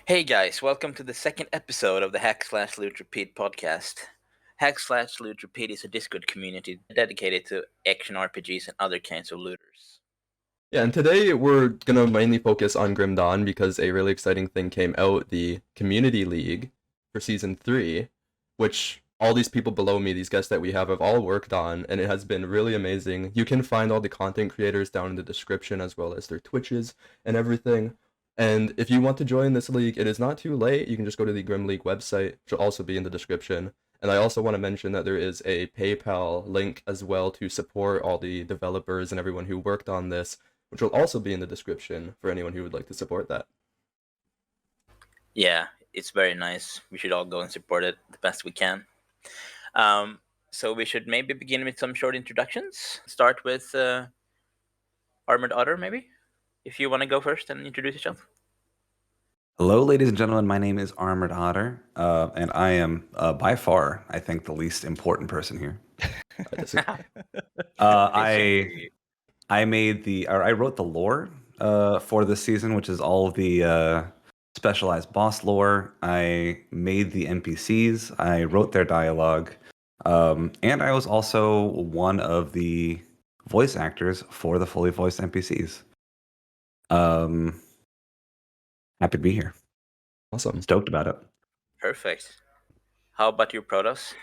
Hey guys, welcome to the second episode of the Hack/Loot/Repeat podcast. Hack/Loot/Repeat is a Discord community dedicated to action RPGs and other kinds of looters. Yeah, and today we're gonna mainly focus on Grimdawn because a really exciting thing came out, the Community League for Season 3, which all these people below me, these guests that we have all worked on, and it has been really amazing. You can find all the content creators down in the description as well as their Twitches and everything. And if you want to join this league, it is not too late. You can just go to the Grim League website, which will also be in the description. And I also want to mention that there is a PayPal link as well to support all the developers and everyone who worked on this, which will also be in the description for anyone who would like to support that. Yeah, it's very nice. We should all go and support it the best we can. So we should maybe begin with some short introductions. Start with ArmoredOtter, maybe? If you want to go first and introduce yourself. Hello, ladies and gentlemen. My name is Otter, and I am by far, I think, the least important person here. I wrote the lore for this season, which is all of the specialized boss lore. I made the NPCs. I wrote their dialogue, and I was also one of the voice actors for the fully voiced NPCs. Happy to be here. Awesome. Stoked about it. Perfect. How about you, Protoss?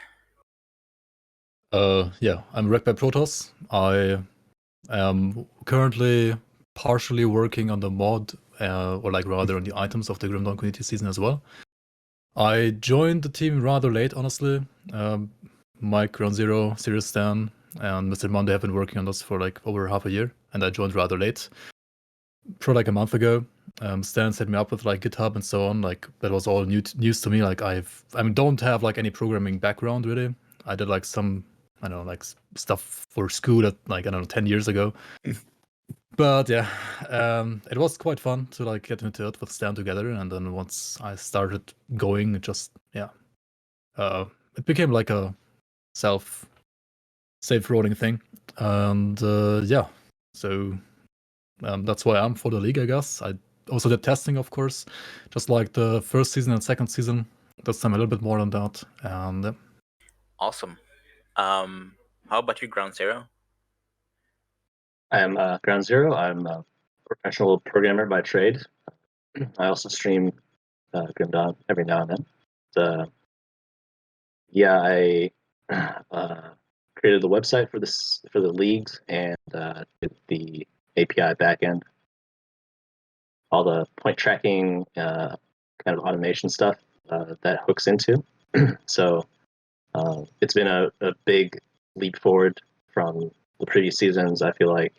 Yeah, I'm RektByProtoss. I am currently partially working on the mod, or like rather on the items of the Grimdawn community season as well. I joined the team rather late, honestly. Mike, GroundZero, Serious Stan, and Mr. Monday have been working on this for like over half a year, and I joined rather late. For like a month ago. Stan set me up with like GitHub and so on. Like that was all news to me. Like don't have like any programming background really. I did like some, I don't know, like stuff for school at like, I don't know, 10 years ago. But yeah, it was quite fun to like get into it with Stan together. And then once I started going, it just, it became like a safe rolling thing. And so that's why I'm for the league, I guess. I also did testing, of course, just like the first season and second season. This time a little bit more on that. And Awesome. How about you, GroundZero? I am GroundZero. I'm a professional programmer by trade. I also stream Grimdawn every now and then. I created the website for the leagues and did the API backend, all the point tracking, kind of automation stuff that hooks into. So it's been a big leap forward from the previous seasons. I feel like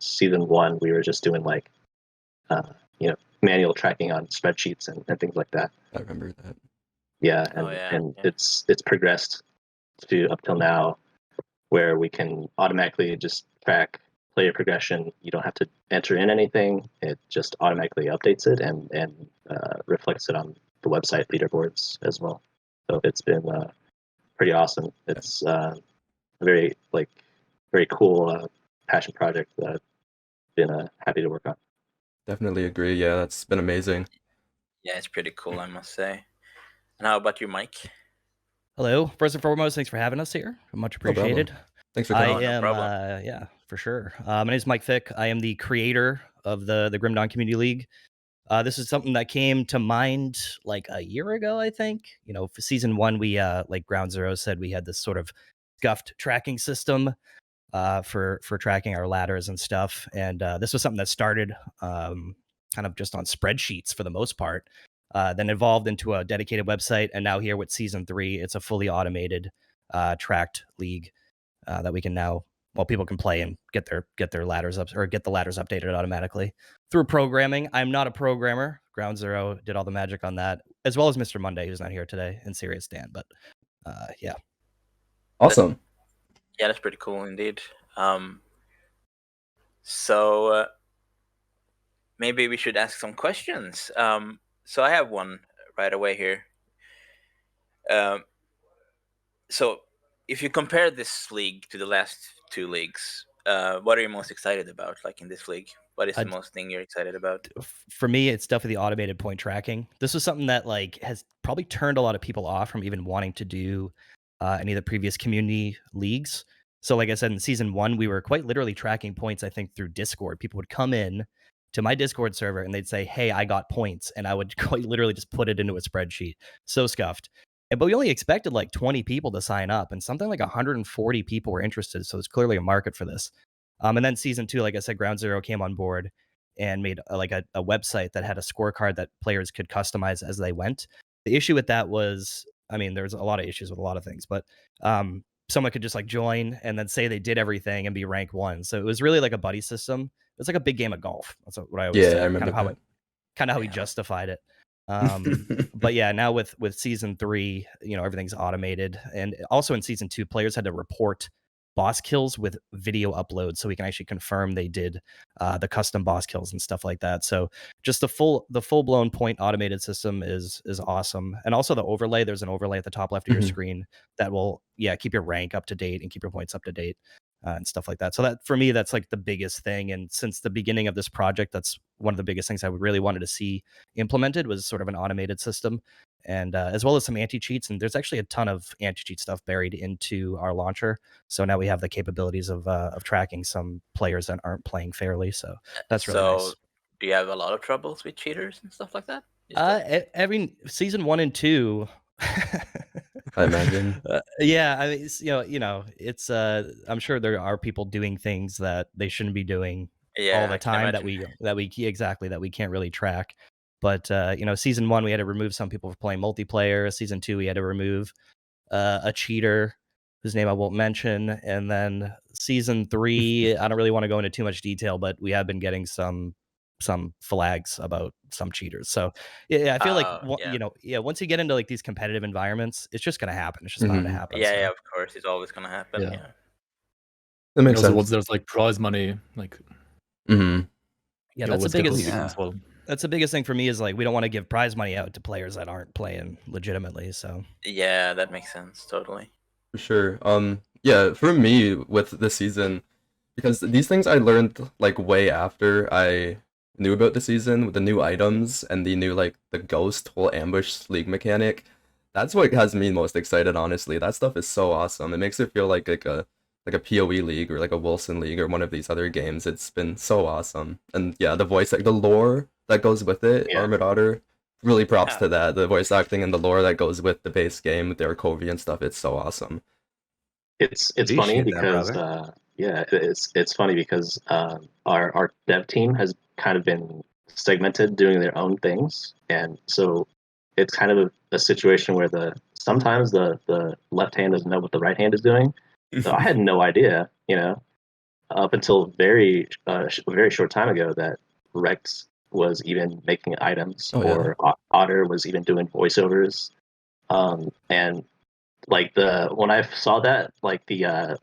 season 1 we were just doing like manual tracking on spreadsheets and things like that. I remember that. Yeah, and it's progressed to up till now where we can automatically just track player progression. You don't have to enter in anything. It just automatically updates it and reflects it on the website leaderboards as well. So it's been pretty awesome. It's a very cool passion project that I've been happy to work on. Definitely agree. Yeah, that's been amazing. Yeah, it's pretty cool, I must say. And how about you, Mike? Hello. First and foremost, thanks for having us here. Much appreciated. Thanks for coming. No problem. Yeah, for sure. My name is MikeFic. I am the creator of the Grimdawn Community League. This is something that came to mind like a year ago, I think. For season 1, we like GroundZero said, we had this sort of scuffed tracking system for tracking our ladders and stuff. And this was something that started kind of just on spreadsheets for the most part. Then evolved into a dedicated website, and now here with season 3, it's a fully automated tracked league that we can now, people can play and get their ladders up or get the ladders updated automatically through programming. I'm not a programmer. GroundZero did all the magic on that, as well as Mr. Monday, who's not here today, and Serious Dan. But yeah, awesome. That's pretty cool indeed. So maybe we should ask some questions. So I have one right away here. So if you compare this league to the last 2 leagues, what are you most excited about, like in this league? What is the I'd- most thing you're excited about? For me, it's definitely the automated point tracking. This was something that like has probably turned a lot of people off from even wanting to do any of the previous community leagues. So, like I said, in season 1, we were quite literally tracking points, I think, through Discord. People would come in to my Discord server and they'd say, "Hey, I got points," and I would quite literally just put it into a spreadsheet. So scuffed. But we only expected like 20 people to sign up, and something like 140 people were interested. So there's clearly a market for this. And then season 2, like I said, GroundZero came on board and made a website that had a scorecard that players could customize as they went. The issue with that was, I mean, there's a lot of issues with a lot of things, but someone could just like join and then say they did everything and be rank 1. So it was really like a buddy system. It's like a big game of golf. That's what I always Yeah, say. I remember Kind of how he Yeah. justified it. But yeah, now with season 3, everything's automated, and also in season 2, players had to report boss kills with video uploads so we can actually confirm they did the custom boss kills and stuff like that. So just the full blown point automated system is awesome. And also the overlay, there's an overlay at the top left of your Mhm. screen that will keep your rank up to date and keep your points up to date. And stuff like that. So that for me, that's like the biggest thing. And since the beginning of this project, that's one of the biggest things I would really wanted to see implemented was sort of an automated system, and as well as some anti-cheats. And there's actually a ton of anti-cheat stuff buried into our launcher. So now we have the capabilities of tracking some players that aren't playing fairly. So that's really nice. Do you have a lot of troubles with cheaters and stuff like that? Is that- Every season 1 and 2. I imagine. Yeah, I mean, it's I'm sure there are people doing things that they shouldn't be doing Yeah, all I the can time that imagine. we can't really track. But season 1 we had to remove some people for playing multiplayer. Season 2 we had to remove a cheater whose name I won't mention, and then season 3 I don't really want to go into too much detail, but we have been getting some flags about some cheaters. So yeah, I feel like once you get into like these competitive environments, it's just gonna happen. It's just bound to Mhm. happen. Yeah, so. yeah, of course, it's always gonna happen. Yeah. Yeah. That makes Also, sense. once there's like prize money, like Mm-hmm. Yeah, you that's the always get biggest. leaks Yeah. as well. That's the biggest thing for me is like we don't want to give prize money out to players that aren't playing legitimately. So Yeah, that makes sense. Totally. For sure. Yeah, for me with this season, because these things I learned like way after I knew about the season with the new items and the new like the ghost whole ambush league mechanic. That's what has me most excited, honestly. That stuff is so awesome. It makes it feel like a PoE league or like a Wilson league or one of these other games. It's been so awesome. And yeah, the voice like the lore that goes with it, Yeah. ArmoredOtter, really props Yeah. to that. The voice acting and the lore that goes with the base game, with the Arkovi and stuff, it's so awesome. It's funny Appreciate that, because brother. it's funny because our dev team has kind of been segmented doing their own things, and so it's kind of a situation where sometimes the left hand doesn't know what the right hand is doing. So I had no idea, up until very short time ago that Rex was even making items, Oh, yeah. or Otter was even doing voiceovers, and like when I saw that, like the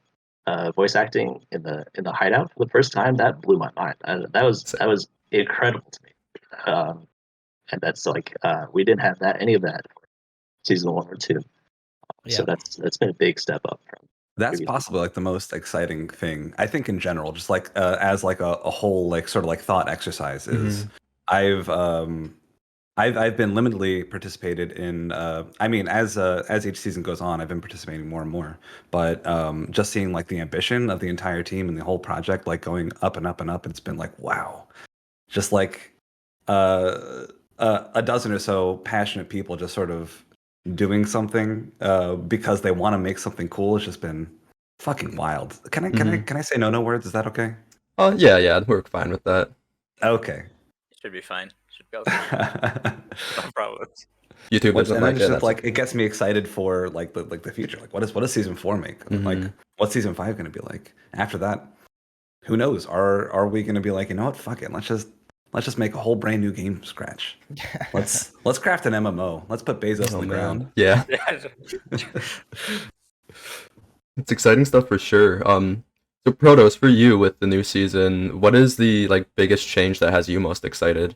voice acting in the hideout for the first time, that blew my mind. That was incredible to me. And that's like we didn't have any of that for season 1 or 2. So yeah, that's been a big step up from That's previous possibly like the most exciting thing I think in general, just like as like a whole like sort of like thought exercise is I've been limitedly participated in. I mean, as each season goes on, I've been participating more and more. But just seeing like the ambition of the entire team and the whole project like going up and up and up, it's been like wow, just like a dozen or so passionate people just sort of doing something because they want to make something cool. It's just been fucking wild. Can I say no words? Is that okay? Oh, yeah, we're fine with that. Okay. It should be fine. Should be okay. No problems. YouTube Which, doesn't and then like it's it. just That's like it gets me excited for like the future. Like what does season 4 make? Like what's season 5 going to be like? After that, who knows? Are we going to be like, you know what? Fuck it. Let's just make a whole brand new game from scratch. Let's craft an MMO. Let's put Bezos on the ground. Yeah, it's exciting stuff for sure. So Protoss, for you with the new season, what is the like biggest change that has you most excited?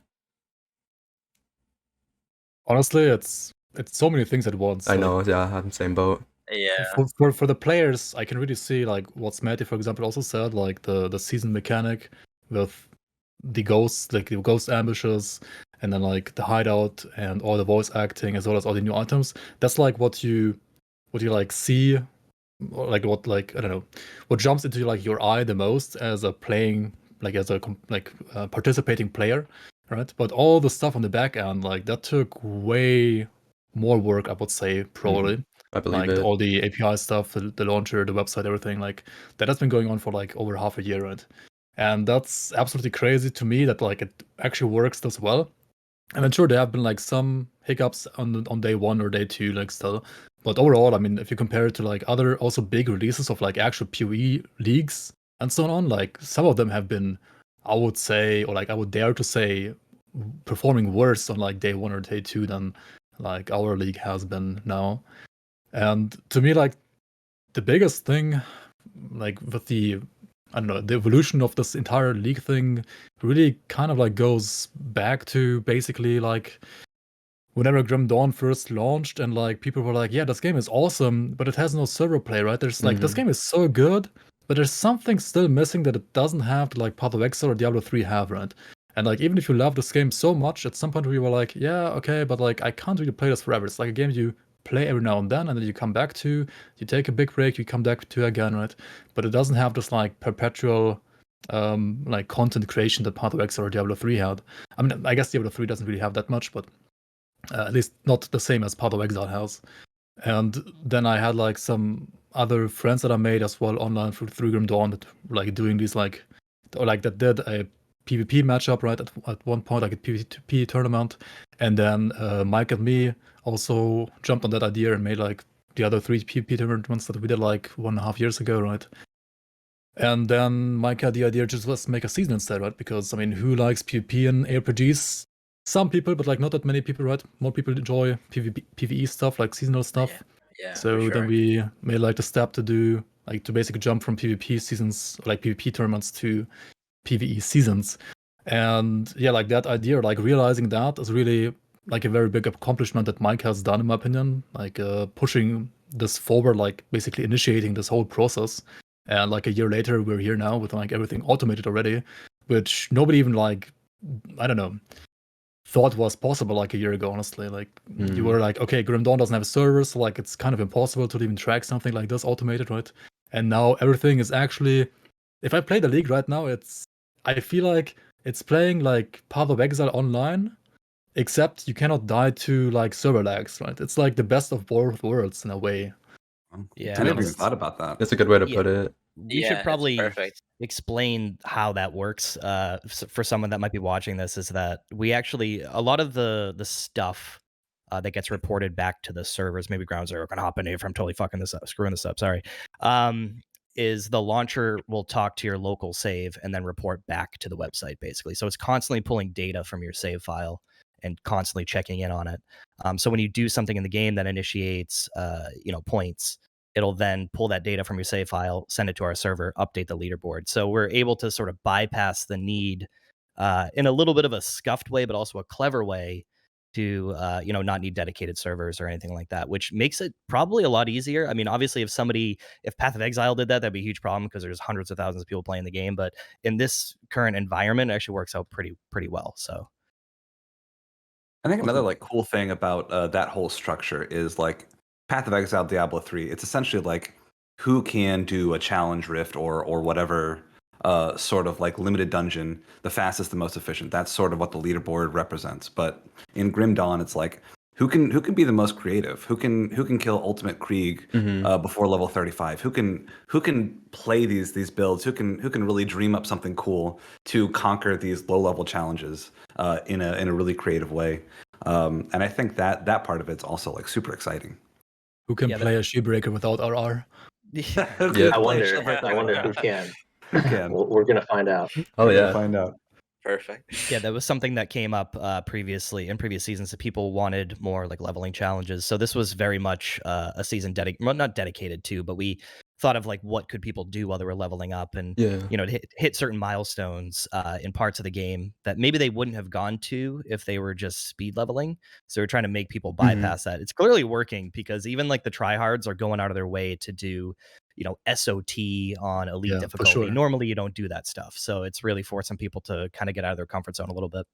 Honestly, it's so many things at once. I know, yeah, I'm the same boat. Yeah. For the players, I can really see like what Smatty, for example, also said, like the season mechanic with the ghosts, like the ghost ambushes, and then like the hideout and all the voice acting as well as all the new items. That's like what you like see, or like what, like, I don't know, what jumps into like your eye the most as a playing, like as a participating player, right? But all the stuff on the back end, like that took way more work, I would say, probably. I believe Like it. all the API stuff, the launcher, the website, everything, like that has been going on for like over half a year, right? And that's absolutely crazy to me that like it actually works this well. And I'm sure there have been like some hiccups on day one or day two, like still. But overall, I mean, if you compare it to like other also big releases of like actual PoE leagues and so on, like some of them have been, I would say, or like I would dare to say, performing worse on like day one or day two than like our league has been now. And to me, like the biggest thing, like with the, I don't know, the evolution of this entire league thing really kind of like goes back to basically like whenever Grimdawn first launched, and like people were like, yeah, this game is awesome, but it has no server play, right? There's like, this game is so good, but there's something still missing that it doesn't have that like Path of Exile or Diablo 3 have, right? And like, even if you love this game so much, at some point we were like, yeah, okay, but like I can't really play this forever. It's like a game you play every now and then you come back to, you take a big break, you come back to again, right? But it doesn't have this like perpetual like content creation that Path of Exile or Diablo 3 had. I mean, I guess Diablo 3 doesn't really have that much, but at least not the same as Path of Exile has. And then I had like some other friends that I made as well online through Grimdawn that were like doing these like, or like that did a PvP matchup, right? At one point, like a PvP tournament. And then Mike and me also jumped on that idea and made like the other 3 PvP tournaments that we did like 1.5 years ago, right? And then Mike had the idea, just let's make a season instead, right? Because I mean, who likes PvP and ARPGs? Some people, but like not that many people, right? More people enjoy PvE stuff, like seasonal stuff. Yeah, So for sure. then we made like the step to do, like, to basically jump from PvP seasons, like PvP tournaments, to PvE seasons. And yeah, like that idea, like realizing that is really like a very big accomplishment that Mike has done, in my opinion. Like pushing this forward, like basically initiating this whole process. And like a year later, we're here now with like everything automated already, which nobody even like, I don't know, thought was possible like a year ago, honestly. Like you were like, okay, Grimdawn doesn't have a server, so like it's kind of impossible to even track something like this automated, right? And now everything is actually, if I play the league right now, I feel like it's playing like Path of Exile online, except you cannot die to like server lags, right? It's like the best of both worlds in a way. Yeah, I I never mean, even thought about that. That's a good way to Yeah. put it. We Yeah, should it's probably perfect. explain how that works for someone that might be watching this. Is that we actually, a lot of the stuff that gets reported back to the servers, maybe GroundZero can hop in here if I'm totally screwing this up, sorry, is the launcher will talk to your local save and then report back to the website, basically. So it's constantly pulling data from your save file and constantly checking in on it. So when you do something in the game that initiates points, it'll then pull that data from your save file, send it to our server, update the leaderboard. So we're able to sort of bypass the need in a little bit of a scuffed way, but also a clever way to not need dedicated servers or anything like that, which makes it probably a lot easier. I mean, obviously, if Path of Exile did that, that'd be a huge problem because there's hundreds of thousands of people playing the game. But in this current environment, it actually works out pretty well. So I think another like cool thing about that whole structure is like Path of Exile, Diablo 3. It's essentially like who can do a challenge rift or whatever sort of like limited dungeon the fastest, the most efficient. That's sort of what the leaderboard represents. But in Grim Dawn, it's like who can be the most creative? Who can kill Ultimate Krieg before level 35? Who can play these builds? Who can really dream up something cool to conquer these low level challenges in a really creative way? And I think that part of it's also like super exciting. Who can play a Shieldbreaker without RR? I wonder who can. Who can? We're gonna find out. Oh We're yeah. gonna find out. Perfect. Yeah, that was something that came up previously in previous seasons that people wanted more like leveling challenges. So this was very much a season not dedicated to, but we thought of like what could people do while they were leveling up, and to hit certain milestones in parts of the game that maybe they wouldn't have gone to if they were just speed leveling. So we're trying to make people bypass that. It's clearly working because even like the tryhards are going out of their way to do SOT on elite Yeah, for difficulty. sure. Normally you don't do that stuff, so it's really forcing people to kind of get out of their comfort zone a little bit.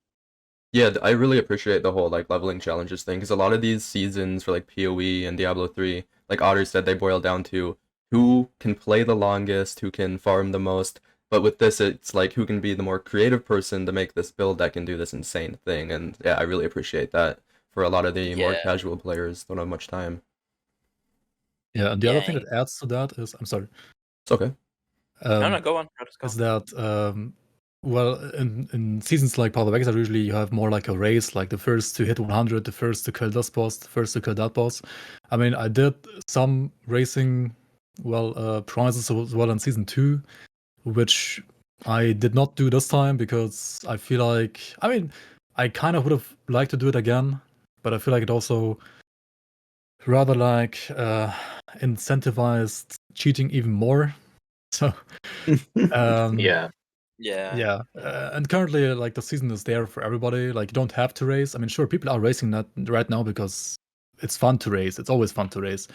Yeah, I really appreciate the whole like leveling challenges thing because a lot of these seasons for like PoE and Diablo 3, like Otter said, they boil down to who can play the longest, who can farm the most. But with this, it's like who can be the more creative person to make this build that can do this insane thing. And yeah, I really appreciate that for a lot of the more Yeah. casual players don't have much time. Yeah, and the other thing Yeah. that adds to that is, I'm sorry, It's okay. No, go on. Just go. is that well, in seasons like Path of Exile, usually you have more like a race, like the first to hit 100, the first to kill this boss, the first to kill that boss. I mean, I did some racing, prizes as well in season 2, which I did not do this time because I feel like, I mean, I kind of would have liked to do it again, but I feel like it also rather like incentivized cheating even more. So Yeah. Yeah. and currently like the season is there for everybody. Like you don't have to race. I mean, sure, people are racing that right now because it's fun to race. It's always fun to race.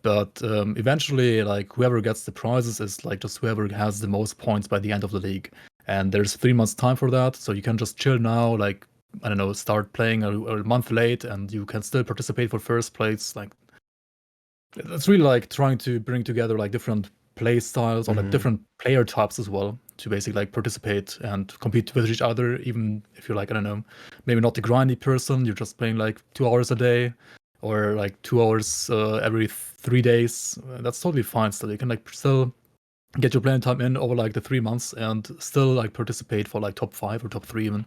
But eventually, like whoever gets the prizes is like just whoever has the most points by the end of the league. And there's 3 months time for that, so you can just chill now. Like I don't know, start playing a month late, and you can still participate for first place. Like it's really like trying to bring together like different play styles or like Mhm. different player types as well to basically like participate and compete with each other. Even if you're like, I don't know, maybe not the grindy person, you're just playing like 2 hours a day or like 2 hours every 3 days. That's totally fine. Still, you can like still get your playing time in over like the 3 months and still like participate for like top 5 or top 3 even.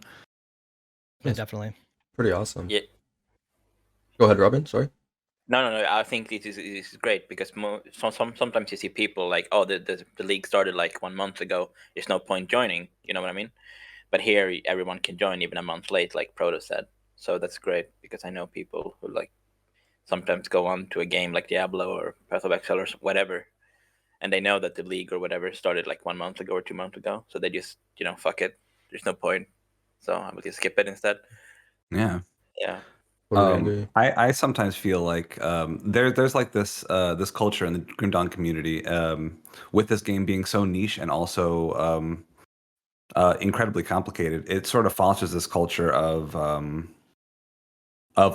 Yeah, Yes. definitely. Pretty awesome. Yeah. Go ahead, Robin. Sorry. No. I think this is great because sometimes you see people like, oh, the league started like 1 month ago. There's no point joining. You know what I mean? But here everyone can join even a month late, like Proto said. So that's great because I know people who like sometimes go on to a game like Diablo or Path of Exile or whatever, and they know that the league or whatever started like 1 month ago or 2 months ago. So they just fuck it. There's no point. So I will just skip it instead. Yeah. Yeah. Totally agree. I sometimes feel like there's like this this culture in the Grimdawn community with this game being so niche and also incredibly complicated. It sort of fosters this culture of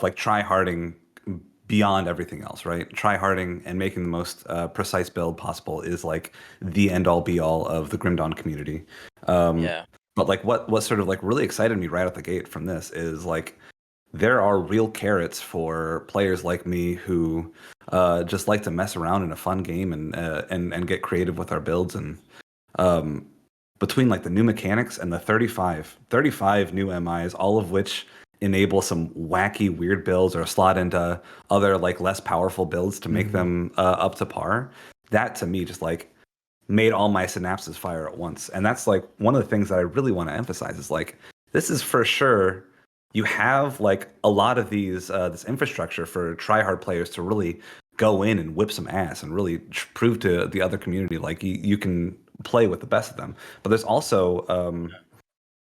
like try-harding beyond everything else, right? Try-harding and making the most precise build possible is like the end-all be-all of the Grimdawn community. Yeah. But like what sort of like really excited me right out the gate from this is like there are real carrots for players like me who just like to mess around in a fun game and get creative with our builds. And between like the new mechanics and the 35 new MIs, all of which enable some wacky weird builds or slot into other like less powerful builds to make them up to par, that to me just like made all my synapses fire at once. And that's like one of the things that I really want to emphasize is like this is for sure. You have like a lot of these this infrastructure for try-hard players to really go in and whip some ass and really prove to the other community like you can play with the best of them. But there's also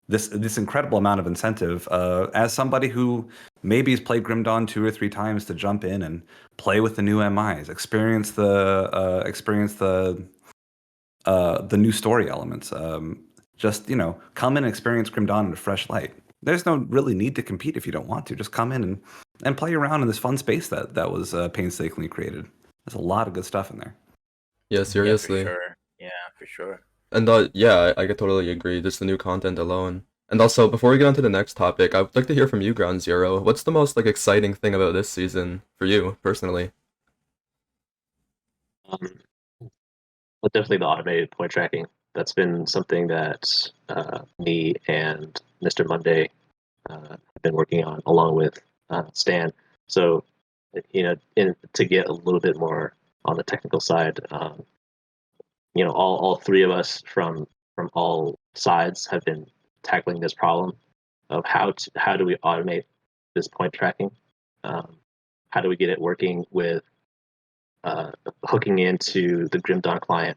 this incredible amount of incentive as somebody who maybe has played Grimdawn 2 or 3 times to jump in and play with the new MIs, experience the new story elements. Just come in and experience Grimdawn in a fresh light. There's no really need to compete if you don't want to. Just come in and play around in this fun space that was painstakingly created. There's a lot of good stuff in there. Yeah, Yeah, seriously. for sure. Yeah, for sure. And yeah, I could totally agree. Just the new content alone. And also, before we get on to the next topic, I would like to hear from you, GroundZero. What's the most like exciting thing about this season for you personally? But definitely the automated point tracking. That's been something that me and Mr. Monday have been working on along with Stan. So, to get a little bit more on the technical side, all 3 of us from all sides have been tackling this problem of how do we automate this point tracking? How do we get it working with hooking into the Grimdawn client,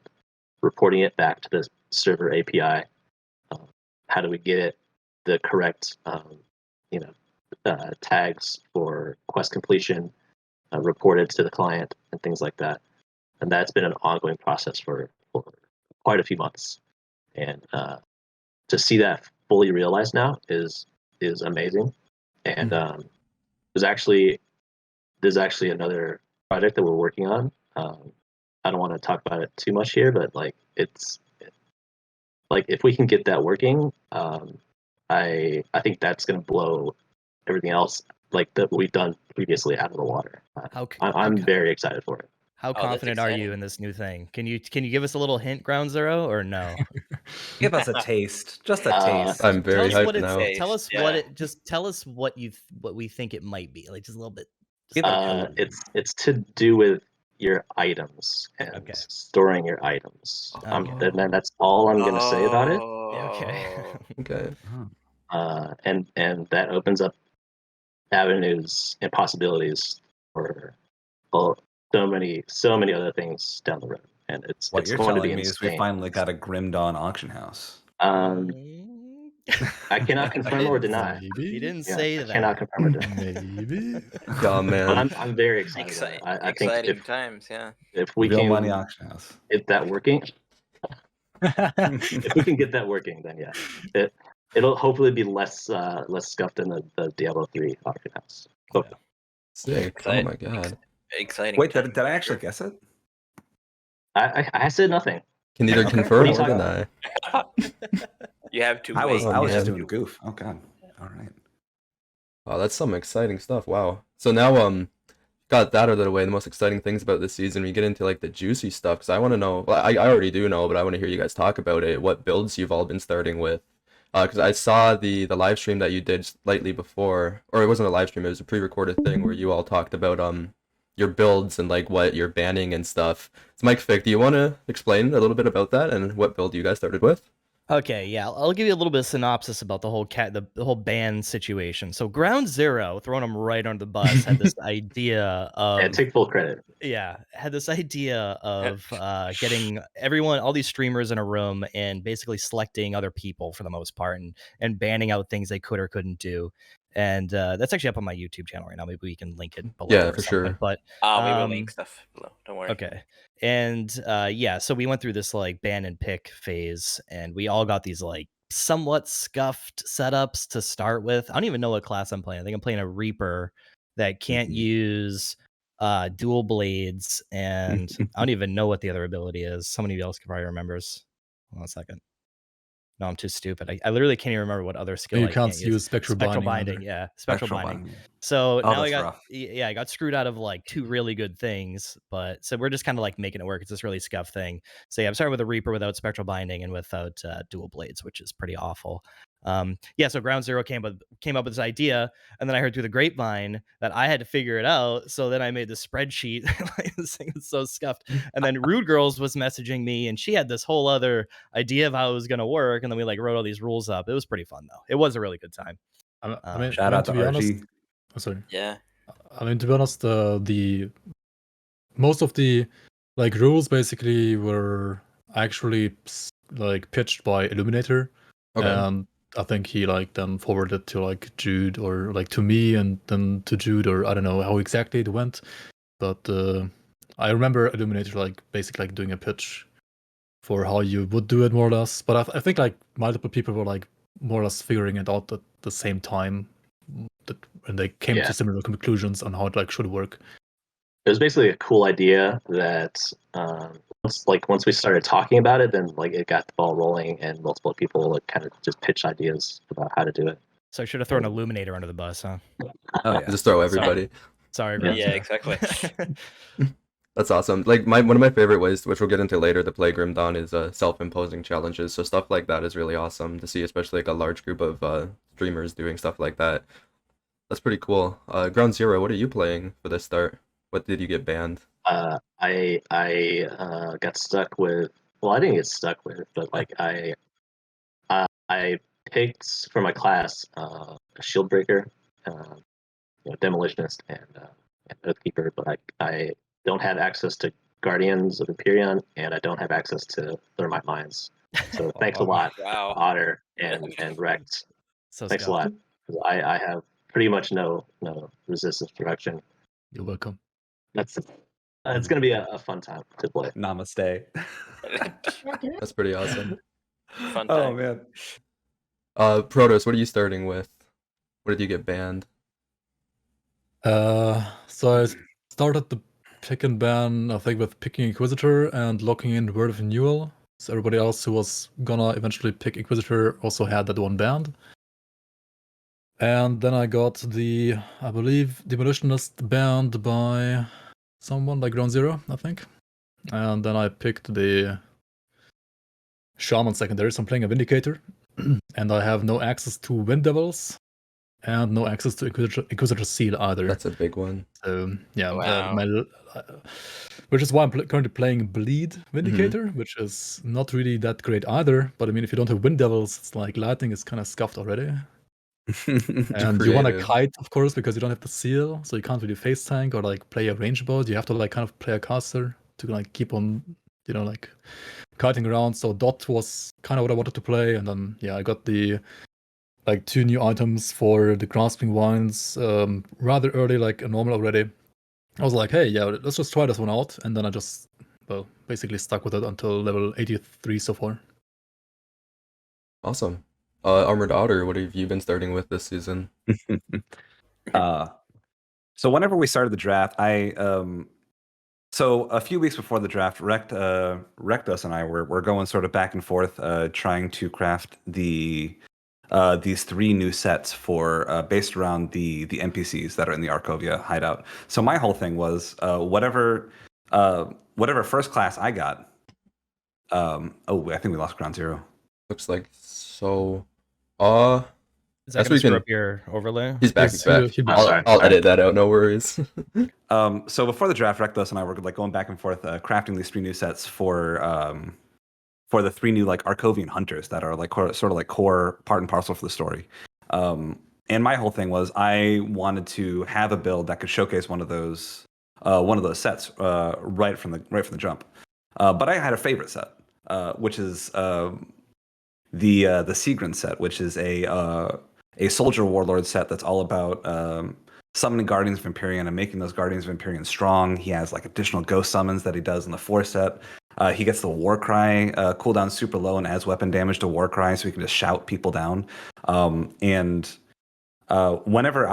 reporting it back to the server API? How do we get it the correct tags for quest completion reported to the client and things like that? and that's been an ongoing process for quite a few months. And to see that fully realized now is amazing. And there's actually another project that we're working on. I don't want to talk about it too much here, but like it's like if we can get that working, I think that's going to blow everything else like that we've done previously out of the water. I'm very excited for it. How confident are you in this new thing? Can you give us a little hint, GroundZero, or no? Give us a taste, just a taste. I'm very tell us hyped now. Tell us what it. Just tell us what we think it might be. Like just a little bit. It's to do with your items and storing your items. That's all I'm gonna say about it. Okay. Okay. And that opens up avenues and possibilities for so many other things down the road. And it's What you're going to be telling me is we insane. finally got a Grimdawn auction house. I cannot confirm or deny. Maybe. He didn't say that. I cannot confirm or deny. Maybe. Yeah, man. But I'm very excited. I think exciting times, yeah. if we Real can money auction house. get that working, if we can get that working, then yeah, it'll hopefully be less scuffed than the Diablo 3 auction house. Hopefully. Sick. Oh my god. Exciting. Wait, did I actually guess it? I said nothing. Can neither Okay. confirm What are or you deny. You have to. I was Oh, just man. doing a goof. Oh god. All right. Oh, that's some exciting stuff. Wow. So now got that out of the way. The most exciting things about this season, we get into like the juicy stuff, because I want to know. Well, I already do know, but I want to hear you guys talk about it. What builds you've all been starting with? Because I saw the live stream that you did slightly before, or it wasn't a live stream. It was a pre-recorded thing where you all talked about your builds and like what you're banning and stuff. So MikeFic, do you want to explain a little bit about that and what build you guys started with? Okay, yeah, I'll give you a little bit of synopsis about the whole the whole ban situation. So GroundZero, throwing them right under the bus, had this idea of And take full credit. Yeah, had this idea of getting all these streamers in a room and basically selecting other people for the most part and banning out things they could or couldn't do. And that's actually up on my YouTube channel right now. Maybe we can link it below. Yeah, or for something. sure. But we will link stuff below. Don't worry. Okay. And yeah, so we went through this like ban and pick phase, and we all got these like somewhat scuffed setups to start with. I don't even know what class I'm playing. I think I'm playing a Reaper that can't use dual blades, and I don't even know what the other ability is. Somebody else could probably remembers. Hold on a second. No, I'm too stupid. I literally can't even remember what other skill You I can't can't use spectral binding. binding. Either. Yeah, spectral binding. binding. So now I that's got rough. I got screwed out of like two really good things, but so we're just kind of like making it work. It's this really scuffed thing. So yeah, I'm starting with a Reaper without spectral binding and without dual blades, which is pretty awful. Yeah, so GroundZero came up with this idea, and then I heard through the grapevine that I had to figure it out. So then I made the spreadsheet. Like, this thing was so scuffed. And then Rude Girls was messaging me, and she had this whole other idea of how it was going to work. And then we like wrote all these rules up. It was pretty fun though. It was a really good time. I mean, Shout out to to be RG. honest, oh, sorry. Yeah. I mean, to be honest, the most of the like rules basically were actually like pitched by Illuminator, and I think he like then forwarded to like Jude or like to me and then to Jude, or I don't know how exactly it went, but I remember Illuminator like basically like doing a pitch for how you would do it more or less. But I think like multiple people were like more or less figuring it out at the same time, and they came to similar conclusions on how it like should work. It was basically a cool idea that once we started talking about it, then like it got the ball rolling, and multiple people like kind of just pitched ideas about how to do it. So I should have thrown Illuminator under the bus, huh? Oh yeah. Just throw everybody. Sorry, Yeah, exactly. That's awesome. Like one of my favorite ways, which we'll get into later, to play Grimdawn is self-imposing challenges. So stuff like that is really awesome to see, especially like a large group of streamers doing stuff like that. That's pretty cool. GroundZero, what are you playing for this start? What did you get banned? I got stuck with. Well, I didn't get stuck with, but like I picked for my class a shield breaker, demolitionist, and oathkeeper. But I don't have access to Guardians of Empyrean, and I don't have access to Thermite Mines. So thanks a lot, Otter and Rekt. So thanks a lot. I have pretty much no resistance production. You're welcome. That's It's going to be a fun time to play. Namaste. That's pretty awesome. Fun Oh time. man. Protoss, what are you starting with? What did you get banned? So I started the pick and ban, I think, with picking Inquisitor and locking in Word of Renewal. So everybody else who was gonna eventually pick Inquisitor also had that one banned. And then I got the, I believe, Demolitionist banned by someone, like GroundZero, I think. And then I picked the Shaman secondary, so I'm playing a Vindicator. And I have no access to Wind Devils and no access to Inquisitor Seal either. That's a big one. So yeah, Wow. which is why I'm currently playing Bleed Vindicator, which is not really that great either. But I mean, if you don't have Wind Devils, it's like Lightning is kind of scuffed already. And you want to Creative. kite, of course, because you don't have the seal, so you can't really face tank or like play a range board. You have to like kind of play a caster to like keep on, like kiting around. So Dot was kind of what I wanted to play, and then yeah, I got the like 2 new items for the Grasping Vines rather early, like a normal already. I was like, hey, yeah, let's just try this one out, and then I just, well, basically stuck with it until level 83 so far. Awesome. ArmoredOtter, what have you been starting with this season? So whenever we started the draft, so a few weeks before the draft, Rektos and I were going sort of back and forth, trying to craft these 3 new sets for based around the NPCs that are in the Arkovia hideout. So my whole thing was whatever first class I got. I think we lost GroundZero. Looks like so. Is that That's going to we screw can- up your overlay? He's back. Yes, He's back. he- he- I'll, sorry, I'll sorry. edit that out. No worries. So before the draft, Rektos and I were like going back and forth, crafting these 3 new sets for the 3 new like Arkovian hunters that are like sort of like core part and parcel for the story. And my whole thing was I wanted to have a build that could showcase one of those sets right from the jump. But I had a favorite set, which is the Seagrin set, which is a soldier warlord set that's all about summoning Guardians of Empyrean and making those Guardians of Empyrean strong. He has like additional ghost summons that he does in the 4 set. He gets the Warcry cooldown super low and adds weapon damage to Warcry, so he can just shout people down. Whenever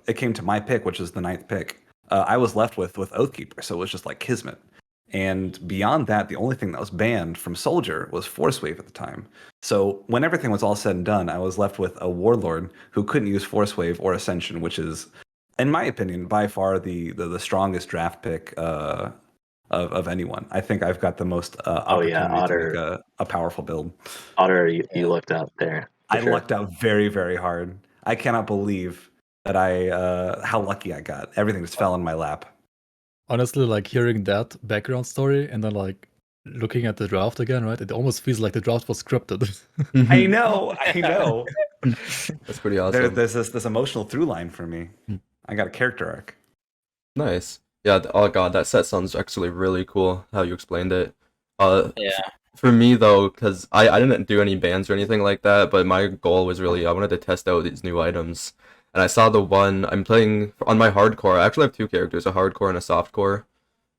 it came to my pick, which was the 9th pick, I was left with Oathkeeper, so it was just like Kismet. And beyond that, the only thing that was banned from Soldier was Force Wave at the time. So when everything was all said and done, I was left with a Warlord who couldn't use Force Wave or Ascension, which is, in my opinion, by far the strongest draft pick of anyone. I think I've got the most opportunity Otter. to make a powerful build. Otter, you lucked out there. I lucked out very, very hard. I cannot believe that how lucky I got. Everything just fell in my lap. Honestly, like hearing that background story and then like looking at the draft again, right? It almost feels like the draft was scripted. I know. That's pretty awesome. There's this emotional through line for me. I got a character arc. Nice. Yeah. Oh god, that set sounds actually really cool. How you explained it. Yeah. For me though, because I didn't do any bans or anything like that, but my goal was really I wanted to test out these new items. And I saw the one I'm playing on my hardcore. I actually have 2 characters, a hardcore and a softcore.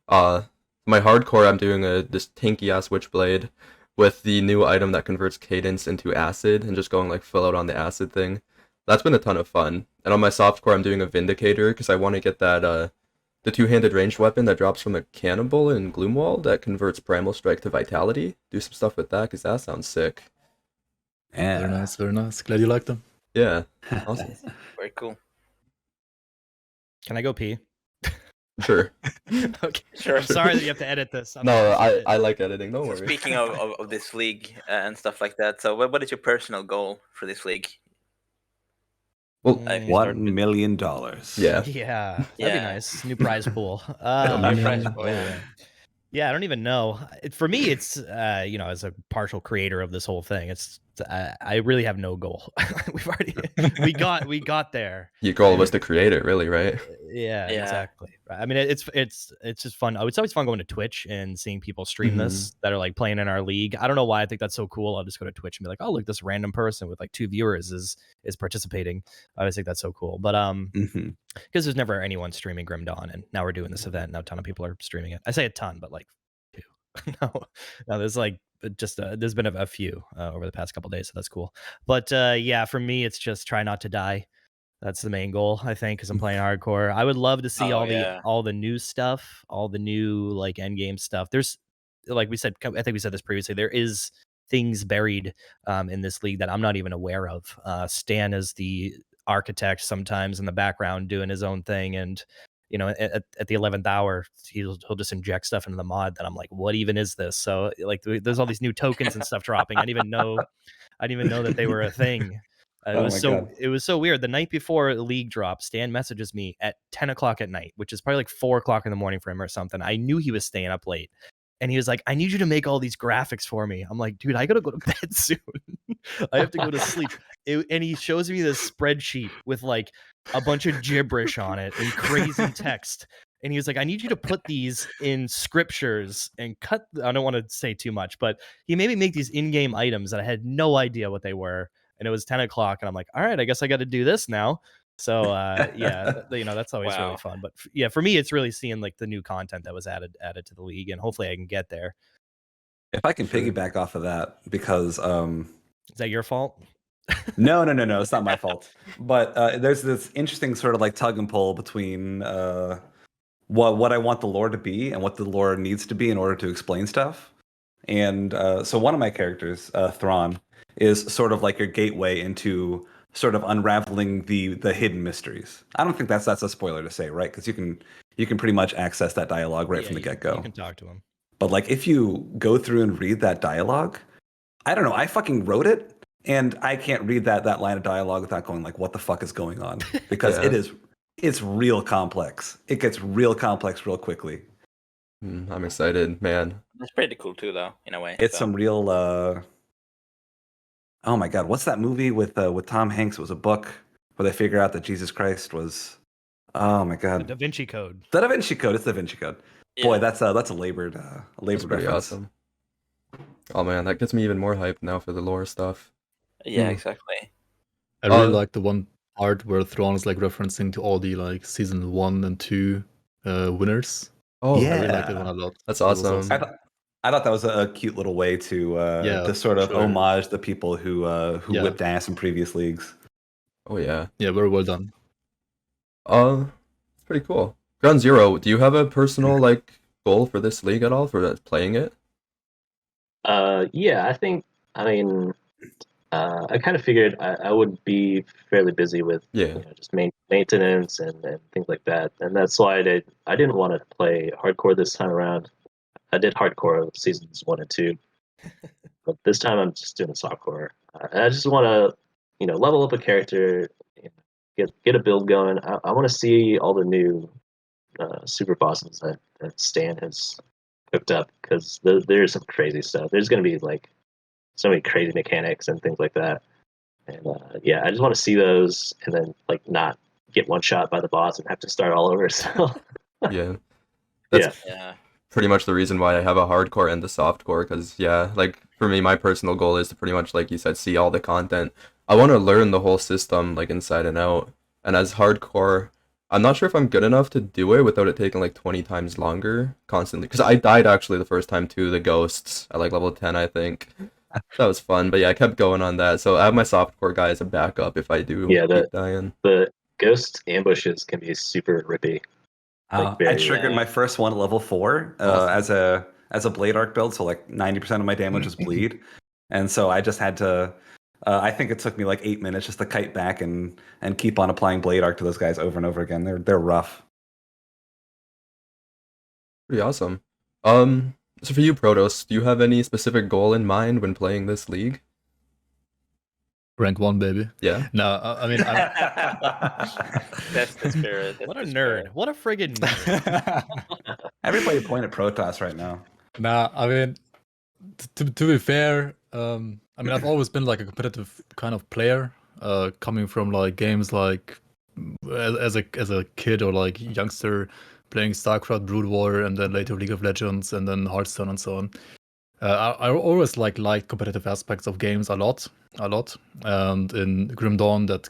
My hardcore I'm doing this tanky ass witchblade with the new item that converts cadence into acid and just going like full out on the acid thing. That's been a ton of fun. And on my softcore I'm doing a vindicator because I want to get that the 2-handed ranged weapon that drops from a cannonball in Gloomwall that converts primal strike to vitality. Do some stuff with that because that sounds sick. Yeah. Very nice, very nice. Glad you liked them. Yeah. Awesome. Very cool. Can I go pee? Sure. Okay. Sure. I'm sorry that you have to edit this. No, I like editing. Don't So worry. speaking of this league and stuff like that, so what is your personal goal for this league? Well, If you start $1 with- million. yeah. Yeah, that'd be Yeah. nice. New prize pool. New prize pool, man. Yeah, I don't even know. For me, it's as a partial creator of this whole thing, it's I really have no goal. we got there. Your goal was to create it, really, right? Yeah, Yeah. exactly. I mean, it's just fun. It's always fun going to Twitch and seeing people stream this that are like playing in our league. I don't know why I think that's so cool. I'll just go to Twitch and be like, oh, look, this random person with like 2 viewers is participating. I always think that's so cool. But because there's never anyone streaming Grimdawn, and now we're doing this event. Now a ton of people are streaming it. I say a ton, but like 2. no, there's like just there's been a few over the past couple days, so that's cool. But yeah, for me, it's just try not to die. That's the main goal, I think, because I'm playing hardcore. I would love to see all the new stuff, all the new like end game stuff. There's, like we said, I think we said this previously. There is things buried in this league that I'm not even aware of. Stan is the architect sometimes in the background doing his own thing, and you know, at the 11th hour, he'll just inject stuff into the mod that I'm like, what even is this? So like, there's all these new tokens and stuff dropping. I didn't even know that they were a thing. It was so weird. The night before the league dropped, Stan messages me at 10 o'clock at night, which is probably like 4 o'clock in the morning for him or something. I knew he was staying up late. And he was like, I need you to make all these graphics for me. I'm like, dude, I got to go to bed soon. I have to go to sleep. And he shows me this spreadsheet with like a bunch of gibberish on it and crazy text. And he was like, I need you to put these in scriptures and cut. I don't want to say too much, but he made me make these in-game items that I had no idea what they were. And it was 10 o'clock. And I'm like, all right, I guess I got to do this now. So yeah, you know, that's always really fun. But yeah, for me, it's really seeing like the new content that was added to the league, and hopefully I can get there. If I can piggyback off of that, because is that your fault? No, it's not my fault. But there's this interesting sort of like tug and pull between what I want the lore to be and what the lore needs to be in order to explain stuff. And so one of my characters, Thrawn, is sort of like your gateway into sort of unraveling the hidden mysteries. I don't think that's a spoiler to say, right? Because you can pretty much access that dialogue right from the get-go. You can talk to him. But like if you go through and read that dialogue, I don't know, I fucking wrote it, and I can't read that line of dialogue without going like, what the fuck is going on? Because it's real complex. It gets real complex real quickly. I'm excited, man. That's pretty cool too, though, in a way. It's some real oh my god, what's that movie with Tom Hanks? It was a book where they figure out that Jesus Christ was, oh my god, The Da Vinci Code. The Da Vinci Code. It's Da Vinci Code. Yeah. Boy, that's a labored That's pretty reference. awesome. Oh man, that gets me even more hyped now for the lore stuff. Yeah, exactly. I really like the one part where Thrawn is like referencing to all the like season 1 and 2 winners. Oh yeah, I really like that one a lot. That's awesome. I thought that was a cute little way to sort of homage the people who whipped ass in previous leagues. Oh yeah. Yeah, very well done. It's pretty cool. GroundZero, do you have a personal like goal for this league at all for playing it? Yeah, I kind of figured I would be fairly busy with just maintenance and things like that, and that's why I didn't want to play hardcore this time around. I did hardcore seasons 1 and 2, but this time I'm just doing softcore. I just want to, level up a character, get a build going. I want to see all the new super bosses that Stan has cooked up, because there's some crazy stuff. There's going to be like so many crazy mechanics and things like that. And I just want to see those, and then like not get one shot by the boss and have to start all over. So that's pretty much the reason why I have a hardcore and a softcore, because like for me, my personal goal is to pretty much, like you said, see all the content. I want to learn the whole system like inside and out. And as hardcore, I'm not sure if I'm good enough to do it without it taking like 20 times longer constantly, because I died actually the first time to the ghosts at like level 10, I think. That was fun, but I kept going on that. So I have my softcore guy as a backup if I do keep dying. The ghost ambushes can be super rippy. I triggered my first one at level 4 as a blade arc build, so like 90% of my damage was bleed, and so I just had to. I think it took me like 8 minutes just to kite back and keep on applying blade arc to those guys over and over again. They're rough. Pretty awesome. So for you, Protoss, do you have any specific goal in mind when playing this league? Rank 1, baby. Yeah. No, I mean, that's the spirit. What a nerd! What a friggin' nerd! Everybody point at Protoss right now. Nah, I mean, to be fair, I mean, I've always been like a competitive kind of player, coming from like games like as a kid or like youngster playing StarCraft, Brood War, and then later League of Legends, and then Hearthstone and so on. I always liked competitive aspects of games a lot, and in Grimdawn that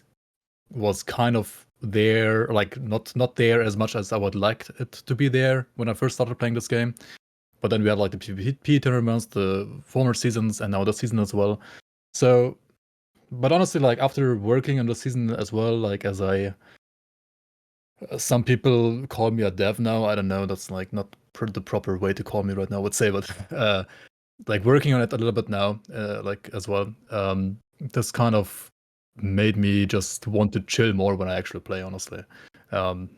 was kind of there, like not there as much as I would like it to be there when I first started playing this game. But then we had like the PvP tournaments, the former seasons, and now the season as well. So, but honestly, like after working on the season as well, like as some people call me a dev now. I don't know. That's like not the proper way to call me right now, I would say, but like working on it a little bit now, like as well. This kind of made me just want to chill more when I actually play. Honestly, I'm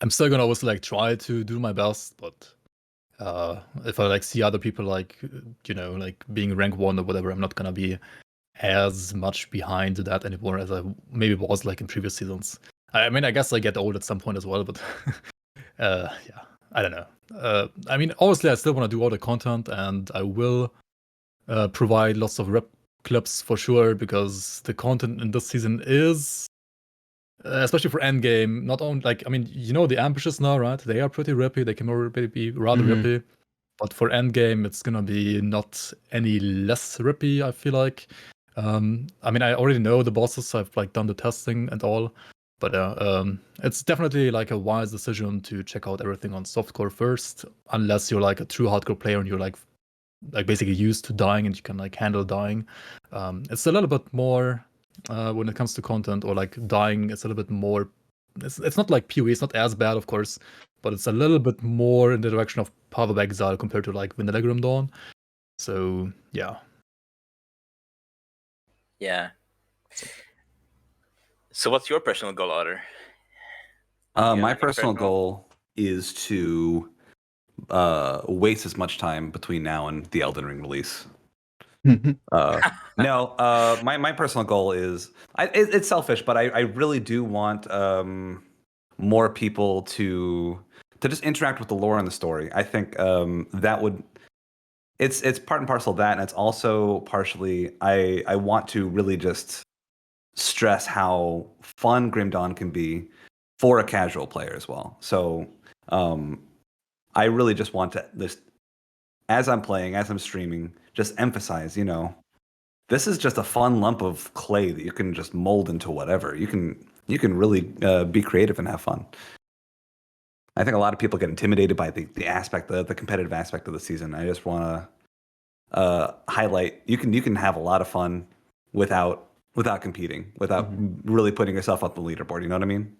still gonna always like try to do my best, but if I like see other people like like being rank 1 or whatever, I'm not gonna be as much behind that anymore as I maybe was like in previous seasons. I mean, I guess I get old at some point as well, but yeah, I don't know. I mean, obviously, I still want to do all the content, and I will provide lots of rep clips for sure, because the content in this season is, especially for endgame, not only like, I mean, the ambushes now, right? They are pretty rippy. They can already be rather rippy. But for endgame, it's gonna be not any less rippy, I feel like. I mean, I already know the bosses. I've like done the testing and all, but it's definitely like a wise decision to check out everything on softcore first, unless you're like a true hardcore player and you're like basically used to dying and you can like handle dying. It's a little bit more when it comes to content or like dying. It's a little bit more. It's not like PoE. It's not as bad, of course, but it's a little bit more in the direction of Path of Exile compared to like Vanilla Grimdawn. So yeah. Yeah. So what's your personal goal, Otter? My personal goal is to waste as much time between now and the Elden Ring release. No, my personal goal is it's selfish, but I really do want more people to just interact with the lore and the story. I think that would it's part and parcel of that, and it's also partially I want to really just stress how fun Grimdawn can be for a casual player as well. So I really just want to just, as I'm playing, as I'm streaming, just emphasize, this is just a fun lump of clay that you can just mold into whatever. You can really be creative and have fun. I think a lot of people get intimidated by the aspect, the competitive aspect of the season. I just want to highlight you can have a lot of fun without competing, without really putting yourself up the leaderboard. You know what I mean?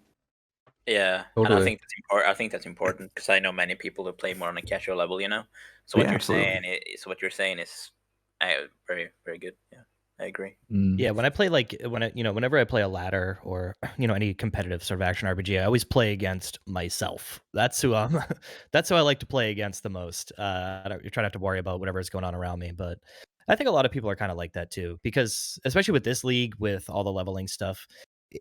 Yeah, Totally. and I think that's important. I think that's important because I know many people who play more on a casual level. So what Yeah, you're absolutely. saying is very, very good. Yeah, I agree. Yeah, when I play whenever I play a ladder or any competitive sort of action RPG, I always play against myself. That's who that's who I like to play against the most. You try not to worry about whatever's going on around me, but I think a lot of people are kind of like that too, because especially with this league, with all the leveling stuff,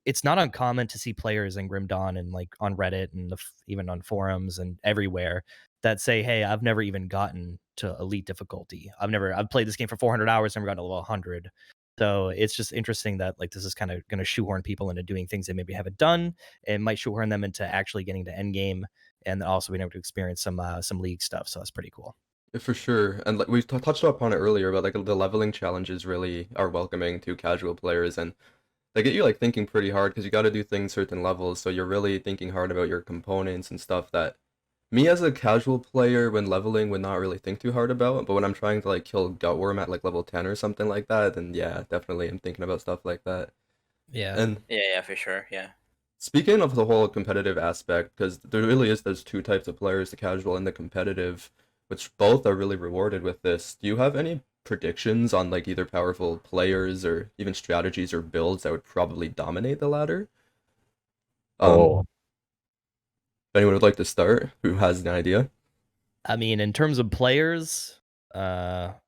it's not uncommon to see players in Grimdawn and like on Reddit and even on forums and everywhere that say, "Hey, I've never even gotten to elite difficulty. I've played this game for 400 hours, never gotten to level 100." So it's just interesting that like this is kind of going to shoehorn people into doing things they maybe haven't done, and might shoehorn them into actually getting to end game, and also being able to experience some league stuff. So that's pretty cool. For sure, and like we touched upon it earlier, but like the leveling challenges really are welcoming to casual players, and they get you like thinking pretty hard because you got to do things certain levels, so you're really thinking hard about your components and stuff that me as a casual player when leveling would not really think too hard about. But when I'm trying to like kill Gutworm at like level 10 or something like that, then yeah, definitely I'm thinking about stuff like that. Yeah. And Yeah, for sure. Yeah. speaking of the whole competitive aspect, because there really is those two types of players, the casual and the competitive, which both are really rewarded with this. Do you have any predictions on like either powerful players or even strategies or builds that would probably dominate the latter? If anyone would like to start, who has an idea? I mean, in terms of players, I'll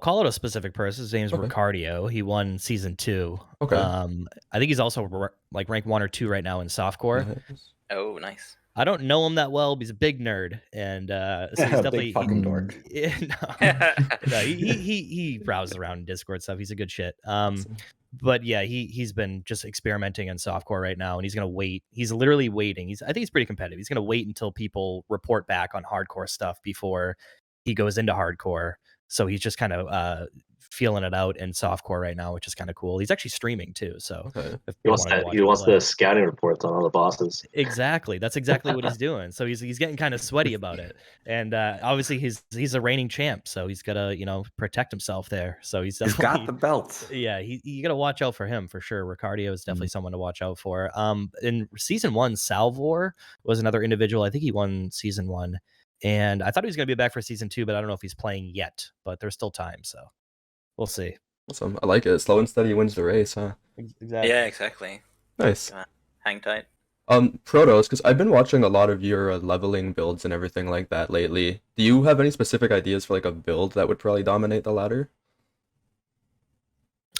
call it a specific person. His name's Okay. Ricardio. He won season 2. Okay. I think he's also like rank 1 or 2 right now in softcore. Nice. Oh, nice. I don't know him that well, but he's a big nerd, and so he's definitely Big fucking dork. no, he browses around in Discord stuff. He's a good shit. Awesome. But yeah, he's been just experimenting in softcore right now, and he's gonna wait. He's literally waiting. I think he's pretty competitive. He's gonna wait until people report back on hardcore stuff before he goes into hardcore. So he's just kind of feeling it out in softcore right now, which is kind of cool. He's actually streaming too, so Okay. if He people wants wanna go that. watch He him wants play. the scouting reports on all the bosses. Exactly. That's exactly what he's doing. So he's getting kind of sweaty about it, and obviously he's a reigning champ, so he's gotta protect himself there. So he's He's definitely got the belt. yeah. You gotta watch out for him for sure. Ricardio is definitely Mhm. someone to watch out for. In season 1, Salvor was another individual. I think he won season 1, and I thought he was gonna be back for season 2, but I don't know if he's playing yet. But there's still time, so we'll see. Awesome. I like it. Slow and steady wins the race, huh? Exactly. Yeah, exactly. Nice. Hang tight. Protos, because I've been watching a lot of your leveling builds and everything like that lately. Do you have any specific ideas for like a build that would probably dominate the ladder?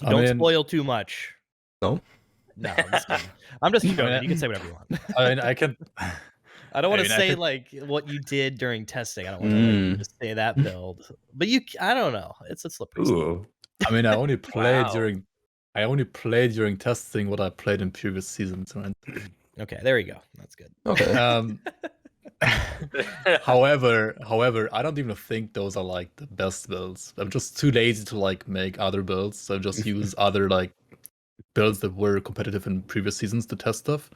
Don't spoil too much. No? No, I'm just kidding. I'm just joking. You can say whatever you want. I mean, I can. I don't want to I say could- like what you did during testing. I don't want to like you just say that build. But I don't know. It's a slippery slope. Ooh. I mean, I only played Wow. during testing what I played in previous seasons, right? Okay, there you go. That's good. Okay. However, I don't even think those are like the best builds. I'm just too lazy to like make other builds. So I just use other like builds that were competitive in previous seasons to test stuff,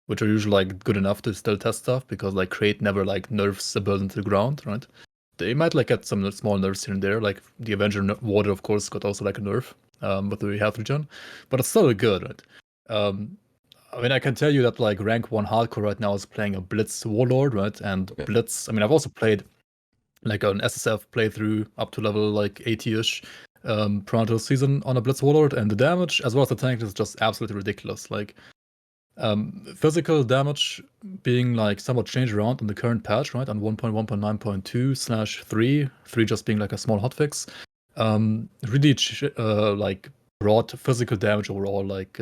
which are usually like good enough to still test stuff because like Crate never like nerfs a build into the ground, right? They might like get some small nerfs here and there, like the Avenger Water, of course, got also like a nerf, with the health regen, but it's still good, right? I mean, I can tell you that like rank 1 hardcore right now is playing a Blitz Warlord, right? And Okay. Blitz, I mean, I've also played like an SSF playthrough up to level like 80-ish prior to the season on a Blitz Warlord, and the damage as well as the tank is just absolutely ridiculous. Like physical damage being like somewhat changed around in the current patch, right? On 1.1.9.2/3, 3 just being like a small hotfix. Really like brought physical damage overall like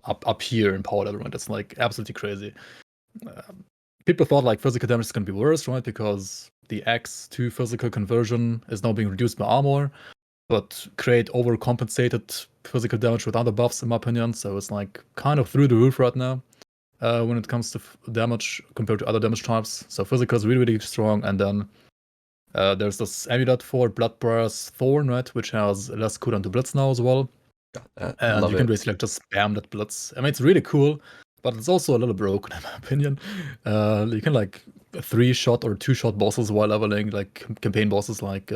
up here in power level, right? It's like absolutely crazy. People thought like physical damage is gonna be worse, right? Because the X to physical conversion is now being reduced by armor, but Crate overcompensated physical damage with other buffs, in my opinion. So it's like kind of through the roof right now when it comes to damage compared to other damage types. So physical is really, really strong. And then there's this amulet for Bloodbriar's Thorn, right, which has less cooldown to Blitz now as well. Got that. And Love you can it. basically like just spam that Blitz. I mean, it's really cool, but it's also a little broken in my opinion. You can like 3-shot or 2-shot bosses while leveling, like campaign bosses, like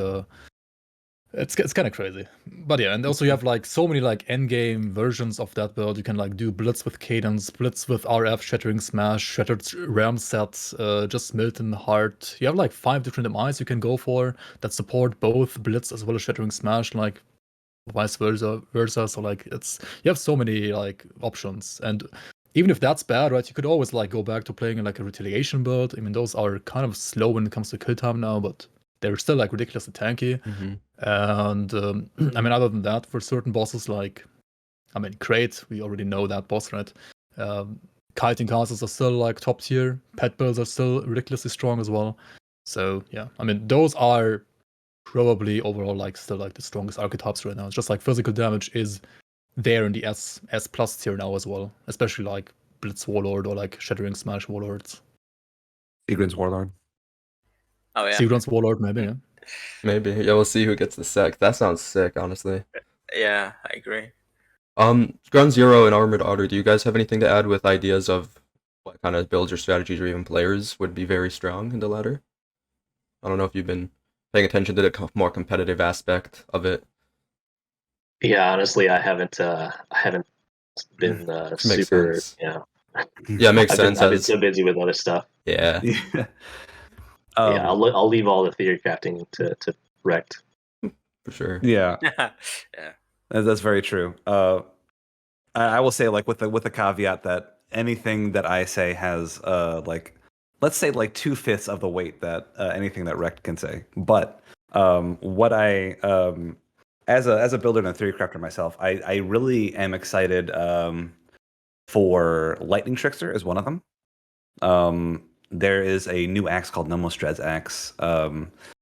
it's kind of crazy. But yeah, and also you have like so many like endgame versions of that build. You can like do Blitz with Cadence, Blitz with RF, Shattering Smash, Shattered Ram sets, just Milton Heart. You have like 5 different MIs you can go for that support both Blitz as well as Shattering Smash, like vice versa. So like you have so many like options, and even if that's bad, right, you could always like go back to playing like a retaliation build. I mean, those are kind of slow when it comes to kill time now, but they're still like ridiculously tanky. And I mean, other than that, for certain bosses like, I mean, Crate, we already know that boss, right? Kiting castles are still like top tier. Pet builds are still ridiculously strong as well. So yeah, I mean, those are probably overall like still like the strongest archetypes right now. It's just like physical damage is there in the S plus tier now as well, especially like Blitz Warlord or like Shattering Smash Warlords. Seagram's Warlord. Oh yeah. Seagram's Warlord, maybe. Yeah. Maybe. Yeah, we'll see who gets the sec. That sounds sick, honestly. Yeah, I agree. GroundZero and ArmoredOtter, do you guys have anything to add with ideas of what kind of builds or strategies or even players would be very strong in the ladder? I don't know if you've been paying attention to the more competitive aspect of it. Yeah, honestly, I haven't been Makes super. sense. Yeah, Yeah, it makes sense. I've been so busy with other stuff. Yeah. Yeah. Yeah, I'll leave all the theory crafting to Rekt. For sure. Yeah, Yeah. that's very true. I will say, like, with the caveat that anything that I say has like, let's say like 2/5 of the weight that anything that Rekt can say. But what I as a builder and a theory crafter myself, I really am excited for Lightning Trickster is one of them. there is a new axe called Nomostrez axe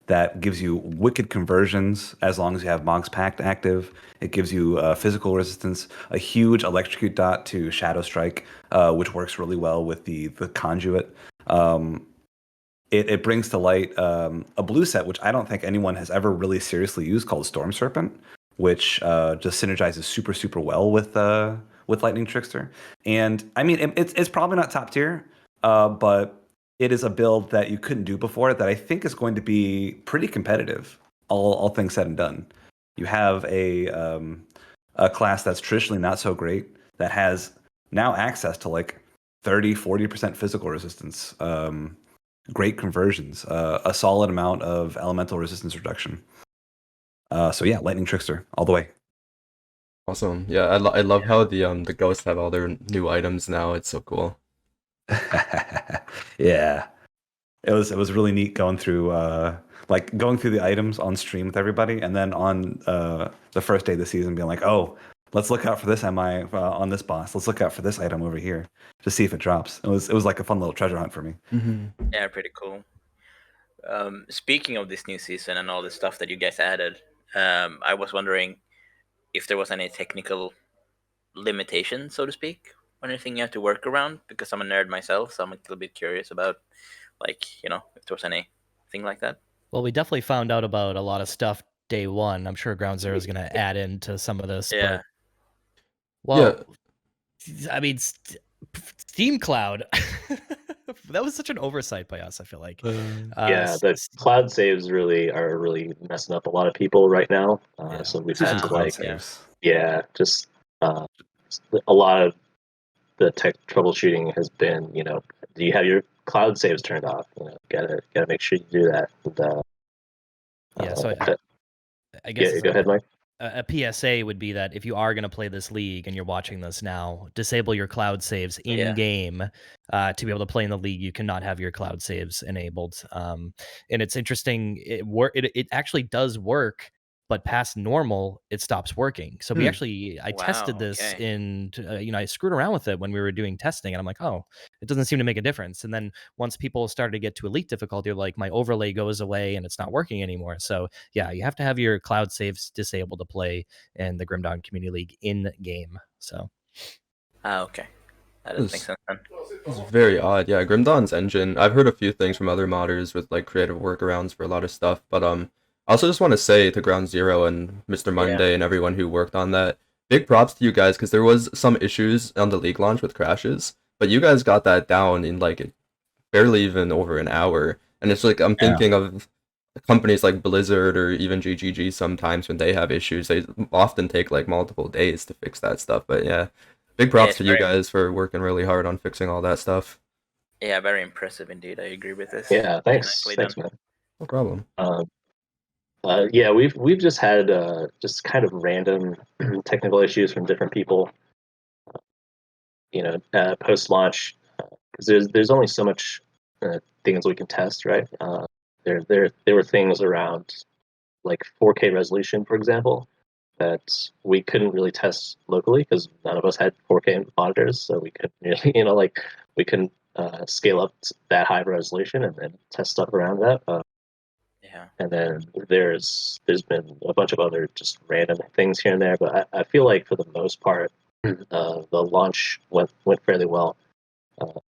that gives you wicked conversions as long as you have Mog's Pact active. It gives you physical resistance, a huge electrocute dot to Shadow Strike, which works really well with the conduit. It brings to light a blue set, which I don't think anyone has ever really seriously used, called Storm Serpent, which just synergizes super well with Lightning Trickster. And I mean, it's probably not top tier, but it is a build that you couldn't do before that I think is going to be pretty competitive, all things said and done. You have a class that's traditionally not so great that has now access to like 30-40% physical resistance, great conversions, a solid amount of elemental resistance reduction. So yeah, Lightning Trickster all the way. Awesome. Yeah, I love how the ghosts have all their new items now. It's so cool. Yeah, it was really neat going through the items on stream with everybody, and then on the first day of the season being like, oh, let's look out for this MI on this boss. Let's look out for this item over here to see if it drops. It was like a fun little treasure hunt for me. Yeah, pretty cool. Speaking of this new season and all the stuff that you guys added, I was wondering if there was any technical limitation, so to speak, or anything you have to work around, because I'm a nerd myself, so I'm a little bit curious about, like, you know, if there was anything like that. Well, we definitely found out about a lot of stuff day one. I'm sure GroundZero is going to add into some of this, Yeah. but well, I mean, Steam Cloud. That was such an oversight by us, I feel like. Yeah, the cloud saves are really messing up a lot of people right now. Yeah. So we've Just had some to cloud saves. just a lot of the tech troubleshooting has been, you know, do you have your cloud saves turned off? You know, gotta make sure you do that. And, so I guess yeah, go ahead, Mike. a PSA would be that if you are going to play this league and you're watching this now, disable your cloud saves in game to be able to play in the league. You cannot have your cloud saves enabled. And it's interesting. It actually does work, but past normal, it stops working. So I tested this in, I screwed around with it when we were doing testing, and I'm like, oh, it doesn't seem to make a difference. And then once people started to get to elite difficulty, like my overlay goes away and it's not working anymore. So yeah, you have to have your cloud saves disabled to play in the Grimdawn Community League in game. So. Okay. That doesn't make sense then. It's very odd. Yeah, Grimdawn's engine. I've heard a few things from other modders with like creative workarounds for a lot of stuff, but I also just want to say to GroundZero and Mr. Monday and everyone who worked on that, big props to you guys, because there was some issues on the league launch with crashes, but you guys got that down in like barely even over an hour. And it's like I'm thinking of companies like Blizzard or even GGG. Sometimes when they have issues, they often take like multiple days to fix that stuff. But yeah, big props to you guys for working really hard on fixing all that stuff. Yeah, very impressive indeed. I agree with this. Yeah, thanks, man. No problem. Yeah, we've just had just kind of random technical issues from different people. You know, post launch, because there's only so much things we can test, right? There were things around like 4K resolution, for example, that we couldn't really test locally because none of us had 4K monitors, so we couldn't really, you know, like we couldn't scale up that high resolution and then test stuff around that. And then there's been a bunch of other just random things here and there, but I feel like for the most part, the launch went fairly well.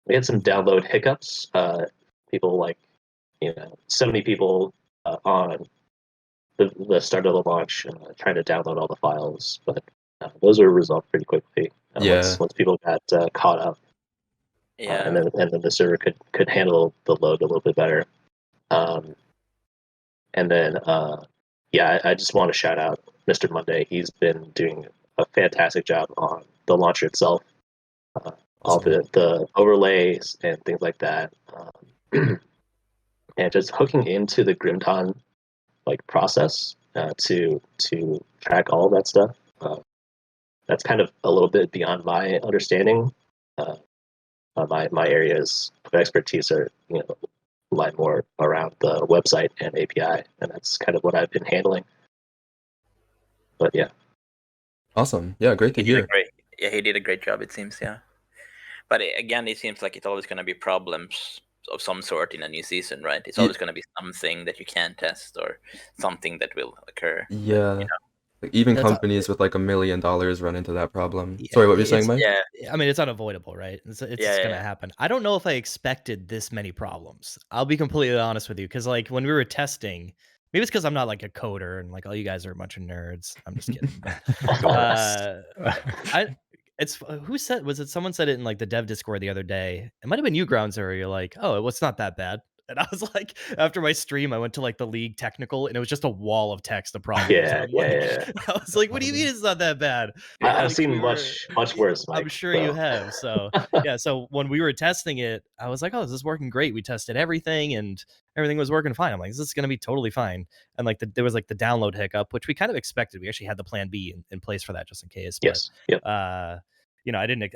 We had some download hiccups. People like, you know, 70 people on the start of the launch trying to download all the files, but those were resolved pretty quickly once people got caught up. And then the server could handle the load a little bit better. And then I just want to shout out Mr. Monday. He's been doing a fantastic job on the launcher itself, all the overlays and things like that, and just hooking into the Grimdawn like process to track all of that stuff. That's kind of a little bit beyond my understanding. My areas of expertise are, you know, lie more around the website and API, and that's kind of what I've been handling. But yeah. Awesome. Yeah, great to hear. He did a great job, it seems, yeah. But again, it seems like it's always going to be problems of some sort in a new season, right? It's Ye- always going to be something that you can test or something that will occur. But, Yeah. Like, even That's- companies with like $1 million run into that problem. Yeah, Sorry, what were you saying, it's- Mike? yeah, I mean, it's unavoidable, right? It's Yeah, gonna yeah. happen. I don't know if I expected this many problems. I'll be completely honest with you, because like when we were testing, maybe it's because I'm not like a coder and like all you guys are a bunch of nerds. I'm just kidding. But it's who said, was it someone said it in like the dev Discord the other day? It might have been you, GroundZero. You're like, oh, it's not that bad. And I was like, after my stream, I went to like the league technical, and it was just a wall of text of problems. Yeah, And I'm like, yeah. I was like, what do you mean it's not that bad? I've Like, seen we were- much worse, Mike. I'm sure you have. So yeah, so when we were testing it, I was like, oh, this is working great. We tested everything and everything was working fine. I'm like, this is gonna be totally fine. And like there was like the download hiccup, which we kind of expected. We actually had the plan B in place for that just in case. Yes. Yep. But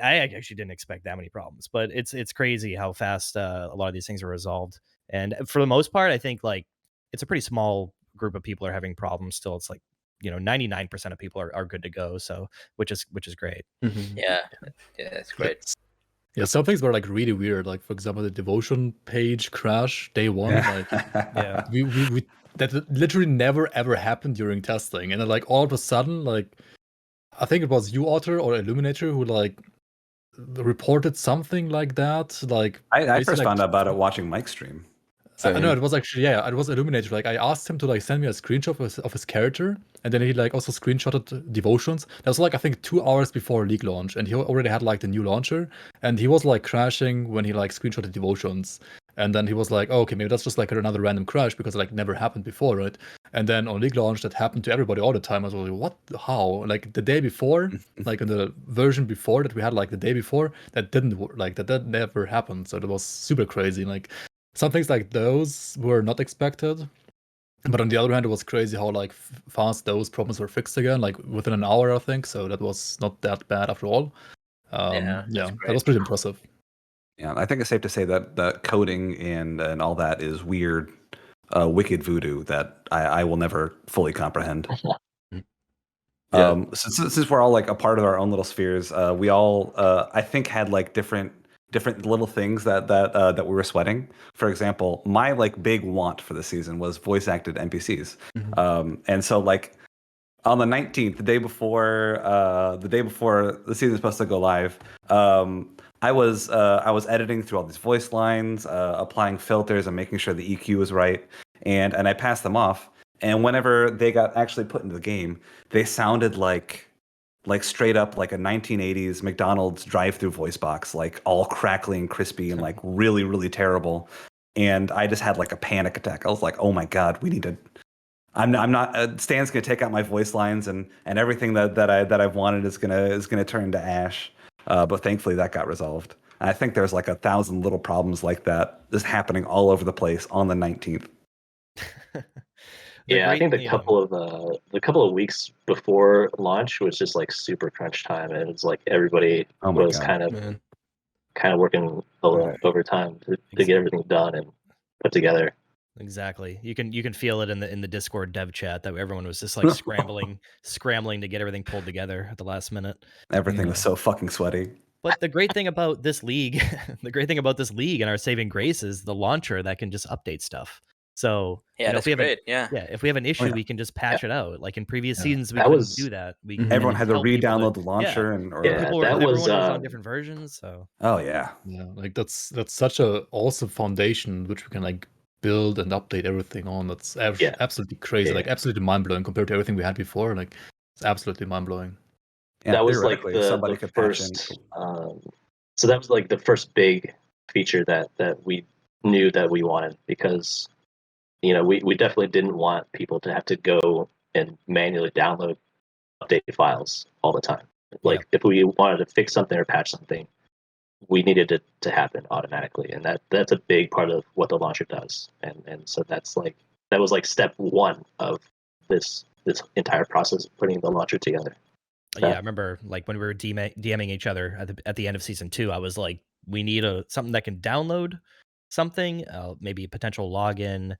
I actually didn't expect that many problems. But it's crazy how fast a lot of these things are resolved. And for the most part, I think like it's a pretty small group of people are having problems still. It's like 99% of people are good to go. So which is great. Mhm. Yeah, it's great. Yeah, some things were like really weird. Like for example, the devotion page crash day one. Like Yeah. we that literally never ever happened during testing, and then like all of a sudden, like I think it was you, Otter, or Illuminator, who like reported something like that. Like I basically, first like, found out about it watching Mike's stream. no, it was actually, yeah, it was Illuminator. Like I asked him to like send me a screenshot of his character, and then he like also screenshotted devotions. That was like I think 2 hours before League launch, and he already had like the new launcher, and he was like crashing when he like screenshotted devotions. And then he was like, oh, okay, maybe that's just like another random crash because it like never happened before, right? And then on League launch, that happened to everybody all the time. I was like, what? How? Like the day before, like in the version before that we had like the day before, that didn't like that never happened. So that was super crazy. Like some things like those were not expected. But on the other hand, it was crazy how like fast those problems were fixed again, like within an hour, I think. So that was not that bad after all. Yeah, that's That great. was pretty impressive. Yeah, I think it's safe to say that the coding and all that is weird, wicked voodoo that I will never fully comprehend. Yeah. Since we're all like a part of our own little spheres, we all I think had like different little things that we were sweating. For example, my like big want for the season was voice acted NPCs, and so like on the 19th, the day before the season is supposed to go live, I was editing through all these voice lines, applying filters and making sure the EQ was right, and I passed them off. And whenever they got actually put into the game, they sounded like straight up like a 1980s McDonald's drive-through voice box, like all crackly and crispy and like really, really terrible. And I just had like a panic attack. I was like, oh my God, we need to. I'm not. Stan's gonna take out my voice lines and everything that I've wanted is gonna turn to ash. But thankfully that got resolved. And I think there's like 1,000 little problems like that just happening all over the place on the 19th. Yeah, I think the couple of weeks before launch was just like super crunch time, and it's like everybody was kind of working overtime to get everything done and put together. Exactly. You can feel it in the Discord dev chat that everyone was just like scrambling to get everything pulled together at the last minute. Everything was so fucking sweaty. But the great thing about this league, and our saving grace is the launcher that can just update stuff. So Yeah, that's if we have great. if we have an issue, yeah. we can just patch it out. Like in previous seasons, we That couldn't was- do that. We Everyone had to tell people re-download the launcher everyone was on different versions. So oh yeah. Yeah, like that's such a awesome foundation which we can like build and update everything on. That's absolutely crazy, like absolutely mind blowing compared to everything we had before. Like it's absolutely mind blowing. Yeah, that was like somebody the could first. So that was like the first big feature that we knew that we wanted, because we definitely didn't want people to have to go and manually download update files all the time. Like if we wanted to fix something or patch something, we needed it to happen automatically, and that's a big part of what the launcher does. And so that was like step one of this entire process of putting the launcher together. Yeah, I remember like when we were DMing each other at the end of season 2, I was like, we need something that can download something, maybe a potential login,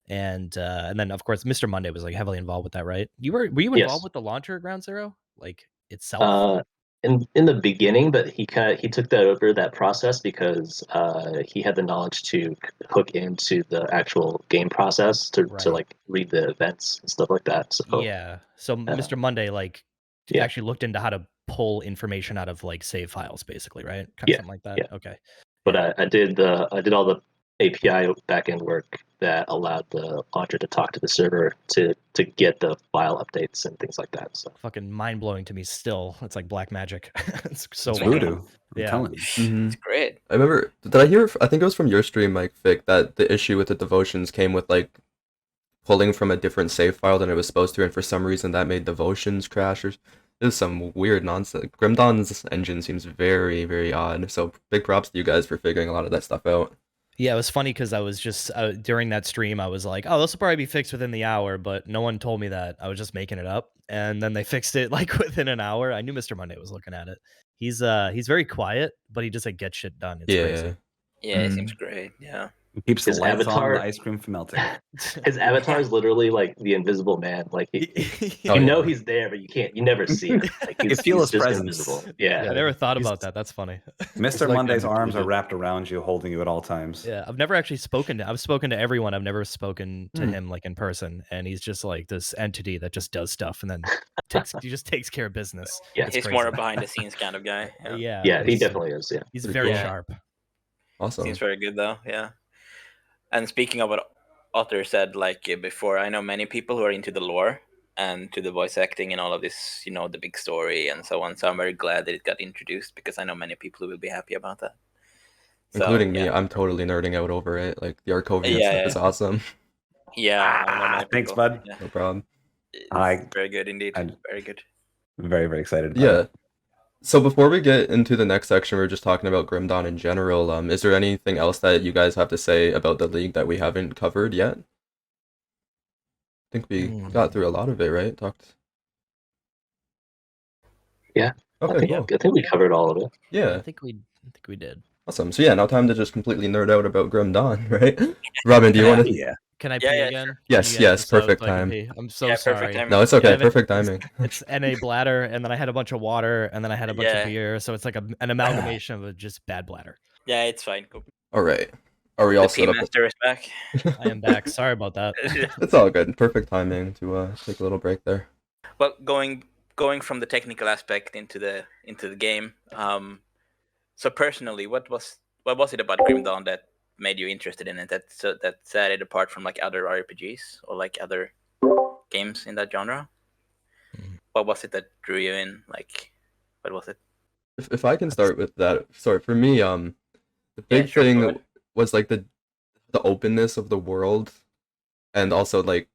and then of course Mr. Monday was like heavily involved with that, right? Were you involved with the launcher, GroundZero, like itself? in the beginning, but he took that over that process because he had the knowledge to hook into the actual game process to Right. like read the events and stuff like that. So Yeah. So Mr. Monday like yeah. actually looked into how to pull information out of like save files, basically, right? Kind of Yeah, something like that. yeah. Okay. But Yeah. I did all the API backend work that allowed the launcher to talk to the server to get the file updates and things like that. So Fucking mind blowing to me still. It's like black magic. It's so It's wild. voodoo. I'm Yeah. telling you. Mhm. It's great. I remember. Did I hear? I think it was from your stream, MikeFic, that the issue with the devotions came with like pulling from a different save file than it was supposed to, and for some reason that made devotions crash. Or there's some weird nonsense. Grimdawn's engine seems very, very odd. So big props to you guys for figuring a lot of that stuff out. Yeah, it was funny because I was just during that stream, I was like, "Oh, this will probably be fixed within the hour," but no one told me that. I was just making it up, and then they fixed it like within an hour. I knew Mr. Monday was looking at it. He's very quiet, but he just like gets shit done. It's Yeah. crazy. Yeah, it seems great. Yeah. It keeps the His lights on, avatar- the ice cream from melting. his avatar is literally like the invisible man. Like Oh, you know yeah. he's there, but you never see him. Like You feel his just presence. invisible. Yeah. I never thought He's- about that. That's funny. Mr. like Monday's that arms are included. wrapped around you, holding you at all times. Yeah, I've never actually spoken to. I've spoken to everyone. I've never spoken to Hmm. him like in person, and he's just like this entity that just does stuff and then he just takes care of business. Yeah. It's He's crazy. more a behind the scenes kind of guy. Yeah. Yeah, Yeah, he he's- definitely is. Yeah. He's Pretty very cool. sharp. Awesome. Seems very good though. Yeah. And speaking of what Otter said, like before, I know many people who are into the lore and to the voice acting and all of this, you know, the big story and so on. So I'm very glad that it got introduced because I know many people who will be happy about that. So, Including me, yeah. I'm totally nerding out over it. Like the Arcovian Yeah, stuff yeah. is awesome. Yeah, I know many Thanks, people. bud. Yeah. No problem. It's very good indeed. I- Very good. Very, very excited about Yeah. it. So before we get into the next section, we're just talking about Grimdawn in general. Is there anything else that you guys have to say about the league that we haven't covered yet? I think we got through a lot of it, right? Talked. Yeah. Okay, cool. I think we covered all of it. Yeah, I think we did. awesome. So yeah, now time to just completely nerd out about Grimdawn, right? Robin, do you want to? Yeah. Can I Yeah, pee yeah, again? sure. Can Yes, you guys yes, just so perfect I can time. pee? I'm so Yeah, sorry. perfect timing. No, it's okay. Yeah, Perfect timing. It's NA bladder, and then I had a bunch of water, and then I had a bunch Yeah. of beer, so it's like an amalgamation of just bad bladder. Yeah, it's fine. Cool. All right. Are we The all P set up? Master is back. I am back. Sorry about that. It's all good. Perfect timing to take a little break there. Well, going from the technical aspect into the game. So personally, what was it about Grimdawn that made you interested in it? That set it apart from like other RPGs or like other games in that genre? What was it that drew you in? Like, what was it? If I can start with that, sorry, for me, the big sure, go thing ahead. was like the openness of the world, and also like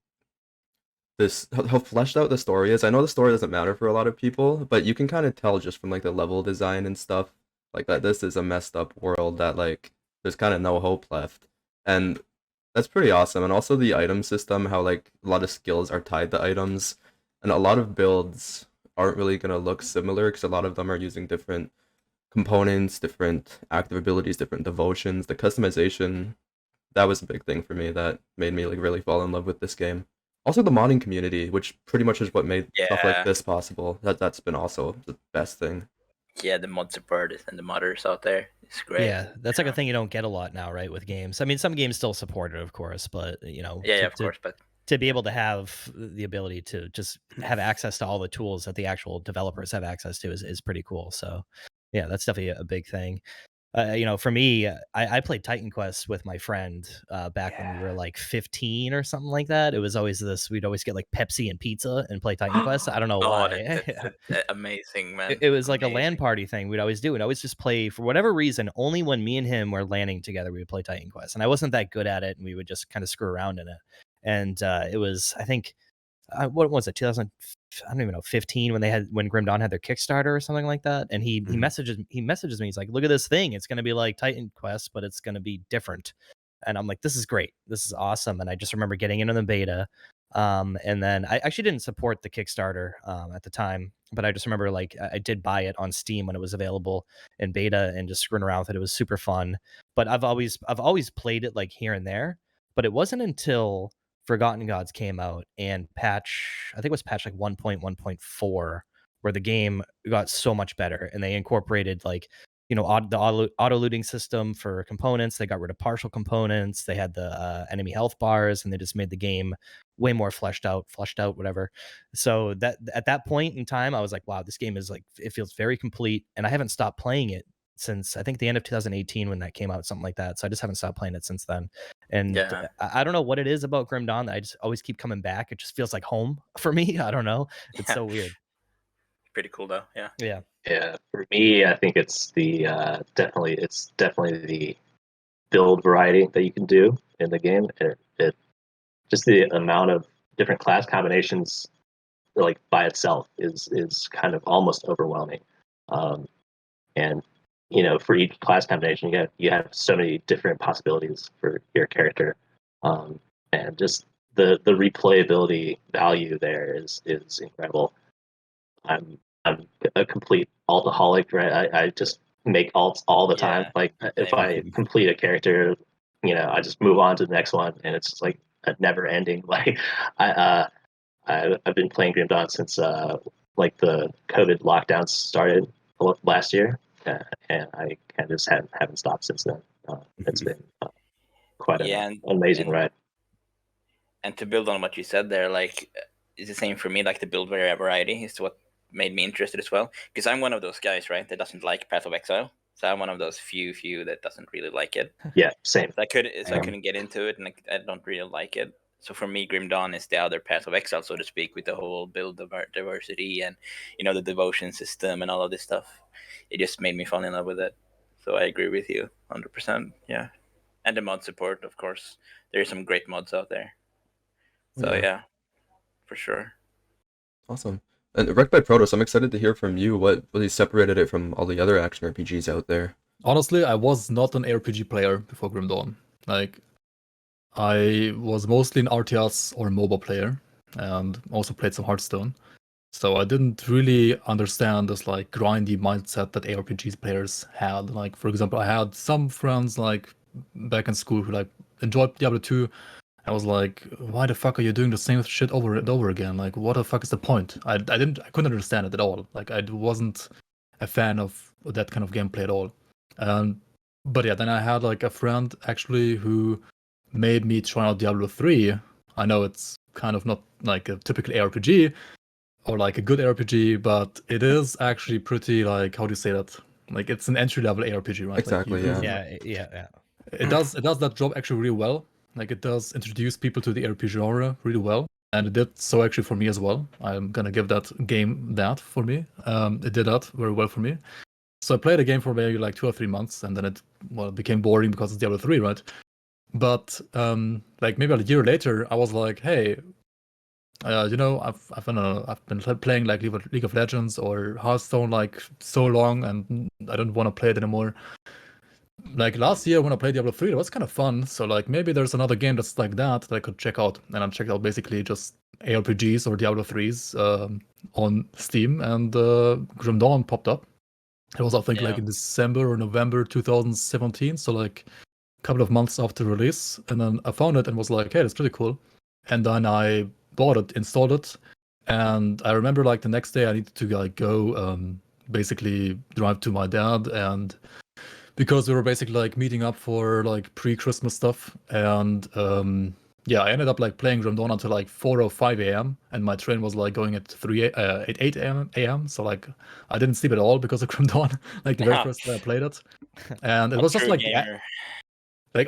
this how fleshed out the story is. I know the story doesn't matter for a lot of people, but you can kind of tell just from like the level design and stuff, like that this is a messed up world that like there's kind of no hope left, and that's pretty awesome. And also the item system, how like a lot of skills are tied to items, and a lot of builds aren't really gonna look similar because a lot of them are using different components, different active abilities, different devotions. The customization, that was a big thing for me that made me like really fall in love with this game. Also the modding community, which pretty much is what made stuff Yeah. like this possible. That's been also the best thing. Yeah, the mod support and the modders out there. It's great. Yeah, that's like a thing you don't get a lot now, right? With games. I mean, some games still support it, of course, but you know, Yeah, of course, but to be able to have the ability to just have access to all the tools that the actual developers have access to is pretty cool. So, yeah, that's definitely a big thing. You know, for me, I played Titan Quest with my friend back when we were like 15 or something like that. It was always this, we'd always get like Pepsi and pizza and play Titan Quest. I don't know why. that's amazing, man. It was like a Amazing. LAN party thing we'd always do. We'd always just play, for whatever reason, only when me and him were LANing together, we would play Titan Quest. And I wasn't that good at it, and we would just kind of screw around in it. And it was, I think, what was it, 2000, I don't even know, 15, when Grimdawn had their Kickstarter or something like that. And he messages me, he's like, look at this thing, it's going to be like Titan Quest, but it's going to be different. And I'm like, this is great, this is awesome. And I just remember getting into the beta, and then I actually didn't support the Kickstarter at the time, but I just remember like I did buy it on Steam when it was available in beta and just screwing around with it. It was super fun. But I've always played it like here and there, but it wasn't until Forgotten Gods came out and I think it was patch like 1.1.4 where the game got so much better, and they incorporated like, you know, the auto looting system for components. They got rid of partial components. They had the enemy health bars, and they just made the game way more fleshed out, whatever. So that at that point in time, I was like, wow, this game is like, it feels very complete, and I haven't stopped playing it since I think the end of 2018 when that came out, something like that. So I just haven't stopped playing it since then. And Yeah. I don't know what it is about Grimdawn that I just always keep coming back. It just feels like home for me. I don't know. It's Yeah. so weird. Pretty cool though. Yeah. Yeah. Yeah, for me, I think it's the definitely the build variety that you can do in the game. It just the amount of different class combinations, like by itself, is kind of almost overwhelming. And you know, for each class combination, you have so many different possibilities for your character, and just the replayability value there is incredible. I'm a complete altaholic, right? I just make alts all the time. Yeah, Like if same. I complete a character, you know, I just move on to the next one, and it's just like a never ending. Like I've been playing Grim Dawn since like the COVID lockdown started last year, and I kind of just haven't stopped since then. It's been quite Yeah, an amazing ride. And to build on what you said there, like it's the same for me. Like the build variety is what made me interested as well. Because I'm one of those guys, right, that doesn't like Path of Exile. So I'm one of those few that doesn't really like it. Yeah, same. So I couldn't get into it, and I don't really like it. So for me, Grim Dawn is the other Path of Exile, so to speak, with the whole build diversity and, you know, the devotion system and all of this stuff. It just made me fall in love with it. So I agree with you 100%. Yeah, and the mod support, of course. There are some great mods out there. So yeah, for sure. Awesome. And RektByProtoss, I'm excited to hear from you. What really separated it from all the other action RPGs out there? Honestly, I was not an RPG player before Grim Dawn. Like, I was mostly an RTS or MOBA player, and also played some Hearthstone. So I didn't really understand this like grindy mindset that ARPGs players had. Like, for example, I had some friends like back in school who like enjoyed Diablo 2. I was like, why the fuck are you doing the same shit over and over again? Like, what the fuck is the point? I couldn't understand it at all. Like, I wasn't a fan of that kind of gameplay at all. But yeah, then I had like a friend actually who made me try out Diablo 3. I know it's kind of not like a typical ARPG or like a good RPG, but it is actually pretty like, how do you say that? Like, it's an entry level ARPG, right? Exactly, like Yeah. It does that job actually really well. Like, it does introduce people to the RPG genre really well, and it did so actually for me as well. I'm gonna give that game that for me. It did that very well for me. So I played the game for maybe like 2 or 3 months, and then it became boring because it's Diablo 3, right? But like maybe a year later, I was like, hey, you know, I've been playing like League of Legends or Hearthstone like so long, and I don't want to play it anymore. Like last year when I played Diablo 3, it was kind of fun. So like maybe there's another game that's like that I could check out. And I checked out basically just ARPGs or Diablo 3s on Steam, and Grim Dawn popped up. It was I think like in December or November 2017, so like a couple of months after release. And then I found it and was like, hey, that's pretty cool. And then I bought it, installed it, and I remember like the next day I needed to like go basically drive to my dad, and because we were basically like meeting up for like pre-Christmas stuff, and yeah, I ended up like playing Grim Dawn until like 4 or 5 a.m. and my train was like going at 8 a.m. So like I didn't sleep at all because of Grim Dawn, like the very first day I played it. And it was just like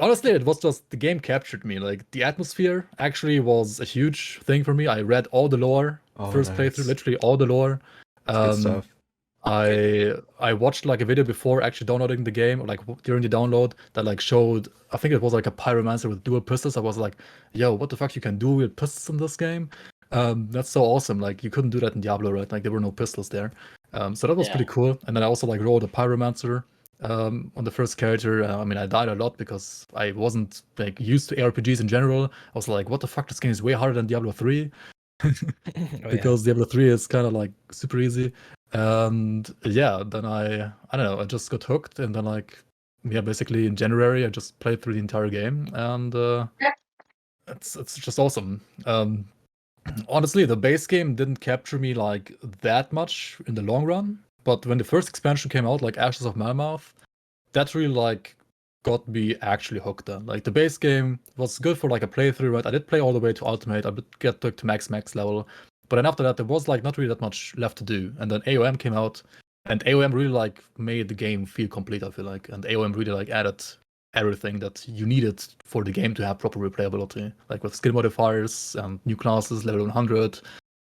honestly, it was just the game captured me. Like the atmosphere actually was a huge thing for me. I read all the lore, first playthrough, literally all the lore. Good stuff. I watched like a video before actually downloading the game, like during the download, that like showed, I think it was like a pyromancer with dual pistols. I was like, yo, what the fuck you can do with pistols in this game? That's so awesome. Like you couldn't do that in Diablo, right? Like there were no pistols there. So that was pretty cool. And then I also like rolled a pyromancer on the first character. I mean, I died a lot because I wasn't like used to ARPGs in general. I was like, what the fuck, this game is way harder than Diablo 3. Because Diablo 3 is kind of like super easy. And yeah, then I don't know, I just got hooked, and then like basically in January I just played through the entire game, and it's just awesome. Honestly, the base game didn't capture me like that much in the long run. But when the first expansion came out, like Ashes of Malmouth, that really like got me actually hooked then. Like the base game was good for like a playthrough, right? I did play all the way to Ultimate, I did get to max level. But then after that, there was like not really that much left to do. And then AOM came out, and AOM really like made the game feel complete, I feel like. And AOM really like added everything that you needed for the game to have proper replayability, like with skill modifiers and new classes, level 100,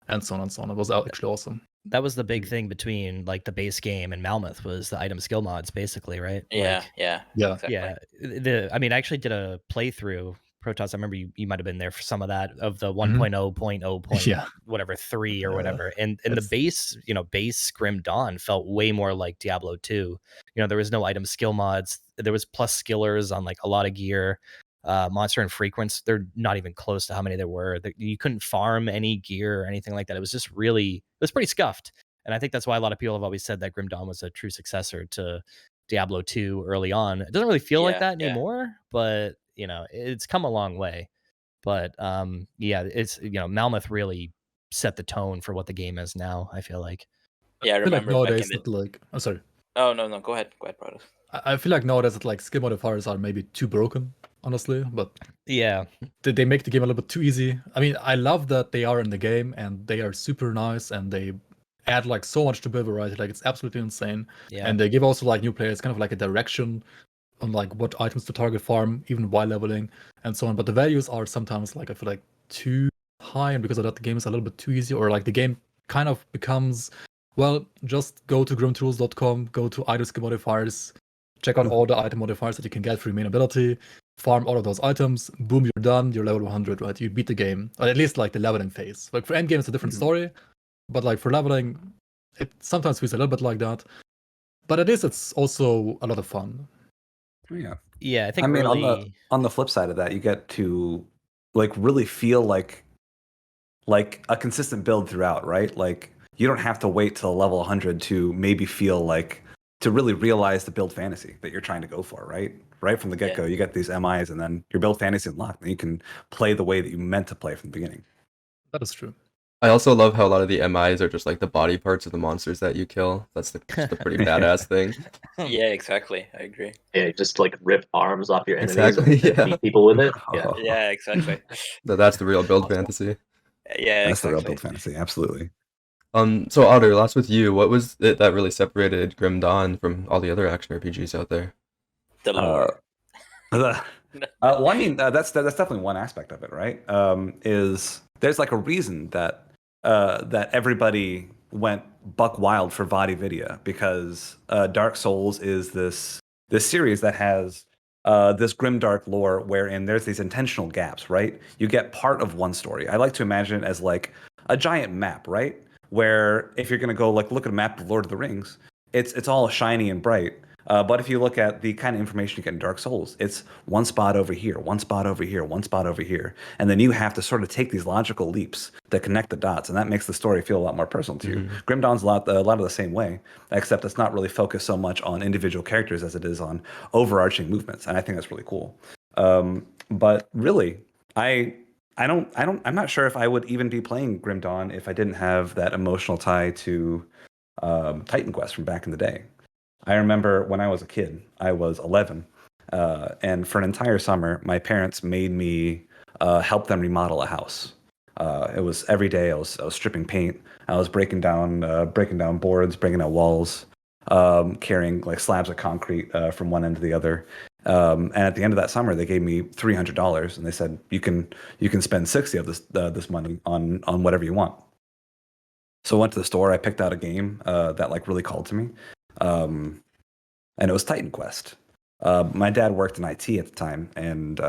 and so on and so on. It was actually awesome. That was the big thing between like the base game and Malmoth was the item skill mods, basically, right? Yeah, Like, yeah, Yeah. exactly. yeah. I mean, I actually did a playthrough. Protoss, I remember you might have been there for some of that of the Mhm. 1.0.0. Yeah. Whatever 3 or Yeah. whatever, and the base Grimdawn felt way more like Diablo 2. There was no item skill mods. There was plus skillers on like a lot of gear. Monster and frequents, they're not even close to how many there were. You couldn't farm any gear or anything like that. It was just it was pretty scuffed. And I think that's why a lot of people have always said that Grimdawn was a true successor to Diablo 2 early on. It doesn't really feel like that anymore, but it's come a long way. But yeah, it's Malmoth really set the tone for what the game is now, I feel like. Yeah, I feel like remember back in nowadays the. that like sorry. Oh no, go ahead, Protos. I feel like nowadays that like skill modifiers are maybe too broken, honestly, but Yeah, they make the game a little bit too easy. I mean, I love that they are in the game and they are super nice and they add like so much to build variety. Like it's absolutely insane. yeah. And they give also like new players kind of like a direction on like what items to target farm, even while leveling and so on. But the values are sometimes like I feel like too high, and because of that the game is a little bit too easy, or like the game kind of becomes, well, just go to grimtools.com, go to item skill modifiers, check out all the item modifiers that you can get for your main ability, farm all of those items, boom, you're done, you're level 100, right? You beat the game, or at least like the leveling phase. Like for endgame, it's a different story, but like for leveling, it sometimes feels a little bit like that. But at least it's also a lot of fun. Yeah. Yeah, I think I mean, early... on the flip side of that, you get to like really feel like a consistent build throughout, right? Like you don't have to wait till level 100 to maybe feel like to really realize the build fantasy that you're trying to go for, right? Right from the get-go, you get these MIs and then your build fantasy unlocked, and you can play the way that you meant to play from the beginning. That is true. I also love how a lot of the MIs are just like the just parts of the monsters that you kill. That's the pretty badass thing. Yeah, exactly. I agree. Yeah, just like rip arms off your enemies Exactly, and yeah. beat people with it. Yeah. Yeah, exactly. That's the real build Awesome. fantasy. Yeah, That's the real exactly. build fantasy, absolutely. So Otter, last with you, what was it that really separated Grimdawn from all the other action RPGs out there? The lore. Well, I mean, that's definitely one aspect of it, right? Is there's like a reason that that everybody went buck wild for VaatiVidya, because Dark Souls is this series that has this grimdark lore wherein there's these intentional gaps, right? You get part of one story. I like to imagine it as like a giant map, right? Where if you're gonna go like look at a map of Lord of the Rings, it's all shiny and bright. But if you look at the kind of information you get in Dark Souls, it's one spot over here, one spot over here, one spot over here. And then you have to sort of take these logical leaps that connect the dots. And that makes the story feel a lot more personal to you. Grimdawn's a lot of the same way, except it's not really focused so much on individual characters as it is on overarching movements. And I think that's really cool. But really, I'm not sure if I would even be playing Grimdawn if I didn't have that emotional tie to Titan Quest from back in the day. I remember when I was a kid, I was 11, and for an entire summer, my parents made me help them remodel a house. It was every day. I was stripping paint. I was breaking down boards, breaking down walls, carrying like slabs of concrete from one end to the other. And at the end of that summer, they gave me $300, and they said you can spend 60 of this money on whatever you want. So I went to the store. I picked out a game that like really called to me. And it was Titan Quest. My dad worked in IT at the time, and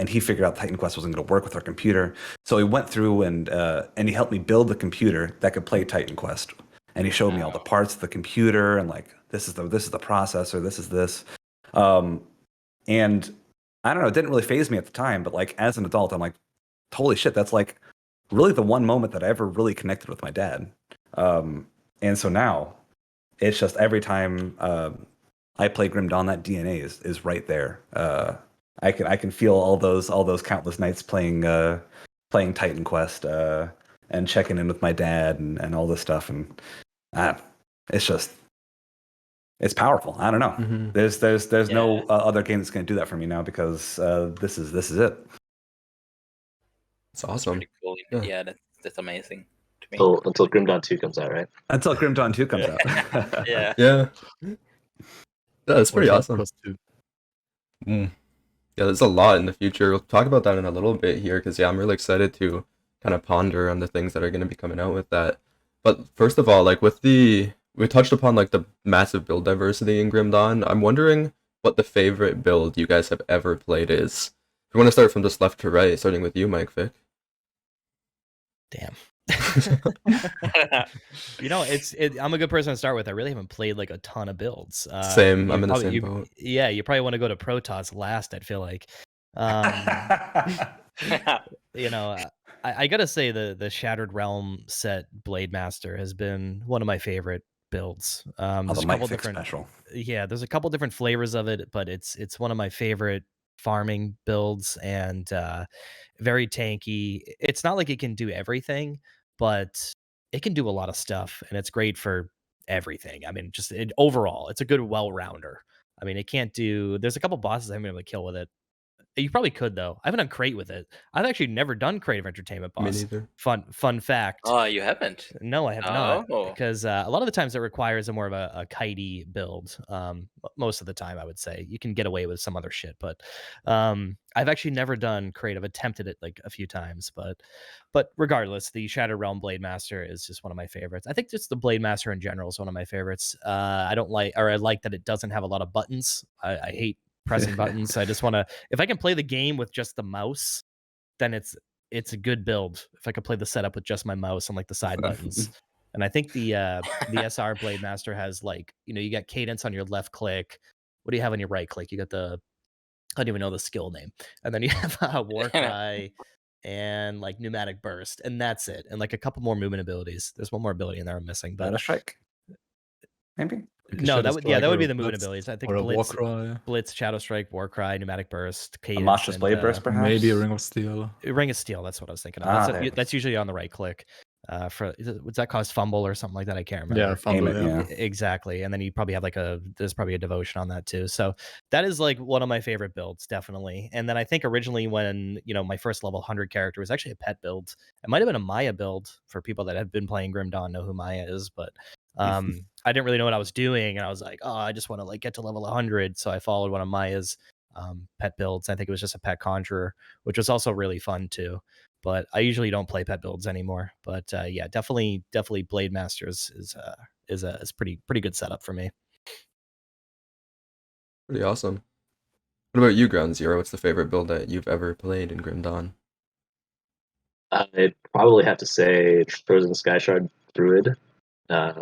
he figured out Titan Quest wasn't going to work with our computer. So he went through and he helped me build the computer that could play Titan Quest. And he showed me all the parts of the computer and like this is the processor, this is this. And I don't know, it didn't really faze me at the time, but like as an adult, I'm like, holy shit, that's like really the one moment that I ever really connected with my dad. And so now it's just every time I play Grimdawn, that DNA is right there. I can feel all those countless nights playing Titan Quest and checking in with my dad and all this stuff, and it's powerful. I don't know. Mhm. There's no other game that's going to do that for me now, because this is it. It's awesome. Pretty cool. Yeah. Yeah, that's amazing to me. Until Grimdawn 2 comes out, right? Until Grimdawn 2 comes out. Yeah. Yeah. Yeah, that's pretty Or awesome. Plus two. Mm. Yeah, there's a lot in the future. We'll talk about that in a little bit here, because I'm really excited to kind of ponder on the things that are going to be coming out with that. But first of all, like we touched upon like the massive build diversity in Grim Dawn. I'm wondering what the favorite build you guys have ever played is. If you want to start from just left to right, starting with you, MikeFic. Damn. I'm a good person to start with. I really haven't played like a ton of builds. Same. I'm in the same boat. Yeah, you probably want to go to Protoss last, I feel like. I gotta say the Shattered Realm set Blade Master has been one of my favorite builds. There's a couple MikeFic different special. Yeah, there's a couple different flavors of it, but it's one of my favorite farming builds, and very tanky. It's not like it can do everything, but it can do a lot of stuff, and it's great for everything. I mean, overall, it's a good well-rounder. I mean, it can't do. There's a couple bosses I haven't been able to kill with it. You probably could though. I haven't done crate with it. I've actually never done creative entertainment Me boss. neither. Fun fact. Oh, you haven't? No, I have not, Oh. because a lot of the times it requires more of a kitey build. Most of the time, I would say you can get away with some other shit, but I've actually never done crate. I've attempted it like a few times, but regardless, the Shattered Realm Blade Master is just one of my favorites. I think just the Blade Master in general is one of my favorites. I like that it doesn't have a lot of buttons. I hate pressing buttons. I just want to, if I can play the game with just the mouse, then it's a good build. If I could play the setup with just my mouse and like the side buttons. And I think the SR Blade Master has like, you got cadence on your left click. What do you have on your right click? You got I don't even know the skill name. And then you have a War Cry and like Pneumatic Burst, and that's it. And like a couple more movement abilities. There's one more ability in there I'm missing, but Battle Strike, maybe. no, that would be the movement Blitz, abilities. I think or a War Cry. Blitz, Shadow Strike, War Cry, Pneumatic Burst, Cadence, Amastra's Blade Burst, perhaps. Maybe a Ring of Steel. Ring of Steel. That's what I was thinking of. That's usually on the right click. Would that cause fumble or something like that? I can't remember. Yeah, fumble. Yeah. Exactly. And then you probably have there's probably a devotion on that too. So that is like one of my favorite builds, definitely. And then I think originally when my first level 100 character was actually a pet build. It might have been a Maya build. For people that have been playing Grimdawn know who Maya is, but I didn't really know what I was doing, and I was like, oh, I just want to like get to level 100. So I followed one of Maya's pet builds. I think it was just a pet conjurer, which was also really fun too. But I usually don't play pet builds anymore. But yeah, definitely Blade Masters is pretty good setup for me. Pretty awesome. What about you, GroundZero? What's the favorite build that you've ever played in Grim Dawn? I'd probably have to say Frozen Skyshard Druid. I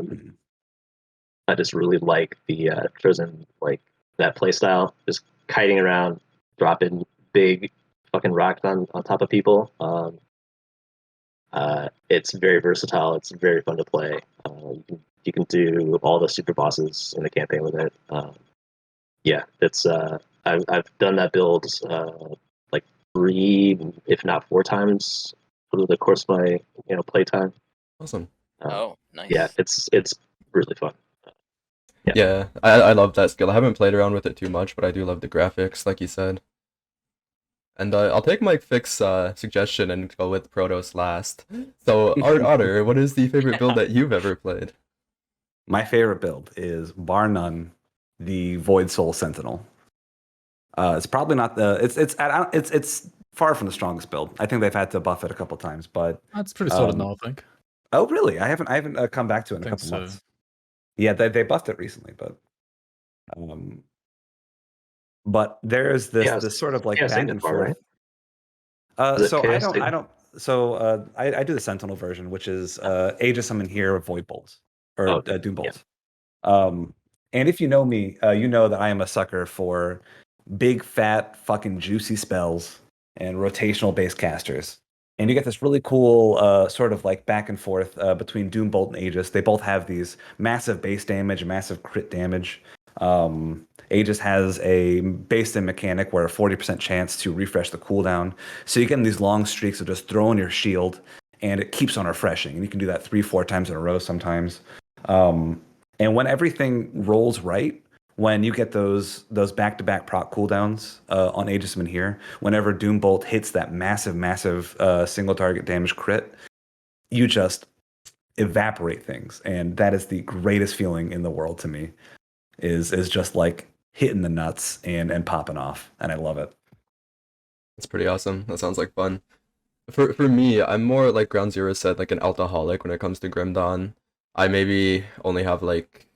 just really like the Frozen, like that playstyle, just kiting around, dropping big fucking rocks on top of people. It's very versatile. It's very fun to play. You can do all the super bosses in the campaign with it. Yeah, it's I've done that build like 3, if not 4 times over the course of my playtime. Awesome. Oh, nice. Yeah, it's really fun. Yeah, I love that skill. I haven't played around with it too much, but I do love the graphics, like you said. And I'll take MikeFic's suggestion and go with Protoss last. So, ArmoredOtter, what is the favorite build that you've ever played? My favorite build is, bar none, the Void Soul Sentinel. It's probably not it's far from the strongest build. I think they've had to buff it a couple times, but That's pretty solid now, I think. Oh, really? I haven't come back to it in a couple months. Yeah, they buffed it recently, but there's this sort of like back and forth. Right? So I do the Sentinel version, which is Aegis Summon here with Void Bolts or Doom Bolts. Yeah. And if you know me, you know that I am a sucker for big, fat, fucking juicy spells and rotational base casters. And you get this really cool sort of like back and forth between Doombolt and Aegis. They both have these massive base damage and massive crit damage. Aegis has a based-in mechanic where a 40% chance to refresh the cooldown. So you get in these long streaks of just throwing your shield and it keeps on refreshing. And you can do that 3-4 times in a row sometimes. And when everything rolls right, when you get those back-to-back proc cooldowns on Aegisman here, whenever Doombolt hits that massive single target damage crit, you just evaporate things, and that is the greatest feeling in the world to me. Is just like hitting the nuts and popping off, and I love it. That's pretty awesome. That sounds like fun. For me, I'm more like GroundZero said, like an alcoholic when it comes to Grimdawn. I maybe only have like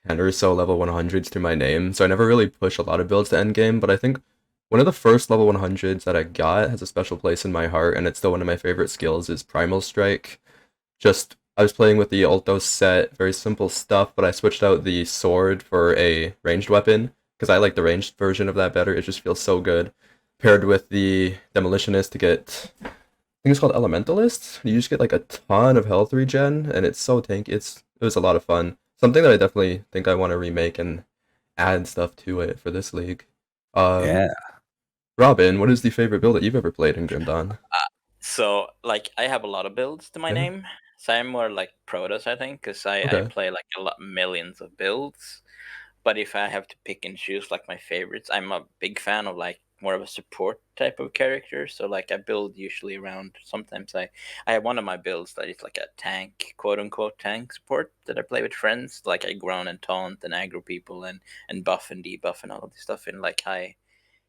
10 or so level 100s to my name, so I never really push a lot of builds to endgame, but I think one of the first level 100s that I got has a special place in my heart, and it's still one of my favorite skills is Primal Strike. Just, I was playing with the Alto set, very simple stuff, but I switched out the sword for a ranged weapon, because I like the ranged version of that better, it just feels so good. Paired with the Demolitionist to get, I think it's called Elementalist. You just get like a ton of health regen, and it's so tanky. It was a lot of fun. Something that I definitely think I want to remake and add stuff to it for this league. Yeah. Robin, what is the favorite build that you've ever played in Grimdawn? So like I have a lot of builds to my Yeah. name, so I'm more like Protoss, I think, because I Okay. play like millions of builds. But if I have to pick and choose like my favorites, I'm a big fan of like more of a support type of character. So like I build usually around. Sometimes I have one of my builds that is like a tank, quote unquote tank support that I play with friends. Like I groan and taunt and aggro people and buff and debuff and all of this stuff in like high,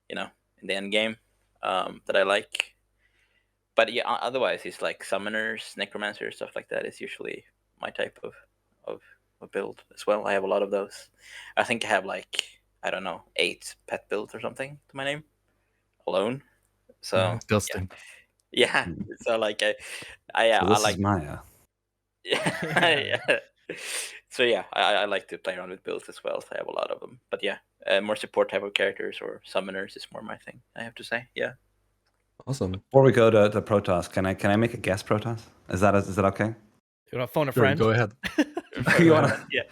in the end game, that I like. But yeah, otherwise it's like summoners, necromancers, stuff like that is usually my type of build as well. I have a lot of those. I think I have like, I don't know, 8 pet builds or something to my name alone. So Disgusting. yeah. So like So I this like is Maya. yeah. So yeah, I like to play around with builds as well. So I have a lot of them. But yeah, more support type of characters or summoners is more my thing, I have to say. Yeah. Awesome. Before we go to Protoss, can I make a guess, Protoss? Is that okay? You want to phone a Sure, friend? go ahead. You Go wanna- ahead. Yeah.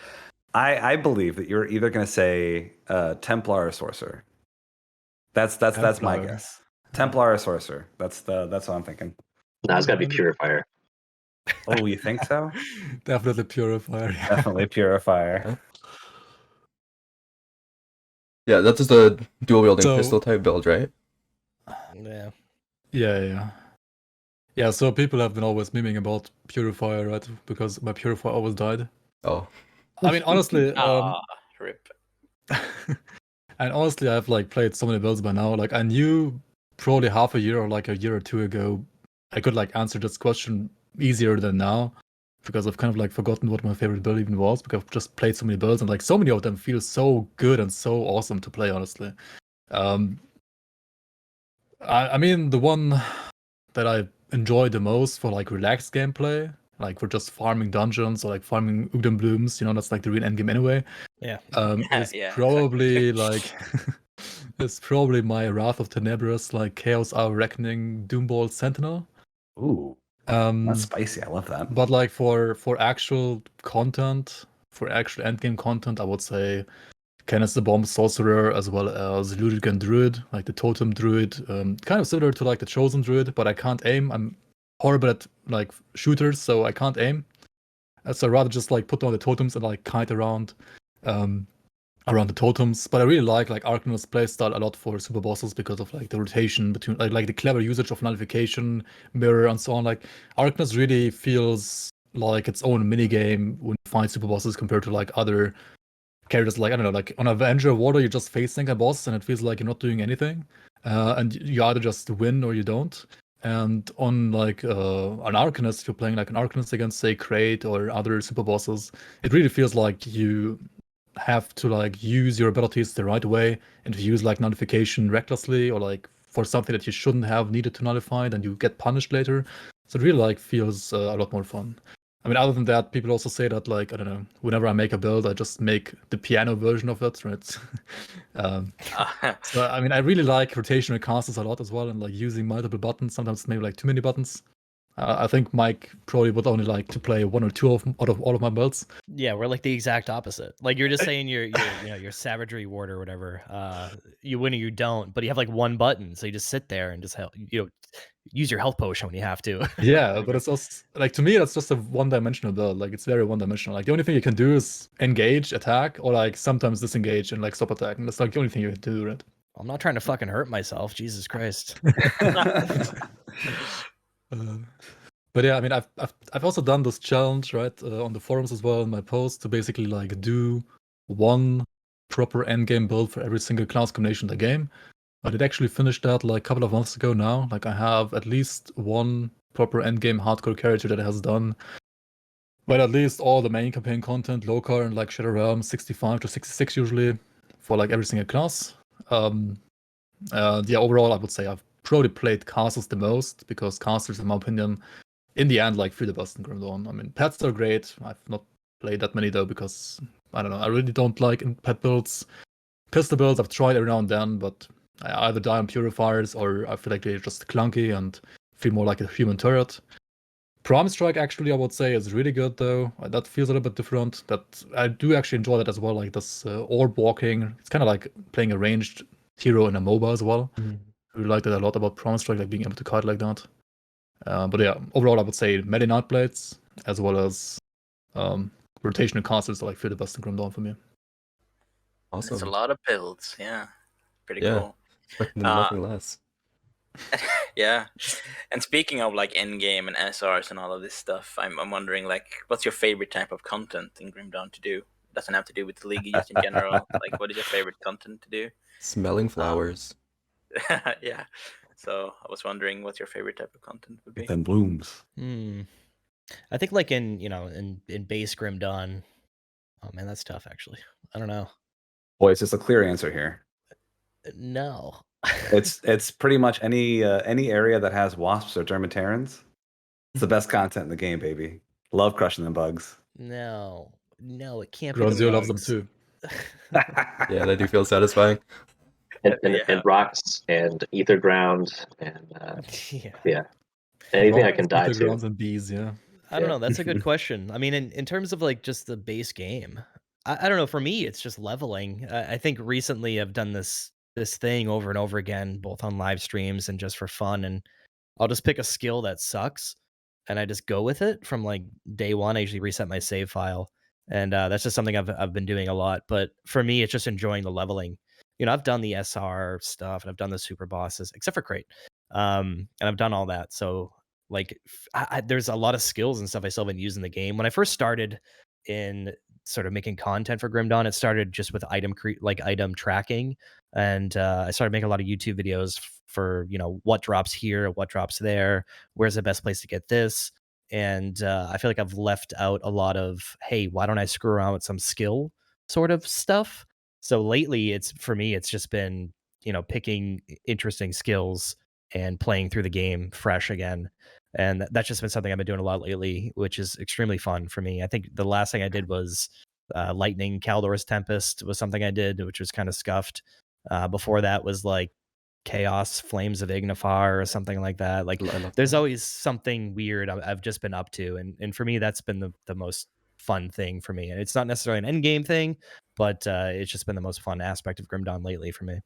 I believe that you're either going to say Templar or Sorcerer. That's my Templar. guess. Templar or Sorcerer. That's what I'm thinking. No, it's got to be Purifier. Oh, you think so? Definitely Purifier. Yeah. Definitely Purifier. Yeah, that's just a dual wielding So- pistol type build, right? Yeah. Yeah, so people have been always memeing about Purifier, right? Because my Purifier always died. Oh. I mean, honestly, Rip. and honestly, I've like played so many builds by now. Like I knew probably half a year or like a year or two ago, I could like answer this question easier than now, because I've kind of like forgotten what my favorite build even was, because I've just played so many builds and like so many of them feel so good and so awesome to play. Honestly, I mean the one that I enjoy the most for like relaxed gameplay, like for just farming dungeons or like farming Ugden blooms, that's like the real endgame anyway. Yeah. Is Yeah, probably exactly. like it's probably my Wrath of Tenebrous, like Chaos Hour Reckoning Doombolt Sentinel. Ooh, Um, that's spicy. I love that. but like for actual content, for actual endgame content, I would say Kenneth the Bomb Sorcerer as well as Ludigan Druid, like the Totem Druid, kind of similar to like the Chosen Druid, but I can't aim. I'm horrible at like shooters, so I can't aim. So I'd rather just like put on the totems and like kite around the totems. But I really like Arcanist's playstyle a lot for super bosses because of like the rotation between like the clever usage of nullification, mirror, and so on. Like Arcanist really feels like its own minigame when you find super bosses compared to like other characters. Like I don't know, like on Avenger Warrior, you're just facing a boss and it feels like you're not doing anything, and you either just win or you don't. And on like an Arcanist, if you're playing like an Arcanist against say Kraid or other super bosses, it really feels like you have to like use your abilities the right way, and if you use like nullification recklessly or like for something that you shouldn't have needed to nullify, then you get punished later. So it really like feels a lot more fun. I mean, other than that, people also say that like I don't know, whenever I make a build, I just make the piano version of it, right? So I mean, I really like rotational castles a lot as well, and like using multiple buttons. Sometimes maybe like too many buttons. I think Mike probably would only like to play 1 or 2 out of all of my builds. Yeah, we're like the exact opposite. Like you're just saying your savagery ward or whatever. You win or you don't, but you have like one button, so you just sit there and just use your health potion when you have to. Yeah, but it's also like to me that's just a one-dimensional build. Like it's very one-dimensional. Like the only thing you can do is engage, attack, or like sometimes disengage and like stop attacking. That's like the only thing you can do, right? I'm not trying to fucking hurt myself. Jesus Christ. But yeah, I mean, I've also done this challenge right on the forums as well in my post to basically like do one proper endgame build for every single class combination in the game. I did actually finish that like a couple of months ago now. Like I have at least one proper endgame hardcore character that has done, but at least all the main campaign content, Lokar and like Shadow Realm, 65 to 66 usually for like every single class. Yeah, overall I would say I've probably played castles the most because castles, in my opinion, in the end, like feel the best in Grimdawn. I mean, pets are great. I've not played that many though because I don't know. I really don't like pet builds. Pistol builds I've tried every now and then, but I either die on purifiers or I feel like they're just clunky and feel more like a human turret. Prime Strike actually I would say is really good though. That feels a little bit different. That I do actually enjoy that as well. Like this orb walking. It's kind of like playing a ranged hero in a MOBA as well. I really like that a lot about Prime Strike, like being able to kite like that. But yeah, overall, I would say Medi Nightblades as well as rotational castles are like feel the best in Grimdawn for me. Awesome. It's a lot of builds. Yeah, pretty Yeah. cool. Expecting nothing less. Yeah, and speaking of like endgame and SRs and all of this stuff, I'm wondering like, what's your favorite type of content in Grimdawn to do? Doesn't have to do with the league, just in general. Like, what is your favorite content to do? Smelling flowers. Yeah. So I was wondering what your favorite type of content would be. Get them blooms. I think like in base Grimdawn. Oh man, that's tough actually. I don't know. Boy, it's just a clear answer here. No. It's pretty much any area that has wasps or dermaterans. It's the best content in the game, baby. Love crushing them bugs. No, it can't be the GroundZero loves them bugs. too. Yeah, they do feel satisfying. And Yeah. rocks and ether ground and Yeah. anything I can die Ether to. grounds and bees, yeah. I don't know. That's a good question. I mean, in terms of like just the base game, I don't know. For me, it's just leveling. I think recently I've done this thing over and over again, both on live streams and just for fun. And I'll just pick a skill that sucks, and I just go with it from like day one. I usually reset my save file, and that's just something I've been doing a lot. But for me, it's just enjoying the leveling. You know, I've done the SR stuff and I've done the super bosses, except for Crate, and I've done all that. So like, there's a lot of skills and stuff I still haven't used in the game. When I first started in sort of making content for Grimdawn, it started just with item tracking, and I started making a lot of YouTube videos for what drops here, what drops there, where's the best place to get this. And I feel like I've left out a lot of, hey, why don't I screw around with some skill sort of stuff. So lately, for me, it's just been picking interesting skills and playing through the game fresh again. And that's just been something I've been doing a lot lately, which is extremely fun for me. I think the last thing I did was Lightning Caldor's Tempest was something I did, which was kind of scuffed. Before that was like Chaos Flames of Ignifar or something like that. Like I love there's that. always something weird I've just been up to. And for me, that's been the most fun thing for me. And it's not necessarily an end game thing, but it's just been the most fun aspect of Grimdawn lately for me.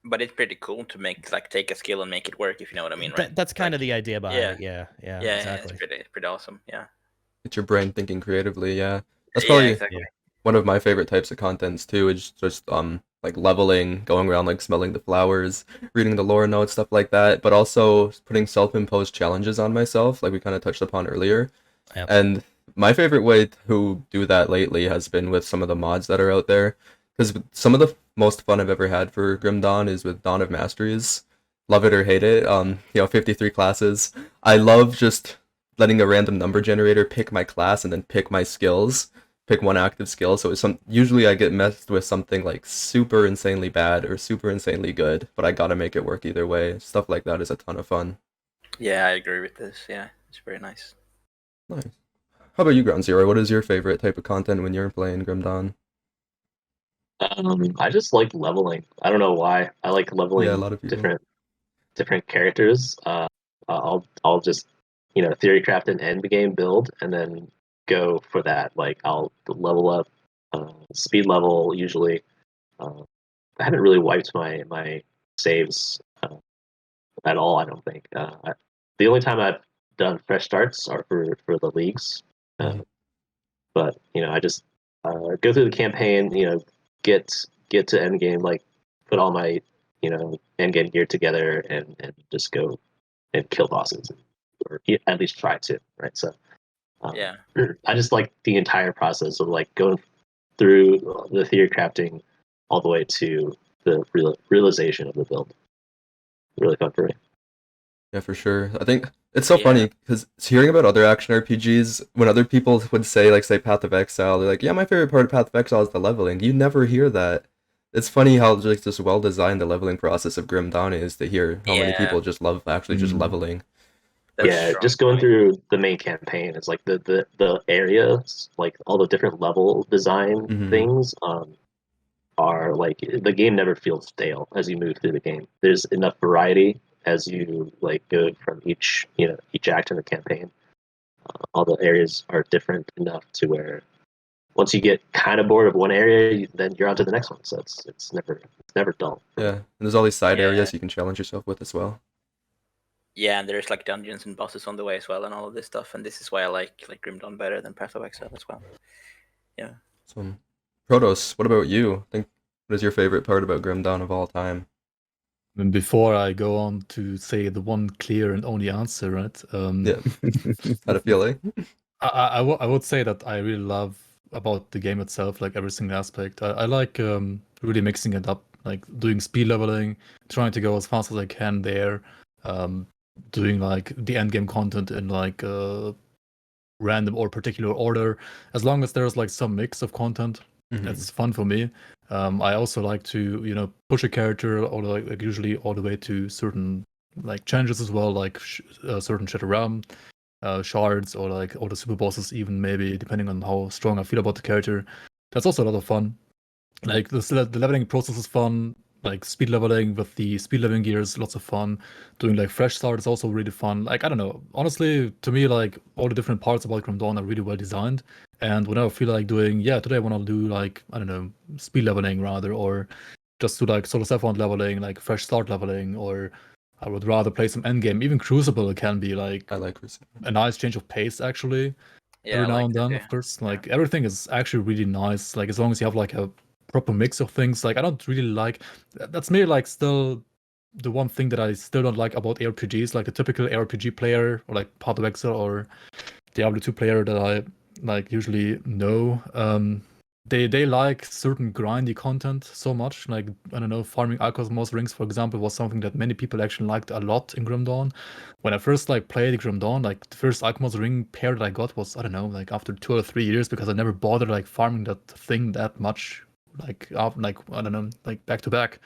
But it's pretty cool to take a skill and make it work, if you know what I mean, right? That's kind of the idea behind yeah. it. Yeah, Yeah, exactly. it's pretty awesome. Yeah. Get your brain thinking creatively, yeah. That's Yeah, probably exactly. one of my favorite types of contents too, is just like leveling, going around like smelling the flowers, reading the lore notes, stuff like that, but also putting self-imposed challenges on myself, like we kind of touched upon earlier. Yep. And my favorite way to do that lately has been with some of the mods that are out there, because some of the most fun I've ever had for Grim Dawn is with Dawn of Masteries. Love it or hate it, 53 classes. I love just letting a random number generator pick my class and then pick my skills, pick one active skill. So usually I get messed with something like super insanely bad or super insanely good, but I gotta make it work either way. Stuff like that is a ton of fun. Yeah, I agree with this. Yeah, it's very nice. Nice. How about you, GroundZero? What is your favorite type of content when you're playing Grim Dawn? I just like leveling. I don't know why. I like leveling Yeah, a lot of people. different characters. I'll just theory craft an end game build and then go for that. Like I'll level up, speed level usually. I haven't really wiped my saves at all. I don't think. The only time I've done fresh starts are for the leagues. But I just go through the campaign. Get to end game, like put all my end game gear together and just go and kill bosses, or at least try to. Right. So Yeah. I just like the entire process of like going through the theory crafting all the way to the realization of the build. Really fun for me. Yeah, for sure. I think it's so Yeah. funny because hearing about other action RPGs, when other people would say, like, say Path of Exile, they're like, yeah, my favorite part of Path of Exile is the leveling. You never hear that. It's funny how just well designed the leveling process of Grim Dawn is, to hear how many Yeah. people just love actually just Mm. leveling. That's Yeah, strong just going point. through the main campaign, it's like the areas, like all the different level design Mhm. things, are like the game never feels stale as you move through the game. There's enough variety as you like go from each act in the campaign. All the areas are different enough to where once you get kind of bored of one area, then you're on to the next one. So it's never dull. Yeah, and there's all these side Yeah. areas you can challenge yourself with as well. Yeah, and there's like dungeons and bosses on the way as well, and all of this stuff. And this is why I like Grimdawn better than Path of Exile as well. Yeah. So, Protos, what about you? What is your favorite part about Grim Dawn of all time? And before I go on to say the one clear and only answer, right? Yeah, had a feeling. I would say that I really love about the game itself, like every single aspect. I like really mixing it up, like doing speed leveling, trying to go as fast as I can there, doing like the end game content in like random or particular order. As long as there's like some mix of content, it's fun for me. I also like to push a character or like usually all the way to certain like challenges as well, like certain Shattered Realm shards or like all the super bosses, even maybe depending on how strong I feel about the character. That's also a lot of fun. Like the leveling process is fun. Like speed leveling with the speed leveling gears, lots of fun. Doing like fresh start is also really fun. Like I don't know, honestly, to me, like all the different parts about Grimdawn are really well designed. And whenever I feel like doing, today I want to do like I don't know, speed leveling rather, or just do like solo Sephiroth leveling, like fresh start leveling, or I would rather play some endgame. Even Crucible can be like I like Crucible. a nice change of pace actually. Yeah, Every I now like and that then, too. of course. Like everything is actually really nice. Like as long as you have like a proper mix of things. Like I don't really like that's maybe like still the one thing that I still don't like about ARPGs, like the typical ARPG player or like Path of Exile or Diablo 2 player that I like usually know. They like certain grindy content so much. Like I don't know, farming Alcosmos rings, for example, was something that many people actually liked a lot in Grimdawn. When I first like played Grimdawn, like the first Alcosmos ring pair that I got was I don't know, like after 2 or 3 years because I never bothered like farming that thing that much, like I don't know, like back to back.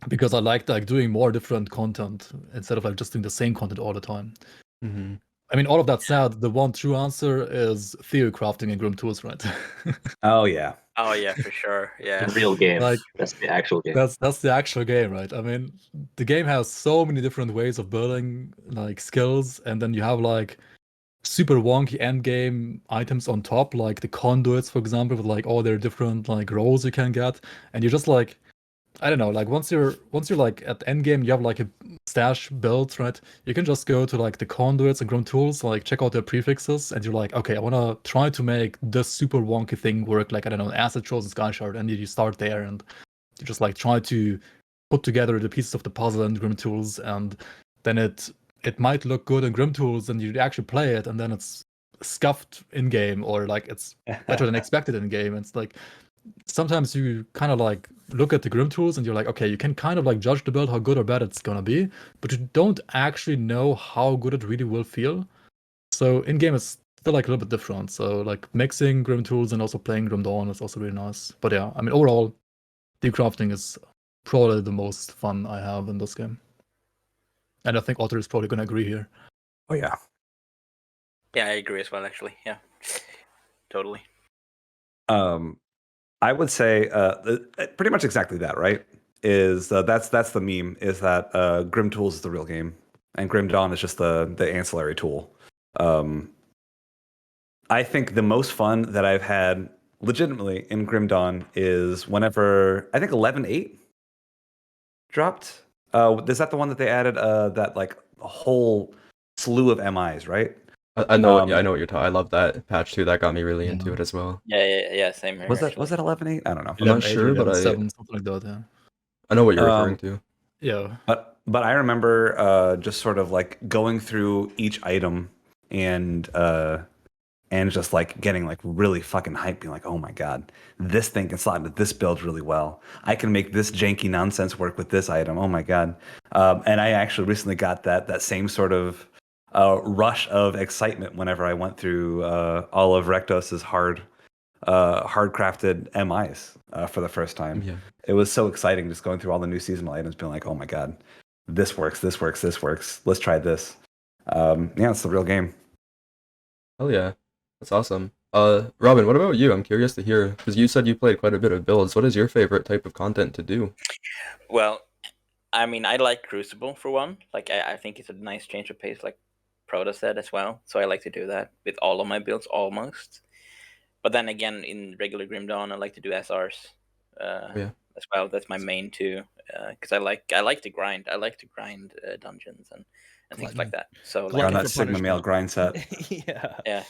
Because I liked like doing more different content instead of like just doing the same content all the time. I mean, all of that said, the one true answer is theory crafting in Grim Tools, right? Oh yeah. Oh yeah, for sure. Yeah. The real game. Like That's the actual game. that's the actual game, right? I mean, the game has so many different ways of building like skills, and then you have like super wonky end game items on top, like the conduits, for example, with like all their different like roles you can get, and you're just like I don't know, like once you're like at the end game, you have like a stash built, right? You can just go to like the conduits and Grom tools, like check out their prefixes, and you're like, okay, I wanna try to make this super wonky thing work, like I don't know, acid trolls and sky shard, and you start there and you just like try to put together the pieces of the puzzle in Grim tools, and then it might look good in Grim tools, and you actually play it, and then it's scuffed in game, or like it's better than expected in game. It's like sometimes you kind of like look at the Grim tools and you're like, okay, you can kind of like judge the build how good or bad it's gonna be, but you don't actually know how good it really will feel. So in game it's still like a little bit different. So like mixing Grim tools and also playing Grim Dawn is also really nice. But yeah, I mean overall, deep crafting is probably the most fun I have in this game. And I think Otter is probably gonna agree here. Oh yeah. Yeah, I agree as well. Actually, yeah, totally. I would say pretty much exactly that, right? Is that's the meme, is that Grim Tools is the real game. and Grimdawn is just the ancillary tool. I think the most fun that I've had legitimately in Grimdawn is whenever I think 11.8 dropped. Is that the one that they added that like a whole slew of MIs, right? I know. Yeah, I know what you're talking. I love that patch too. That got me really into it as well. Yeah. Same here. Was that actually. 11.8? I don't know. I'm not sure, but 7, something like that. Yeah. I know what you're referring to. Yeah. But I remember just sort of like going through each item and just like getting like really fucking hyped, being like, oh my god, this thing can slot into this build really well. I can make this janky nonsense work with this item. Oh my god. And I actually recently got that same sort of rush of excitement whenever I went through all of Rektos's hard crafted MIs for the first time. Yeah. It was so exciting just going through all the new seasonal items, being like, oh my god, this works. Let's try this. Yeah, it's the real game. Oh yeah, that's awesome. Robin, what about you? I'm curious to hear because you said you played quite a bit of builds. What is your favorite type of content to do? Well, I mean, I like Crucible for one. Like, I think it's a nice change of pace, like Protoss said as well. So I like to do that with all of my builds almost. But then again, in regular Grimdawn, I like to do SRs Yeah. as well. That's my main too, because I like to grind. I like to grind dungeons and things like that. So Like on like, that Sigma Male grind set. Yeah.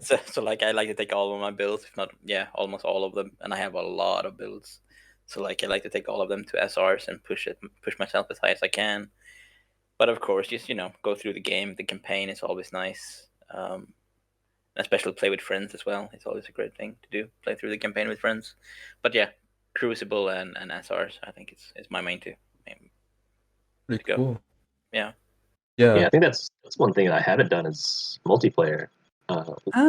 so like I like to take all of my builds, if not almost all of them, and I have a lot of builds. So like I like to take all of them to SRs and push myself as high as I can. But of course, just go through the game. The campaign is always nice. Especially play with friends as well. It's always a great thing to do. Play through the campaign with friends. But yeah, Crucible and SRs, I think it's my main two. Pretty cool. Yeah. Yeah, I think that's one thing that I haven't done is multiplayer.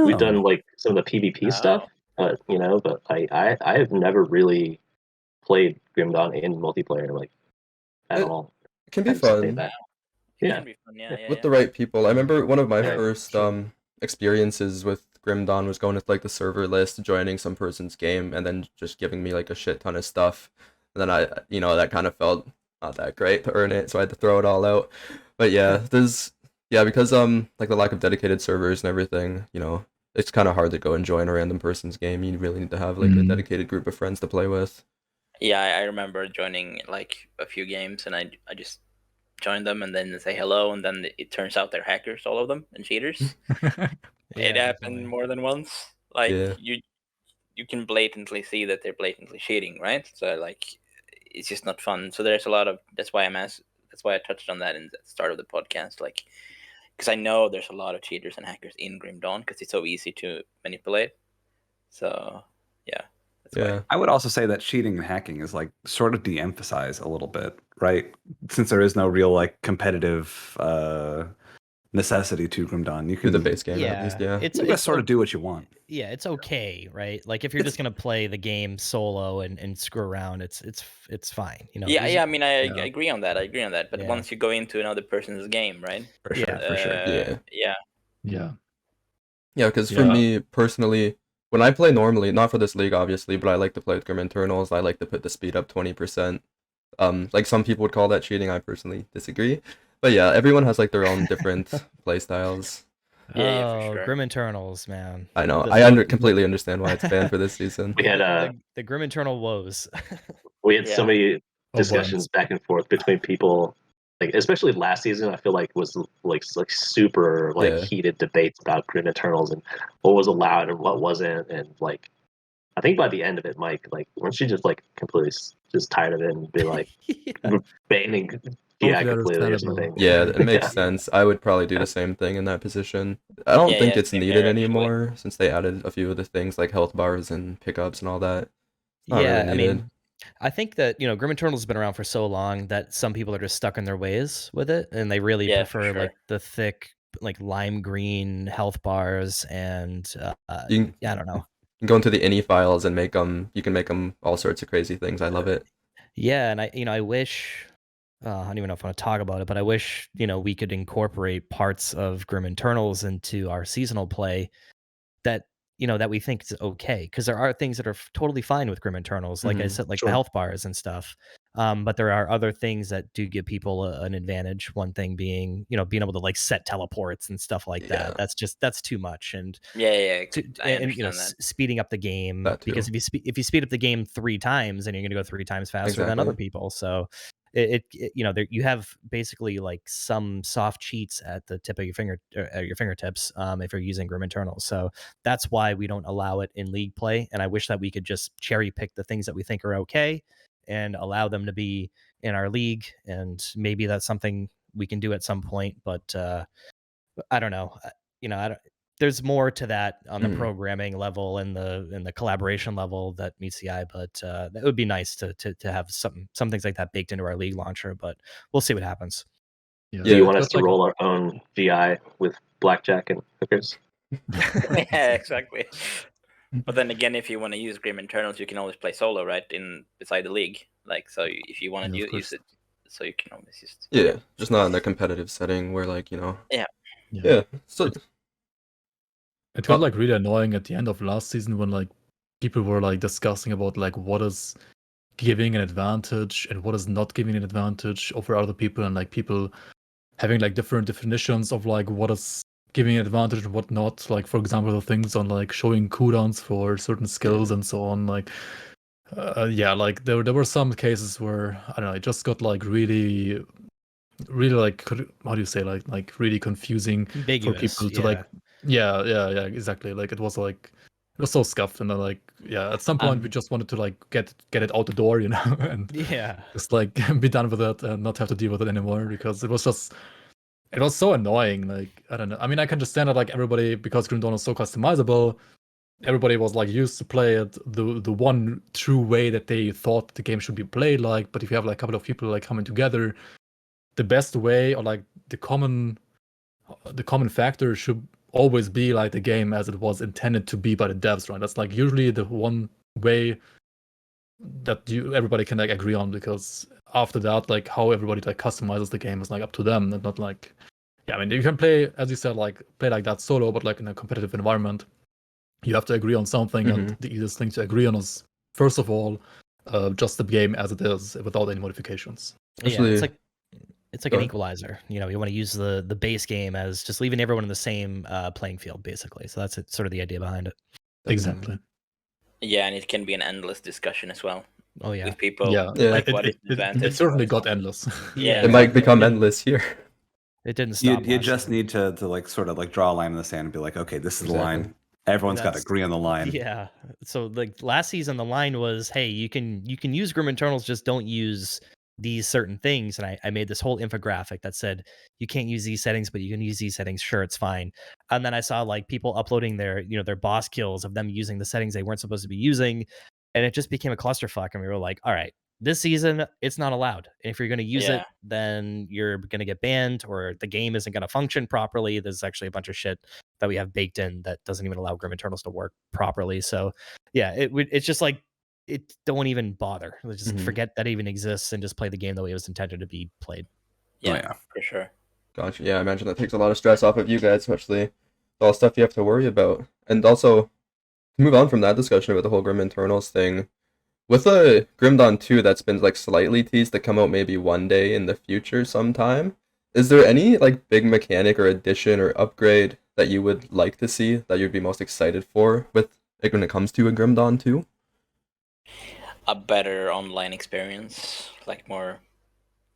We've done like some of the PvP stuff, but I have never really played Grimdawn in multiplayer like at all. It can be I just say fun. that. It Yeah. can be fun, With the right people. I remember one of my Yeah, first sure. experiences with Grimdawn was going with like the server list, joining some person's game, and then just giving me like a shit ton of stuff. And then that kind of felt not that great to earn it, so I had to throw it all out. But yeah, because like the lack of dedicated servers and everything, it's kind of hard to go and join a random person's game. You really need to have like a dedicated group of friends to play with. Yeah, I remember joining like a few games, and I just joined them and then say hello, and then it turns out they're hackers, all of them, and cheaters. It happened more than once. Like Yeah. you can blatantly see that they're blatantly cheating, right? So like it's just not fun. So there's a lot of that's why I touched on that in the start of the podcast, like because I know there's a lot of cheaters and hackers in Grimdawn because it's so easy to manipulate. So yeah, that's why. I would also say that cheating and hacking is like sort of de-emphasized a little bit, right? Since there is no real like competitive necessity to Grimdawn, you Do can the base game at least, yeah. you can just sort of do what you want. Yeah, it's okay, right? Like if you're just gonna play the game solo and screw around, it's fine. Yeah. I mean, I agree on that. But Yeah. once you go into another person's game, right? For sure. Yeah, because for me personally, when I play normally, not for this league obviously, but I like to play with Grim Internals, I like to put the speed up 20%. Like some people would call that cheating, I personally disagree. But yeah, everyone has like their own different play styles. Yeah, for sure. Grim Internals, man. I know. Completely understand why it's banned for this season. We had the Grim Internal woes. we had so many Oh, discussions back and forth between people, like especially last season. I feel like was like super heated debates about Grim Eternals and what was allowed and what wasn't, and like I think by the end of it, Mike, like weren't you just like completely just tired of it and be like banning GI completely or something? Yeah, it makes sense. I would probably do the same thing in that position. I don't think it's needed anymore since they added a few of the things like health bars and pickups and all that. It's not really needed. I mean, I think that Grim Eternals has been around for so long that some people are just stuck in their ways with it, and they really prefer like the thick, like lime green health bars, and I don't know. You can go into the ini files and you can make them all sorts of crazy things. I love it. Yeah, and I wish. I don't even know if I want to talk about it, but I wish we could incorporate parts of Grim Internals into our seasonal play that that we think is okay, because there are things that are totally fine with Grim Internals, like I said, like the health bars and stuff. But there are other things that do give people an advantage. One thing being, being able to like set teleports and stuff like Yeah. that. That's too much. And Yeah. I and understand that. speeding up the game, That too. because if you speed up the game 3 times, then you're going to go 3 times faster than other Exactly. people. So you have basically like some soft cheats at the tip of your fingertips if you're using Grim Internals. So that's why we don't allow it in League play. And I wish that we could just cherry pick the things that we think are okay and allow them to be in our league. And maybe that's something we can do at some point. But I don't know. There's more to that on the programming level and the collaboration level that meets the eye, but that would be nice to have some things like that baked into our league launcher, but we'll see what happens. Do you want us just to roll our own GI with blackjack and hookers? Yeah, exactly. But then again, if you want to use Grim Internals, you can always play solo, right? Beside the league, like, so if you want to use it, so you can always just just not in a competitive setting where, like, Yeah. So It got like really annoying at the end of last season when like people were like discussing about like what is giving an advantage and what is not giving an advantage over other people, and like people having like different definitions of like what is giving an advantage and what not. Like, for example, the things on like showing cooldowns for certain skills and so on. Like, like there were some cases where I don't know, it just got like really like, how do you say, like really confusing Ambiguous, for people to like. Yeah, exactly. Like it was so scuffed, and then like at some point we just wanted to like get it out the door, and just like be done with it and not have to deal with it anymore, because it was so annoying. Like, I don't know. I mean, I can understand that like everybody, because Grimdawn is so customizable, everybody was like used to play it the one true way that they thought the game should be played like. But if you have like a couple of people like coming together, the best way, or like the common factor should always be like the game as it was intended to be by the devs, right? That's like usually the one way that everybody can like agree on, because after that, like how everybody like customizes the game is like up to them, and not like, I mean, you can play, as you said, like play like that solo, but like in a competitive environment, you have to agree on something, and the easiest thing to agree on is, first of all, just the game as it is without any modifications. Actually, it's like an equalizer. You want to use the base game as just leaving everyone in the same playing field, basically. So that's sort of the idea behind it. Exactly. Yeah, and it can be an endless discussion as well. Oh yeah, with people. Like what is the advantage? It certainly got endless. It might become endless here. It didn't stop. You just need to like sort of like draw a line in the sand and be like, okay, this is the line. Everyone's got to agree on the line. Yeah. So like last season, the line was, hey, you can use Grim Internals, just don't use these certain things. And I made this whole infographic that said you can't use these settings, but you can use these settings. Sure, it's fine. And then I saw like people uploading their boss kills of them using the settings they weren't supposed to be using, and it just became a clusterfuck. And we were like, all right, this season it's not allowed. And if you're going to use it, then you're going to get banned, or the game isn't going to function properly. There's actually a bunch of shit that we have baked in that doesn't even allow Grim Internals to work properly. So yeah, it's just like, don't even bother. Just forget that even exists and just play the game the way it was intended to be played. Yeah, for sure. Gotcha. Yeah, I imagine that takes a lot of stress off of you guys, especially all the stuff you have to worry about. And also, to move on from that discussion about the whole Grim Internals thing, with a Grimdawn 2 that's been like slightly teased to come out maybe one day in the future sometime, is there any like big mechanic or addition or upgrade that you would like to see, that you'd be most excited for with like when it comes to a Grimdawn 2? A better online experience, like more.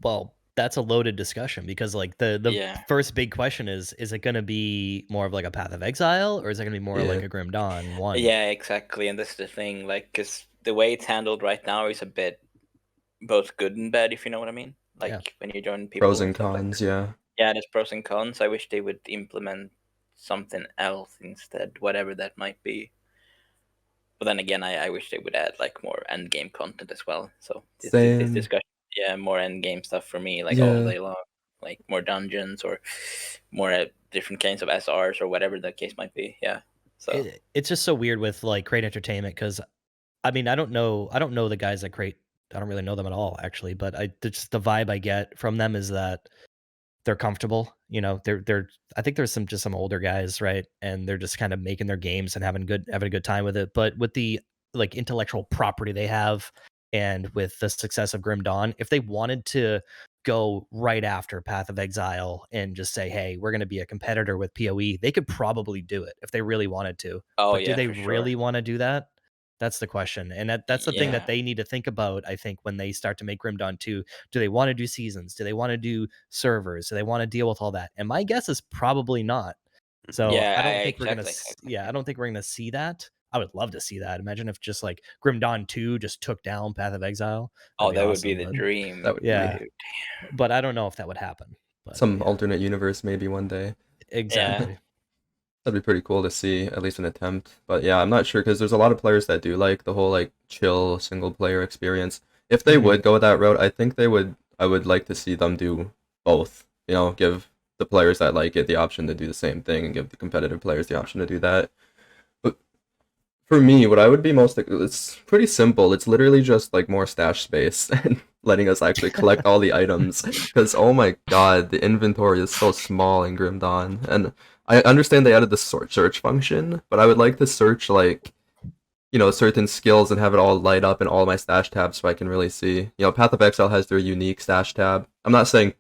Well, that's a loaded discussion, because like the first big question is it going to be more of like a Path of Exile, or is it going to be more like a Grimdawn 1? Yeah, exactly. And that's the thing, like, because the way it's handled right now is a bit both good and bad, if you know what I mean. Like when you join people, pros and cons. Yeah, there's pros and cons. I wish they would implement something else instead, whatever that might be. But then again, I wish they would add like more end game content as well. So this discussion, more end game stuff for me, like all day long, like more dungeons or more different kinds of SRs or whatever the case might be. Yeah. So it's just so weird with like Crate Entertainment, because I mean, I don't know the guys at Crate. I don't really know them at all, actually, but just the vibe I get from them is that they're comfortable. They're I think there's some older guys, right? And they're just kind of making their games and having a good time with it. But with the like intellectual property they have, And with the success of Grimdawn, if they wanted to go right after Path of Exile and just say, hey, we're going to be a competitor with PoE, they could probably do it if they really wanted to. Oh But do yeah, they for sure. really want to do that? That's the question. And that's the thing Yeah. that they need to think about, I think, when they start to make Grimdawn 2. Do they want to do seasons? Do they want to do servers? Do they want to deal with all that? And my guess is probably not. So Yeah, I don't think we're exactly, gonna I don't think we're gonna see that. I would love to see that. Imagine if just like Grimdawn 2 just took down Path of Exile. Oh, That'd that be would be awesome, the but dream. That would yeah. dude. But I don't know if that would happen. But some yeah, alternate universe maybe one day. exactly. That'd be pretty cool to see, at least an attempt. But yeah, I'm not sure because there's a lot of players that do like the whole like chill single player experience. If they Mhm. would go that route, I think they would. I would like to see them do both. You know, give the players that like it the option to do the same thing, and give the competitive players the option to do that. But for me, what I would be most it's pretty simple. It's literally just like more stash space and letting us actually collect all the items. Because oh my god, the inventory is so small in Grim Dawn, and I understand they added the search function, but I would like to search like certain skills and have it all light up in all my stash tabs so I can really see. Path of Exile has their unique stash tab. I'm not saying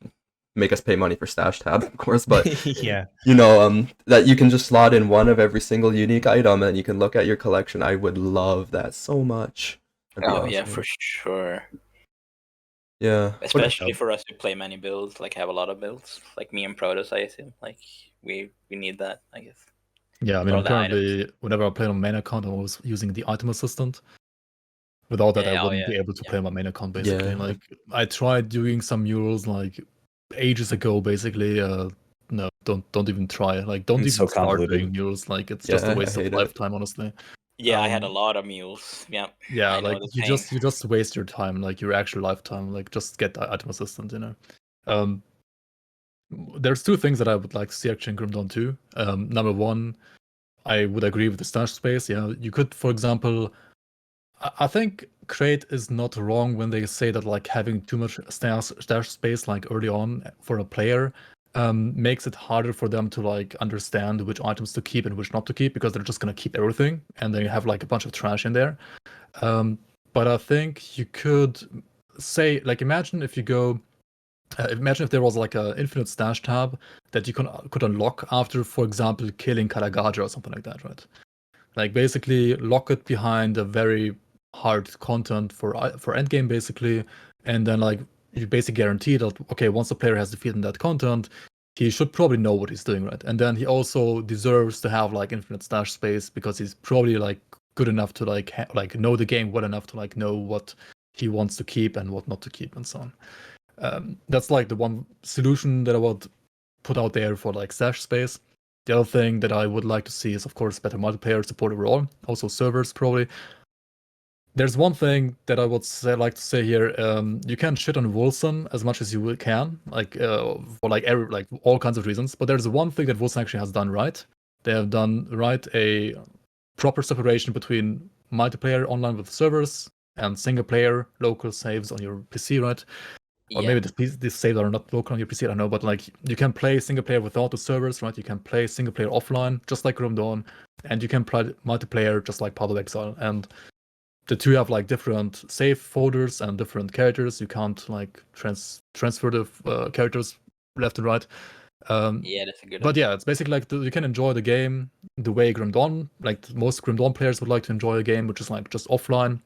make us pay money for stash tab, of course, but yeah. that you can just slot in one of every single unique item and you can look at your collection. I would love that so much. That'd be Oh yeah, awesome. for sure. Yeah. Especially for us to play many builds, like have a lot of builds, like me and Protoss, I assume. Like we need that, I guess. Yeah, I mean, For I'm the items. currently, whenever I play on main account, I'm always using the item assistant. Without that, I Yeah, oh, wouldn't yeah. be able to Yeah. play on my main account, basically. Yeah. Like, I tried doing some murals, like, ages ago, basically. No, don't even try. Like, don't It's even so start convoluted. doing murals. Like, it's just a Yeah, I waste of hate it. lifetime, honestly. Yeah, I had a Um, lot of mules. Yeah. Yeah, I know like, the you pain. just waste your time, like, your actual lifetime. Like, just get the item assistant, you know? There's two things that I would like to see actually in Grimdawn 2. Number one, I would agree with the stash space. Yeah, you could, for example, I think Crate is not wrong when they say that like having too much stash space like early on for a player makes it harder for them to like understand which items to keep and which not to keep because they're just gonna keep everything and then you have like a bunch of trash in there. But I think you could say like imagine if there was like an infinite stash tab that you could unlock after, for example, killing Karagaja or something like that, right? Like basically lock it behind a very hard content for endgame basically, and then like you basically guarantee that okay, once the player has defeated that content, he should probably know what he's doing, right? And then he also deserves to have like infinite stash space because he's probably like good enough to like know the game well enough to like know what he wants to keep and what not to keep and so on. That's like the one solution that I would put out there for like stash space. The other thing that I would like to see is, of course, better multiplayer support overall. Also servers, probably. There's one thing that I would like to say here. You can shit on Wilson as much as you can, like for like all kinds of reasons. But there's one thing that Wilson actually has done right. They have done right a proper separation between multiplayer online with servers and single player local saves on your PC, right? Or Yeah. maybe these saves are not local on your PC, I don't know, but like you can play single player without the servers, right? You can play single player offline, just like Grimdawn, and you can play multiplayer just like Path of Exile. And the two have like different save folders and different characters. You can't like transfer the characters left and right. Yeah, that's a good But idea. yeah, it's basically like you can enjoy the game the way Grimdawn, like most Grimdawn players would like to enjoy a game, which is like just offline,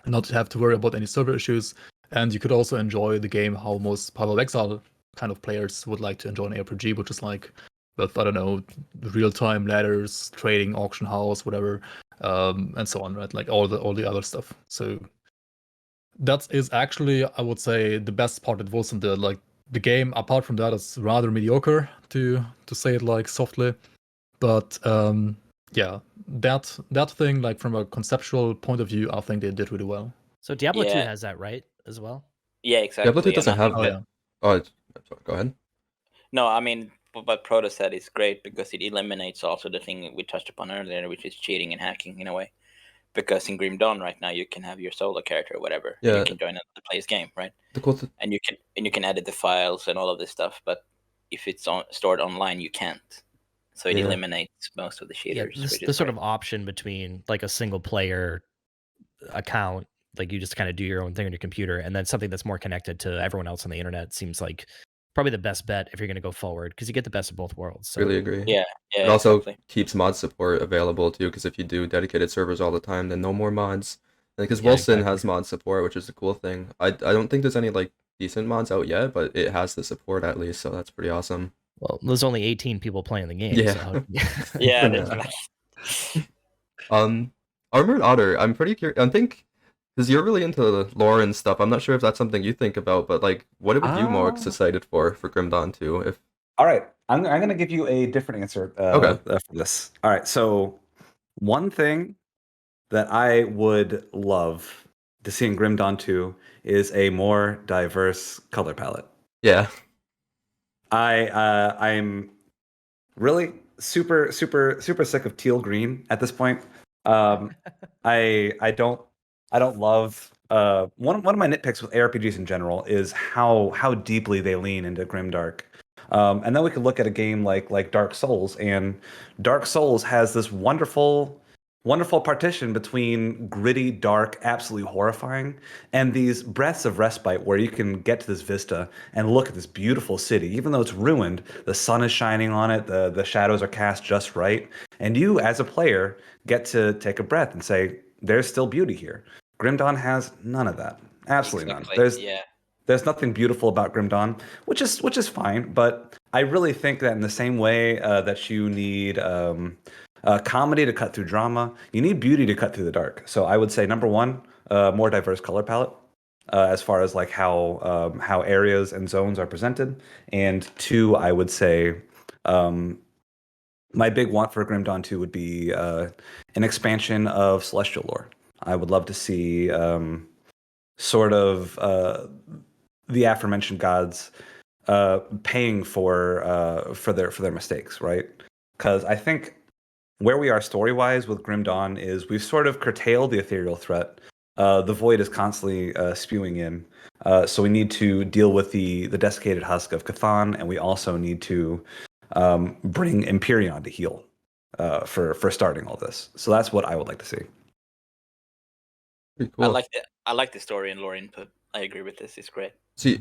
not have to worry about any server issues. And you could also enjoy the game how most Path of Exile kind of players would like to enjoy an ARPG, which is like, with, I don't know, real-time ladders, trading, auction house, whatever, and so on, right? Like all the other stuff. So that is actually, I would say, the best part that Wilson did. Like the game, apart from that, is rather mediocre, to say it like softly. But yeah, that thing, like from a conceptual point of view, I think they did really well. So Diablo 2 Yeah. has that, right? As well? Yeah, Diablo 2 exactly. And doesn't I have think Oh that yeah. Oh, sorry, go ahead. no, I mean what Proto said is great because it eliminates also the thing we touched upon earlier, which is cheating and hacking in a way. Because in Grim Dawn right now you can have your solo character or whatever, and you Yeah. can join another player's game, right? The cool th- And you can edit the files and all of this stuff, but if it's stored online, you can't. So it Yeah. eliminates most of the Yeah, cheaters. which the is sort great. of option between like a single player account like you just kind of do your own thing on your computer, and then something that's more connected to everyone else on the internet seems like probably the best bet if you're going to go forward, because you get the best of both worlds. So Really agree. Yeah, It also exactly. keeps mod support available too, because if you do dedicated servers all the time, then no more mods. Because Yeah, Wilson exactly. has mod support, which is a cool thing. I don't think there's any like decent mods out yet, but it has the support at least, so that's pretty awesome. Well, there's only 18 people playing the game. Yeah. So Yeah, For that's now. right. ArmoredOtter, I'm pretty curious. I think because you're really into the lore and stuff. I'm not sure if that's something you think about, but like, what would you more excited for Grimdawn 2? If All right, I'm going to give you a different answer Okay. for this. All right, so one thing that I would love to see in Grimdawn 2 is a more diverse color palette. Yeah. I'm really super sick of teal green at this point. I don't love one of my nitpicks with ARPGs in general is how deeply they lean into grimdark. And then we could look at a game like Dark Souls, and Dark Souls has this wonderful partition between gritty, dark, absolutely horrifying, and these breaths of respite where you can get to this vista and look at this beautiful city. Even though it's ruined, the sun is shining on it, the shadows are cast just right, and you, as a player, get to take a breath and say, there's still beauty here. Grimdawn has none of that. Absolutely Exactly. none. Yeah. There's nothing beautiful about Grimdawn, which is fine. But I really think that in the same way that you need comedy to cut through drama, you need beauty to cut through the dark. So I would say number one, more diverse color palette as far as like how areas and zones are presented, and two, I would say my big want for Grimdawn 2 would be an expansion of celestial lore. I would love to see sort of the aforementioned gods paying for their mistakes, right? Because I think where we are story-wise with Grim Dawn is we've sort of curtailed the ethereal threat. The void is constantly spewing in, so we need to deal with the desiccated husk of Cthon, and we also need to bring Empyrean to heal for starting all this. So that's what I would like to see. Pretty cool. I like the story and lore input. I agree with this. It's great. See,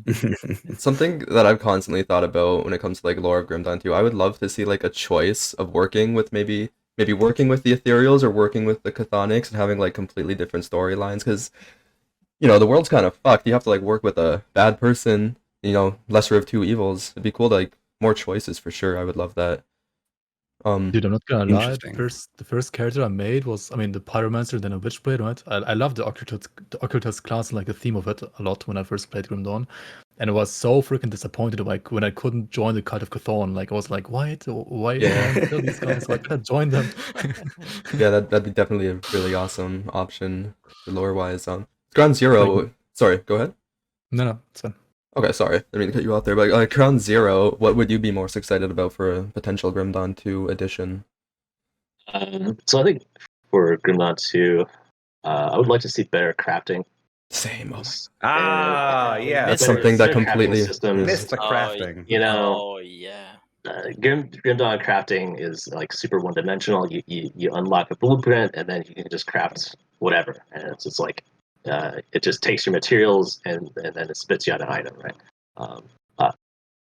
something that I've constantly thought about when it comes to like lore of Grimdawn 2, I would love to see like a choice of working with maybe working with the ethereals or working with the chthonics and having like completely different storylines, because the world's kind of fucked. You have to like work with a bad person, lesser of two evils. It'd be cool to like more choices for sure. I would love that. Dude, I'm not gonna lie. Interesting. The first character I made was, I mean, the Pyromancer, then a Witchblade, right? I love the Occultist class and like the theme of it a lot when I first played Grim Dawn. And I was so freaking disappointed like when I couldn't join the Cult of Cthulhu. Like I was like, why Yeah. kill these guys? Why can't I join them? Yeah, that'd be definitely a really awesome option for lore wise. GroundZero. Sorry, go ahead. No, it's fine. Okay, sorry, I didn't mean to cut you off there. But GroundZero, what would you be most excited about for a potential Grimdawn 2 edition? So I think for Grimdawn 2, I would like to see better crafting. Same. Oh Yeah, That's something that better crafting completely systems. missed the crafting. Oh yeah. Grimdawn crafting is like super one-dimensional. You unlock a blueprint and then you can just craft whatever, and it's just like it just takes your materials and then it spits you out an item, right?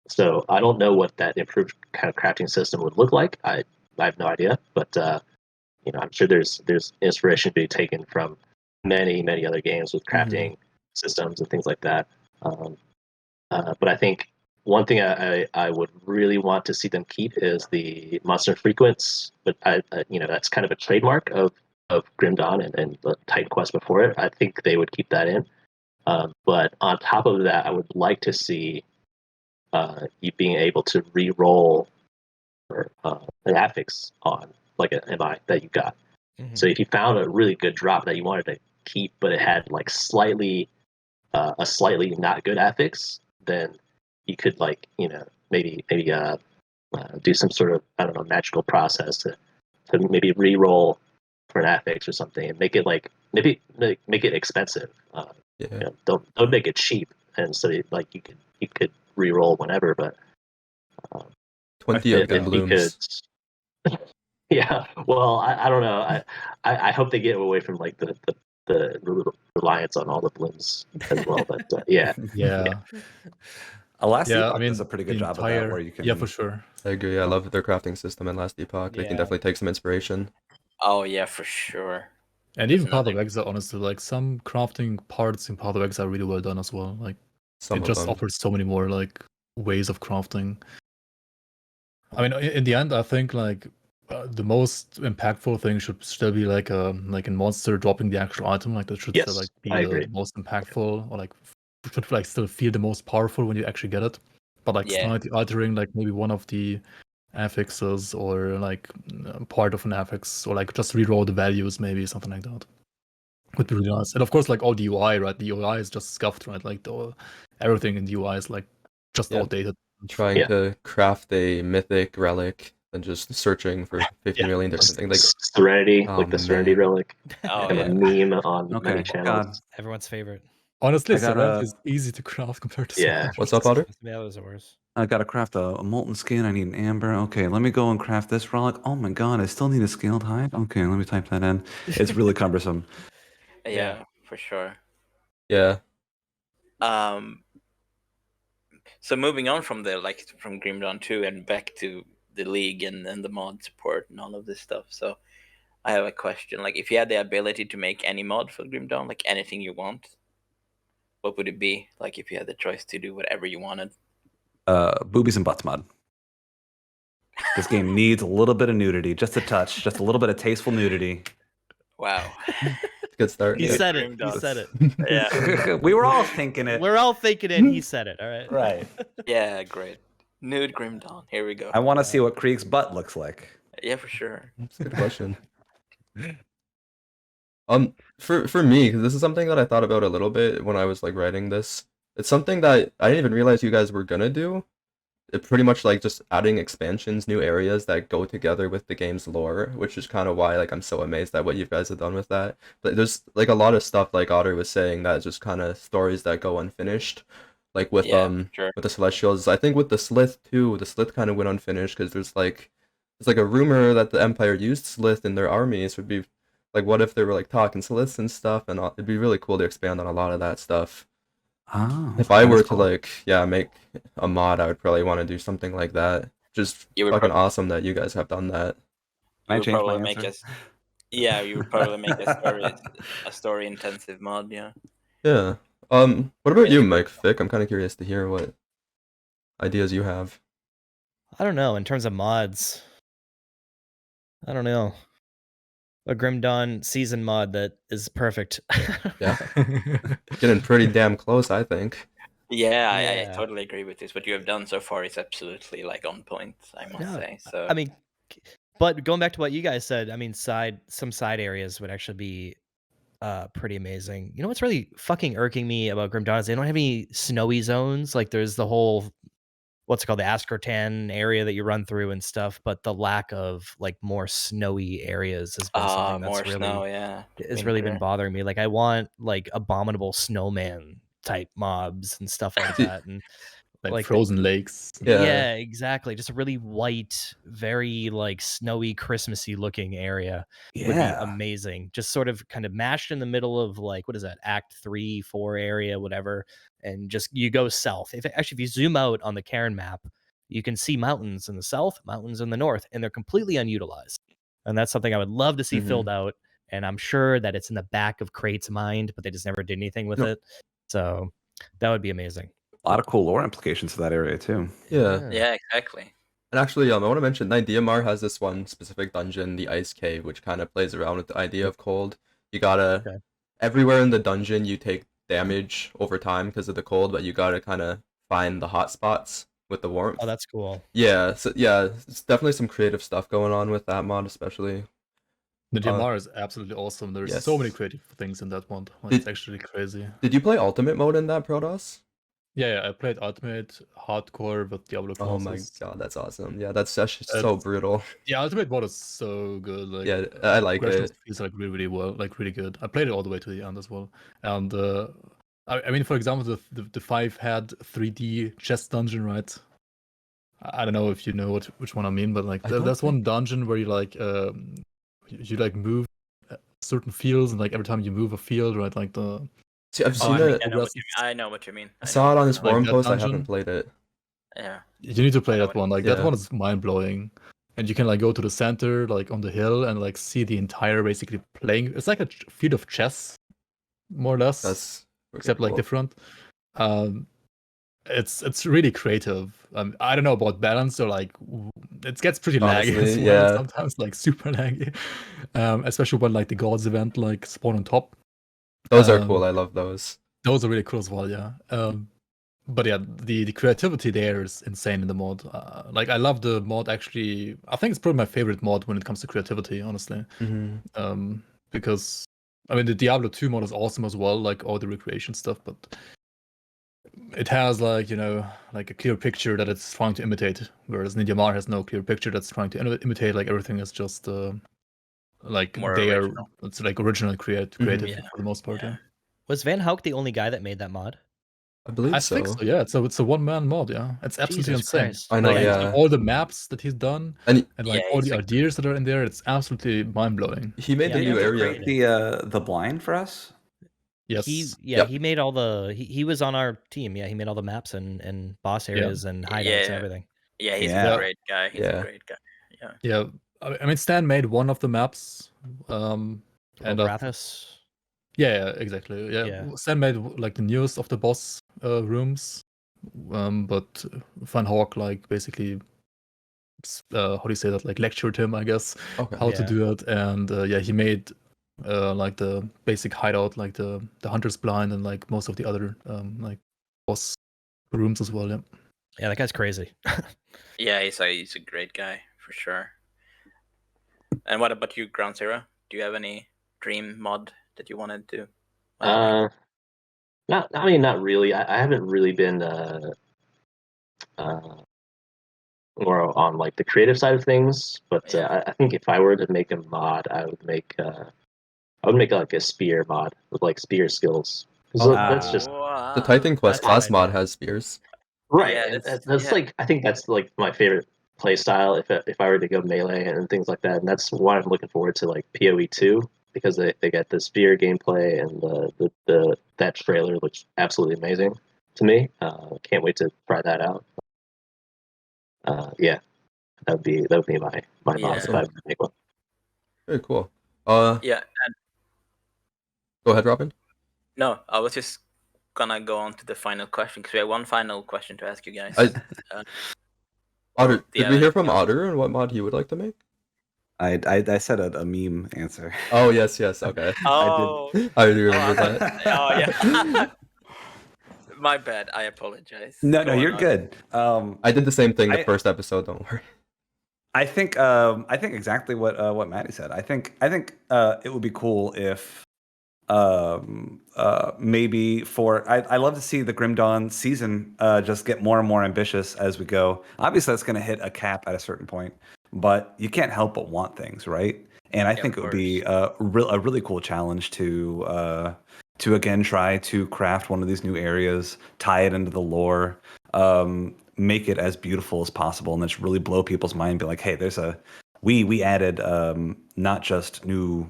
So I don't know what that improved kind of crafting system would look like. I have no idea, but I'm sure there's inspiration to be taken from many other games with crafting systems and things like that. But I think one thing I would really want to see them keep is the monster frequency. But that's kind of a trademark of Grim Dawn and the Titan Quest before it. I think they would keep that in. But on top of that, I would like to see you being able to re-roll an affix on like an MI that you got. So if you found a really good drop that you wanted to keep, but it had like a slightly not good affix, then you could maybe do some sort of, I don't know, magical process to maybe re-roll for an affix or something and make it like maybe make it expensive. yeah. Don't make it cheap, and so like you could re-roll whenever, but 20 of them blooms. yeah. Well, I don't know. I hope they get away from like the the reliance on all the blooms as well. But yeah, Yeah. Last Yeah, Epoch I mean, does a pretty good the job of that, entire- where you can. Yeah, for sure. I agree. I love their crafting system in Last Epoch. They can Yeah. definitely take some inspiration. Oh yeah, for sure. And That's even Path of another- Exile, honestly, like some crafting parts in Path of Exile are really well done as well. Like Some it of just them. offers so many more like ways of crafting. I mean, in the end, I think like the most impactful thing should still be like a monster dropping the actual item. Like that should still Yes, like be I the agree. most impactful, or like should like still feel the most powerful when you actually get it. But like Yeah. slightly altering like maybe one of the affixes or like part of an affix, or like just reroll the values, maybe something like that would be really nice. And of course, like all the UI, right? The UI is just scuffed, right? Like everything in the UI is like just Yeah. outdated. Trying Yeah. to craft a mythic relic and just searching for 50 Yeah. million different things. Like, Serenity, oh, like the Serenity man. relic, Oh and yeah. a meme on Okay, many channels. God. Everyone's favorite. Honestly, I got Serenity a- is easy to craft compared to Yeah. Serenity. What's up, Otter? Yeah, those are worse. I gotta craft a molten skin. I need an amber. Okay, let me go and craft this relic. Oh my god, I still need a scaled hide. Okay, let me type that in. It's really cumbersome. Yeah, for sure. Yeah. So moving on from from Grimdawn 2 and back to the league and the mod support and all of this stuff. So I have a question. Like if you had the ability to make any mod for Grimdawn, like anything you want, what would it be? Like if you had the choice to do whatever you wanted. Boobies and butts mod. This game needs a little bit of nudity, just a touch, just a little bit of tasteful nudity. Wow. Good start. He Nude said it. He Grimdawn. said it. Yeah. We were all thinking it. We're all thinking it. He said it. All right. Right. Yeah, great. Nude Grimdawn. Here we go. I want to see what Krieg's butt looks like. Yeah, for sure. That's a good question. For me, because this is something that I thought about a little bit when I was like writing this. It's something that I didn't even realize you guys were gonna do. It pretty much like just adding expansions, new areas that go together with the game's lore, which is kind of why like I'm so amazed at what you guys have done with that. But there's like a lot of stuff like Otter was saying that is just kind of stories that go unfinished. Like with Sure. with the Celestials, I think with the Slith too, the Slith kind of went unfinished because there's like a rumor that the Empire used Slith in their armies. Would be like, what if they were like talking Sliths and stuff, and it'd be really cool to expand on a lot of that stuff. Oh, If I were that's to cool. like, make a mod, I would probably want to do something like that. Just You would fucking awesome that you guys have done that. Can I You would change my probably make answer? us. Yeah, you would probably make a story intensive mod. Yeah. Yeah. What about you, Yeah. MikeFic? I'm kind of curious to hear what ideas you have. I don't know. In terms of mods, I don't know. A Grimdawn season mod that is perfect. Yeah. Getting pretty damn close, I think. Yeah, I Yeah. totally agree with this. What you have done so far is absolutely like on point, I must No, say. So I mean, but going back to what you guys said, I mean, some side areas would actually be pretty amazing. You know what's really fucking irking me about Grimdawn is they don't have any snowy zones. Like there's the whole what's it called, the Askertan area that you run through and stuff, but the lack of like more snowy areas has been something that's more really snow, yeah. has really been Winter. bothering me. Like I want like abominable snowman type mobs and stuff like that, and like like frozen lakes. yeah, exactly. Just a really white, very like snowy, Christmassy looking area would be Yeah. amazing. Just sort of kind of mashed in the middle of like what is that, Act 3, 4 area, whatever, and just you go south. If you zoom out on the Cairn map, you can see mountains in the south, mountains in the north, and they're completely unutilized. And that's something I would love to see filled out. And I'm sure that it's in the back of Crate's mind, but they just never did anything with it. So that would be amazing. A lot of cool lore implications to that area too. Yeah. Yeah, exactly. And actually, I want to mention Diamar has this one specific dungeon, the Ice Cave, which kind of plays around with the idea of cold. You gotta everywhere in the dungeon you take damage over time because of the cold, but you gotta kind of find the hot spots with the warmth. Oh, that's cool. Yeah, so yeah, it's definitely some creative stuff going on with that mod, especially. The DMR is absolutely awesome. There's so many creative things in that one. Like, it's actually crazy. Did you play Ultimate mode in that, Protoss? Yeah, I played Ultimate Hardcore with Diablo classes. Oh my god, that's awesome. Yeah, that's so brutal. Yeah, Ultimate mode is so good. Like, yeah, I like it. Feels like really well, like really good. I played it all the way to the end as well. And I mean, for example, the 5-head 3D chest dungeon, right? I don't know if you know which one I mean, but like there's one dungeon where you like you like move certain fields, and like every time you move a field, right, like the See, I've Oh, seen I think it. I know what you mean. I know what you mean. I saw it on his know. forum that post. I dungeon. haven't played it. Yeah. You need to play I know that what one. Like Yeah. that one is mind blowing, and you can like go to the center, like on the hill, and like see the entire basically playing. It's like a field of chess, more or less, That's except like cool. different. It's really creative. I don't know about balance, or like it gets pretty laggy Honestly, as well yeah. sometimes, like super laggy. Especially when like the gods event like spawn on top. Those are cool. I love those. Those are really cool as well, yeah. But yeah, the creativity there is insane in the mod. Like I love the mod actually. I think it's probably my favorite mod when it comes to creativity, honestly. Mhm. Because I mean the Diablo 2 mod is awesome as well, like all the recreation stuff, but it has like, you know, like a clear picture that it's trying to imitate, whereas Ninja Mar has no clear picture that's trying to imitate. Like everything is just like More they are. original. It's like original and creative Yeah. for the most part. Yeah. Was Van Houk the only guy that made that mod? I believe I think so. Yeah, it's a one man mod. Yeah, it's absolutely Jesus insane. Christ. I know, Like, yeah. all the maps that he's done And and like Yeah, all he's the a- ideas that are in there, it's absolutely mind blowing. he made Yeah, the he new has a area. great- The blind for us. Yes. Yep. He made all the he was on our team. Yeah, he made all the maps and boss Yeah. areas and hideouts and everything. Yeah, he's Yeah. a great guy. He's Yeah. a great guy. Yeah. Yeah. I mean, Stan made one of the maps. And Brathis. yeah, exactly. Yeah. Yeah. Stan made like the newest of the boss rooms. But Van Hawk like basically how do you say that? Like lectured him, I guess, Okay. how to Yeah. do it. And yeah, he made like the basic hideout, like the hunter's blind, and like most of the other like boss rooms as well. Yeah. Yeah, that guy's crazy. Yeah, he's a great guy for sure. And what about you, GroundZero? Do you have any dream mod that you wanted to? Not really. I haven't really been more on like the creative side of things, but Yeah. I think if I were to make a mod, I would make like a spear mod with like spear skills. That's just The Titan Quest that's class an mod idea. has spears. right. Yeah, and that's like I think that's like my favorite play style if I were to go melee and things like that. And that's why I'm looking forward to like PoE 2 because they got the spear gameplay and the that trailer looks absolutely amazing to me. Can't wait to try that out. Yeah, that would be my mod Yeah. if I were to make one. Very cool. Yeah. And Go ahead, Robin. no, I was just gonna go on to the final question because we have one final question to ask you guys. Otter, do you did have we hear from anything else? Otter and what mod he would like to make? I said a meme answer. Oh yes, okay. Oh, I do remember I that. oh yeah. My bad. I apologize. No, Go on, you're Otter. good. I did the same thing the I- first episode. Don't worry. I think exactly what Maddie said. I think it would be cool if maybe I love to see the Grimdawn season just get more and more ambitious as we go. Obviously that's going to hit a cap at a certain point, but you can't help but want things, right? And I think it would be a really cool challenge to again try to craft one of these new areas, tie it into the lore, make it as beautiful as possible, and just really blow people's mind and be like, hey, we added not just new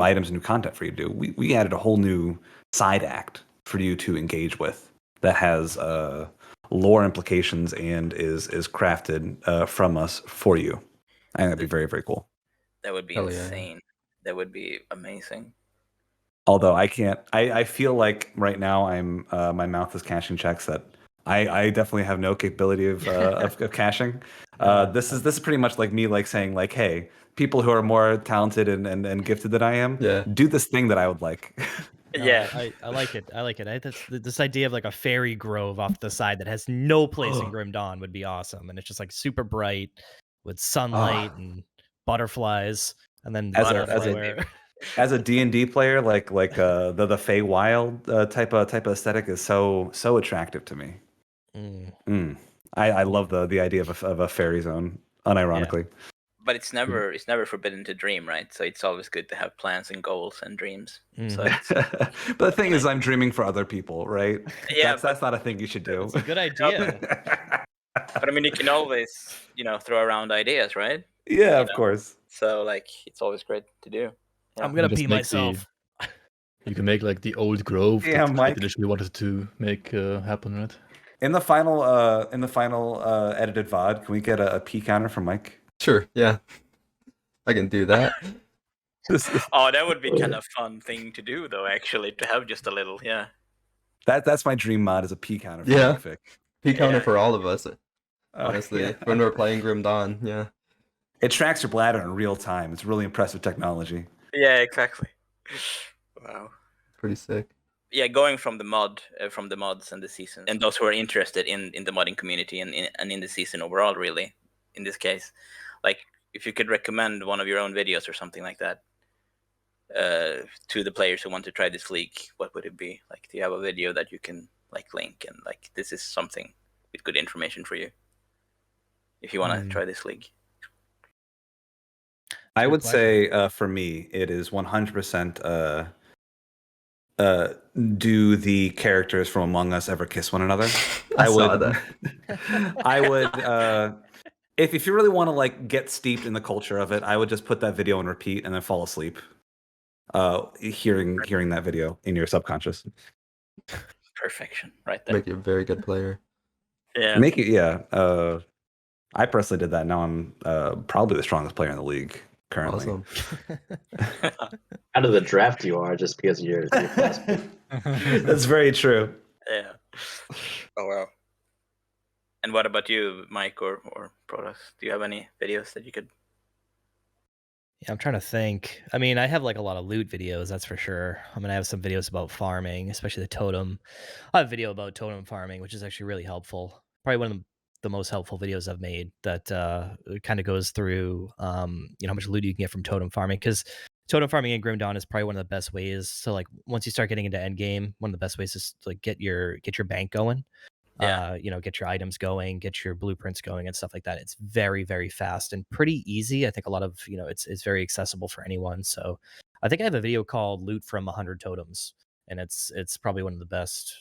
items and new content for you to do. We added a whole new side act for you to engage with that has lore implications and is crafted from us for you. I think that'd be very, very cool. That would be Hell yeah. insane. That would be amazing. Although I can't, I feel like right now I'm my mouth is cashing checks that I definitely have no capability of cashing. This is pretty much like me saying like, hey, people who are more talented and gifted than I am, do this thing that I would like. No, Yeah. I like it. I like it. This idea of like a fairy grove off the side that has no place in Grimdawn would be awesome, and it's just like super bright with sunlight and butterflies, and then as a D&D player, like the Fey Wild type of aesthetic is so attractive to me. I love the idea of a fairy zone, unironically. Yeah. But it's never forbidden to dream, right? So it's always good to have plans and goals and dreams. So but the thing is, I'm dreaming for other people, right? Yeah, that's not a thing you should do. It's a good idea. But I mean, you can always, throw around ideas, right? Yeah, of course. So like, it's always great to do. Yeah. I'm gonna Just pee make myself. You can make like the old grove Yeah, that Mike. Shade initially wanted to make happen, right? In the final edited VOD, can we get a P counter from Mike? Sure, yeah. I can do that. Oh, that would be kind of fun thing to do, though. Actually, to have just a little, yeah. That's my dream mod is a P counter from Yeah. MikeFic. P counter Yeah, for yeah. all of us, honestly. Yeah. When we're playing Grimdawn, yeah. It tracks your bladder in real time. It's really impressive technology. Yeah, exactly. Wow. Pretty sick. Yeah, going from the mods and the season, and those who are interested in the modding community and in the season overall, really, in this case, like if you could recommend one of your own videos or something like that to the players who want to try this league, what would it be? Like, do you have a video that you can like link and like this is something with good information for you if you want to try this league? I Good would question. say for me, it is 100% do the characters from Among Us ever kiss one another? I would saw that. I would if you really want to like get steeped in the culture of it, I would just put that video on repeat and then fall asleep. Hearing that video in your subconscious. Perfection, right there. Make you a very good player. Yeah. Make it, yeah. I personally did that. Now I'm probably the strongest player in the league currently. Awesome. Out of the draft you are just because of your class. That's very true. Yeah. Oh wow. And what about you, Mike or Protoss? Do you have any videos that you could? Yeah, I'm trying to think. I mean, I have like a lot of loot videos, that's for sure. I'm gonna have some videos about farming, especially the totem. I have a video about totem farming, which is actually really helpful. Probably one of the most helpful videos I've made that kind of goes through how much loot you can get from totem farming, because totem farming in Grimdawn is probably one of the best ways to, like, once you start getting into end game, one of the best ways is to like get your bank going. Yeah. Get your items going, get your blueprints going and stuff like that. It's very, very fast and pretty easy. I think a lot of, it's very accessible for anyone. So I think I have a video called Loot from 100 Totems, and it's probably one of the best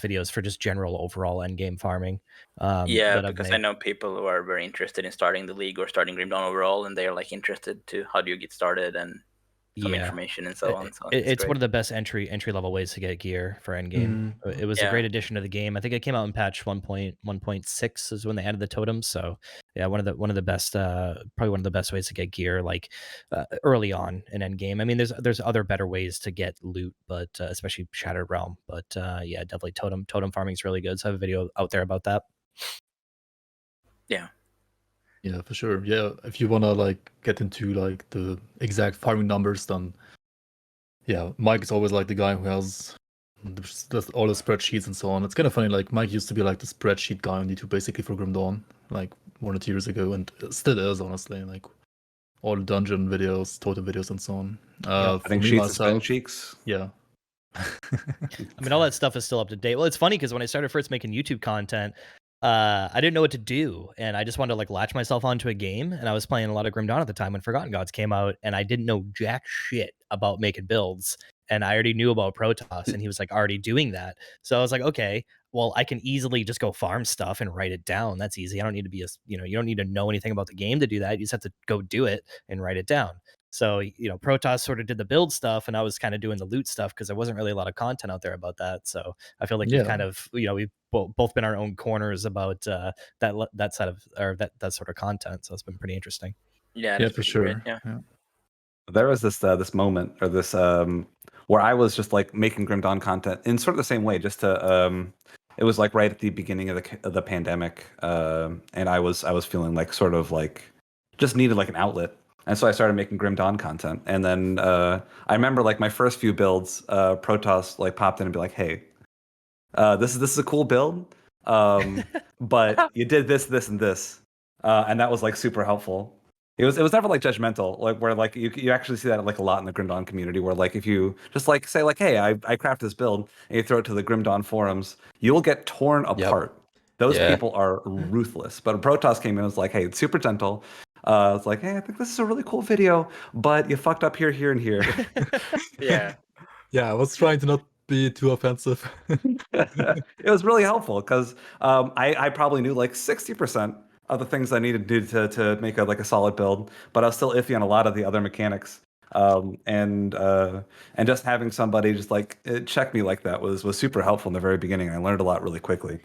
videos for just general overall end game farming. Yeah, that I've because I made. know people who are very interested in starting the league or starting Grimdawn overall, and they're like interested to how do you get started and some Yeah. information and so on. So It's great. one of the best entry level ways to get gear for endgame. It was a Yeah. great addition to the game. I think it came out in patch 1.1.6 is when they added the totems. So yeah, one of the best, probably one of the best ways to get gear, like early on in endgame. I mean, there's other better ways to get loot, but especially Shattered Realm. But yeah, definitely totem farming is really good. So I have a video out there about that. Yeah. Yeah, for sure. Yeah, if you wanna like get into like the exact farming numbers, then yeah, Mike is always like the guy who has all the spreadsheets and so on. It's kind of funny. Like Mike used to be like the spreadsheet guy on YouTube, basically for Grimdawn, like 1 or 2 years ago, and still is, honestly. Like all the dungeon videos, totem videos, and so on. For Putting me sheets and spinning myself, cheeks. yeah. I mean, all that stuff is still up to date. Well, it's funny because when I started first making YouTube content, I didn't know what to do, and I just wanted to like latch myself onto a game. And I was playing a lot of Grimdawn at the time when Forgotten Gods came out, and I didn't know jack shit about making builds. And I already knew about Protoss, and he was like already doing that. So I was like, okay, well, I can easily just go farm stuff and write it down. That's easy. I don't need to be you don't need to know anything about the game to do that. You just have to go do it and write it down. So, Protoss sort of did the build stuff, and I was kind of doing the loot stuff because there wasn't really a lot of content out there about that. So I feel like we've kind of, we've both been our own corners about that side of, or that sort of content. So it's been pretty interesting. Yeah, Yeah, for sure. Great. Yeah. There was this moment or this where I was just like making Grimdawn content in sort of the same way, just to it was like right at the beginning of the pandemic, and I was feeling like sort of like just needed like an outlet. And so I started making Grimdawn content. And then I remember like my first few builds, Protoss like popped in and be like, hey, this is a cool build, but you did this, this, and this. And that was like super helpful. It was never like judgmental, like where like you actually see that like a lot in the Grimdawn community, where like if you just like say like, hey, I crafted this build and you throw it to the Grimdawn forums, you'll get torn apart. Those people are ruthless. But Protoss came in and was like, hey, it's super gentle. It's like, hey, I think this is a really cool video, but you fucked up here, here, and here. Yeah. Yeah, I was trying to not be too offensive. It was really helpful because I probably knew like 60% of the things I needed to do to make a solid build, but I was still iffy on a lot of the other mechanics. And just having somebody just like check me like that was super helpful in the very beginning. I learned a lot really quickly.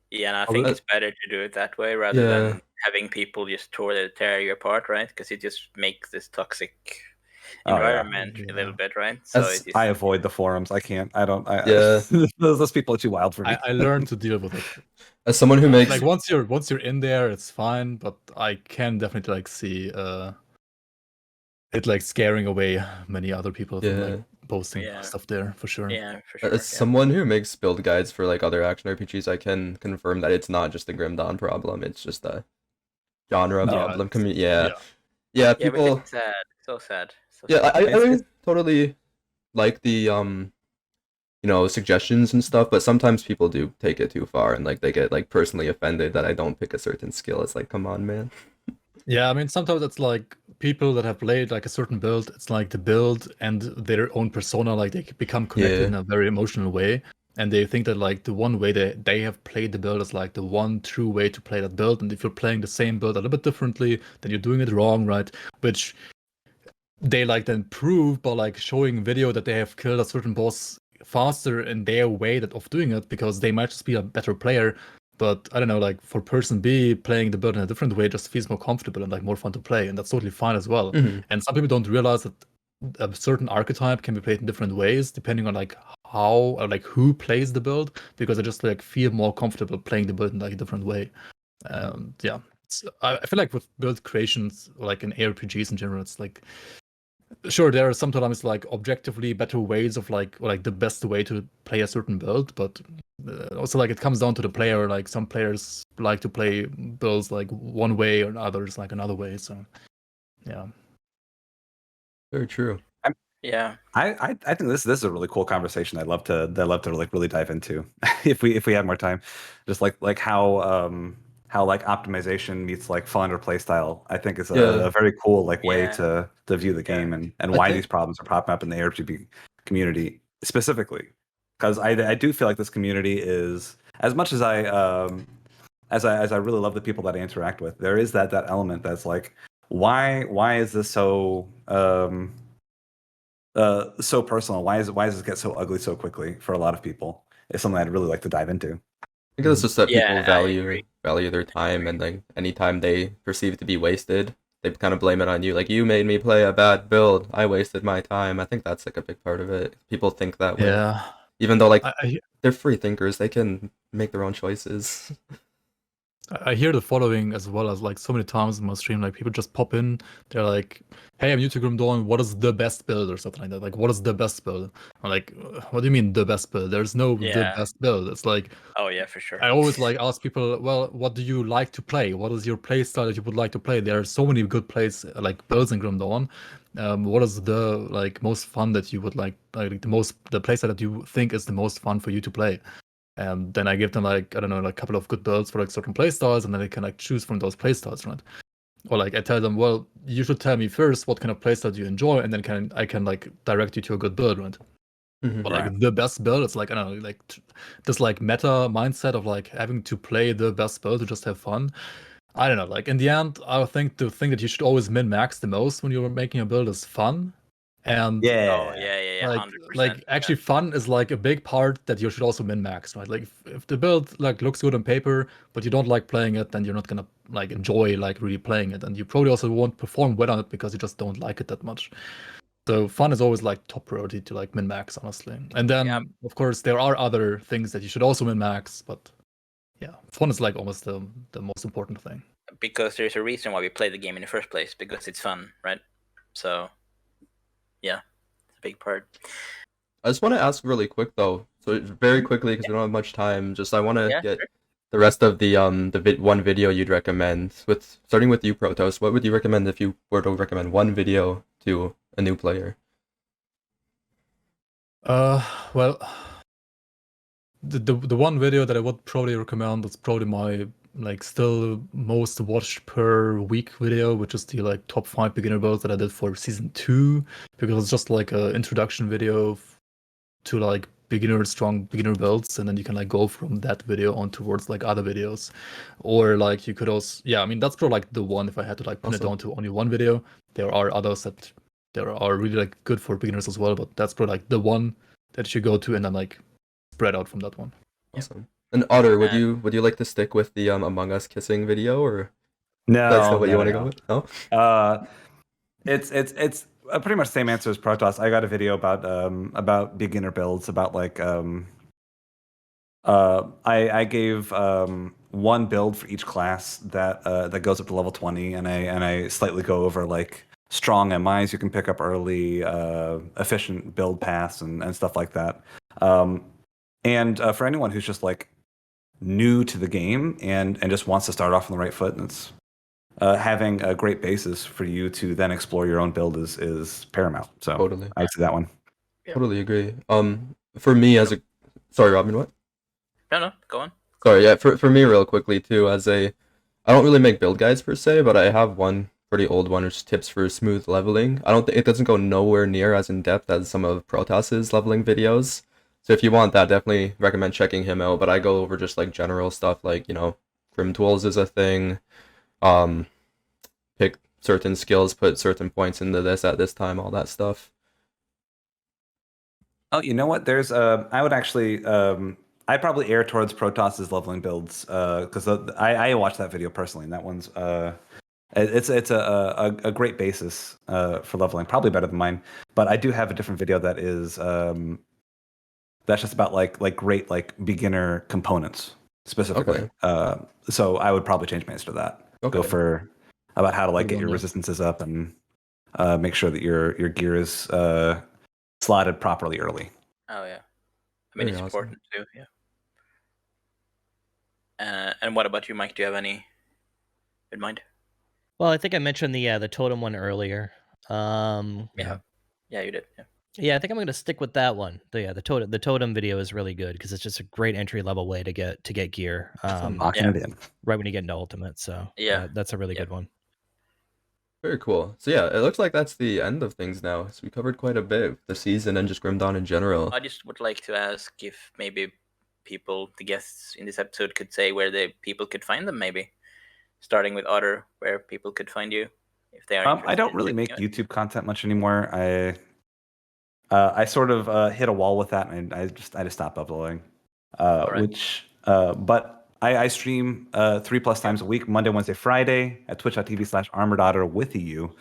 Yeah, and I Oh, think really? it's better to do it that way rather than having people just tear you apart, right? Because it just makes this toxic Oh, yeah. environment a little bit, right? So As- it is, I avoid the forums. I can't. I don't. Yeah. those people are too wild for me. I learned to deal with it. As someone who makes Like once you're in there, it's fine. But I can definitely like see it like scaring away many other people from like posting Yeah. stuff there for sure. yeah, for sure. as someone who makes build guides for like other action RPGs, I can confirm that it's not just the Grimdawn problem. It's just a genre No, problem. it's- Yeah, yeah. yeah. Yeah, which is People. sad. So sad. So Yeah, sad. I totally like the suggestions and stuff, but sometimes people do take it too far and like they get like personally offended that I don't pick a certain skill. It's like, come on, man. Yeah, I mean, sometimes it's like people that have played like a certain build, it's like the build and their own persona, like they become connected in a very emotional way. And they think that like the one way that they have played the build is like the one true way to play that build. And if you're playing the same build a little bit differently, then you're doing it wrong, right? Which they like then prove by like showing video that they have killed a certain boss faster in their way of doing it because they might just be a better player. But I don't know, like for person B, playing the build in a different way just feels more comfortable and like more fun to play, and that's totally fine as well. Mhm. And some people don't realize that a certain archetype can be played in different ways depending on like how or like who plays the build, because I just like feel more comfortable playing the build in like a different way. Yeah, I feel like with build creations, like in ARPGs in general, it's like sure there are sometimes like objectively better ways of like or like the best way to play a certain build, but also like it comes down to the player. Like some players like to play builds like one way and others like another way, so yeah. Very true. Yeah. I think this is a really cool conversation. I'd love to like really dive into if we have more time. Just like how like optimization meets like fun or play style. I think is a very cool like way Yeah. to view the game and I why think- these problems are popping up in the ARPG community specifically. Because I do feel like this community is, as much as I really love the people that I interact with, there is that element that's like, why is this so so personal? Why does it get so ugly so quickly for a lot of people? It's something I'd really like to dive into. I think it's just that people Yeah, I agree. value their time, and like any time they perceive to be wasted, they kind of blame it on you. Like, you made me play a bad build, I wasted my time. I think that's like a big part of it. People think that way, Yeah, even though like I they're free thinkers, they can make their own choices. I hear the following as well as like so many times in my stream, like people just pop in, they're like, hey, I'm new to Grimdawn, what is the best build or something like that? Like, what is the best build? I'm like, what do you mean the best build? There's no the Yeah. best build. It's like, Oh yeah, for sure. I always like ask people, well, what do you like to play? What is your play style that you would like to play? There are so many good plays like builds in Grimdawn. What is the like most fun that you would like the play style that you think is the most fun for you to play? And then I give them like, I don't know, like a couple of good builds for like certain playstyles, and then they can like choose from those playstyles, right? Or like I tell them, well, you should tell me first what kind of playstyle you enjoy, and then I can like direct you to a good build, right? Mhm. But like the best build, it's like, I don't know, like this like meta mindset of like having to play the best build to just have fun. I don't know, like in the end, I think the thing that you should always min max the most when you're making a build is fun. And Oh yeah, like 100%. actually fun is like a big part that you should also min max, right? Like if the build like looks good on paper but you don't like playing it, then you're not gonna like enjoy like really playing it, and you probably also won't perform well on it because you just don't like it that much. So fun is always like top priority to like min max, honestly. And then Yeah. of course there are other things that you should also min max, but yeah, fun is like almost the most important thing. Because there's a reason why we play the game in the first place, because it's fun, right? So yeah, it's a big part. I just want to ask really quick though, so very quickly because we don't have much time. Just I want to Yeah, get sure. the rest of the one video you'd recommend. With starting with you, Protoss, what would you recommend if you were to recommend one video to a new player? Well, the one video that I would probably recommend is probably my like still most watched per week video, which is the like top 5 beginner builds that I did for season 2, because it's just like a introduction video to like strong beginner builds, and then you can like go from that video on towards like other videos. Or like you could also, yeah, I mean that's probably like the one if I had to like pin it Awesome. down to only one video. There are others that there are really like good for beginners as well, but that's probably like the one that you go to and then like spread out from that one. Awesome. And Otter, would And- you like to stick with the Among Us kissing video, or No, that's not what you no, want to no. go with? No. It's pretty much the same answer as Protoss. I got a video about beginner builds, about like I gave one build for each class that goes up to level 20, and I slightly go over like strong MIs you can pick up early, efficient build paths and stuff like that. And for anyone who's just like new to the game and just wants to start off on the right foot, and it's having a great basis for you to then explore your own build is paramount. So Totally. I see that one. Yeah. Totally agree. For me as a, sorry, Robin, what? No, go on. Sorry, yeah, for me real quickly too, I don't really make build guides per se, but I have one pretty old one, which is tips for smooth leveling. I don't think it doesn't go nowhere near as in depth as some of Protoss's leveling videos. So if you want that, definitely recommend checking him out. But I go over just like general stuff like, Grim Tools is a thing. Pick certain skills, put certain points into this at this time, all that stuff. Oh, you know what? There's I would actually I probably err towards Protoss's leveling builds because I watched that video personally, and that one's it's a great basis for leveling, probably better than mine. But I do have a different video that is that's just about like great like beginner components specifically. Okay. So I would probably change my answer to that. Okay. Go for about how to like Good get your one, yeah. resistances up and make sure that your gear is slotted properly early. Oh yeah, I mean Very it's awesome. important too. Yeah. And what about you, Mike? Do you have any in mind? Well, I think I mentioned the totem one earlier. Yeah, you did. Yeah. Yeah, I think I'm gonna stick with that one. The totem video is really good because it's just a great entry level way to get gear. Locking it in. Right when you get into ultimate. So Yeah. that's a really Yeah. good one. Very cool. So yeah, it looks like that's the end of things now. So we covered quite a bit of the season and just Grimdawn in general. I just would like to ask if maybe the guests in this episode, could say where the people could find them. Maybe starting with Otter, where people could find you if they are. I don't really make YouTube content much anymore. I sort of hit a wall with that, and I just stopped uploading. Right. But I stream 3+ times a week, Monday, Wednesday, Friday at twitch.tv/ArmoredOtter with you.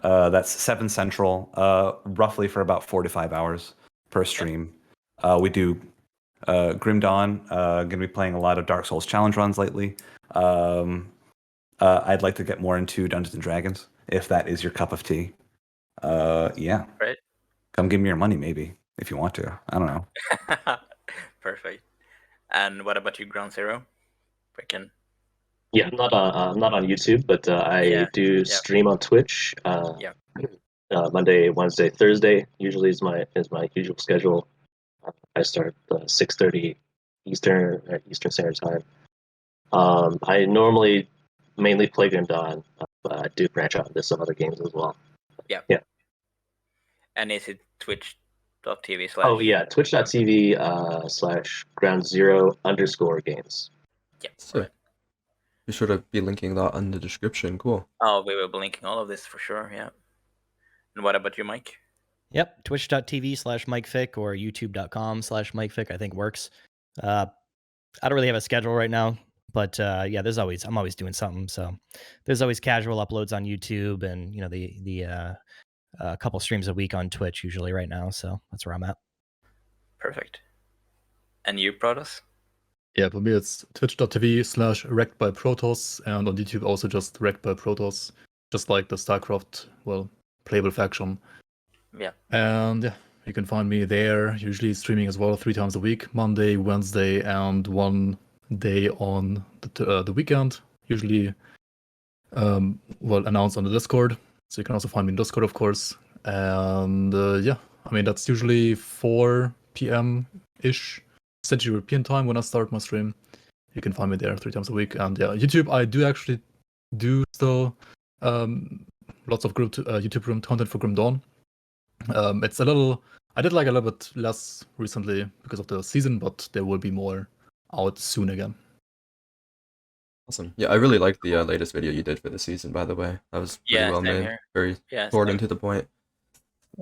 That's 7 Central, roughly for about 4 to 5 hours per stream. We do Grimdawn. Going to be playing a lot of Dark Souls challenge runs lately. I'd like to get more into Dungeons and Dragons if that is your cup of tea. Yeah. Right. Come give me your money, maybe, if you want to. I don't know. Perfect. And what about you, GroundZero? Freaking. Yeah, I'm not on YouTube, but I do stream on Twitch. Monday, Wednesday, Thursday usually is my usual schedule. I start 6:30 Eastern Standard Time. I normally mainly play Grimdawn, but I do branch out into some other games as well. Yeah. Yeah. And is it twitch.tv/ Oh yeah, twitch.tv /GroundZero_games. Yeah. So Right. be sure to be linking that in the description. Cool. Oh, we will be linking all of this for sure. Yeah. And what about you, Mike? Yep, twitch.tv/MikeFic or youtube.com/MikeFic I think works. I don't really have a schedule right now, but yeah, I'm always doing something. So there's always casual uploads on YouTube, and the couple streams a week on Twitch usually right now. So that's where I'm at. Perfect. And you, Protoss? Yeah, for me it's twitch.tv/RektByProtoss, and on YouTube also just RektByProtoss, just like the StarCraft, playable faction. Yeah. And yeah, you can find me there, usually streaming as well 3 times a week, Monday, Wednesday, and 1 day on the weekend, usually announced on the Discord. So you can also find me in Discord, of course. And yeah, I mean, that's usually 4 p.m.-ish Central European time when I start my stream. You can find me there 3 times a week. And yeah, YouTube, I do actually do still lots of YouTube room content for Grimdawn. It's a little, I did like a little bit less recently because of the season, but there will be more out soon again. Awesome. Yeah, I really liked the latest video you did for the season, by the way. That was pretty well same made. here. Very Yeah. short Same. and to the point.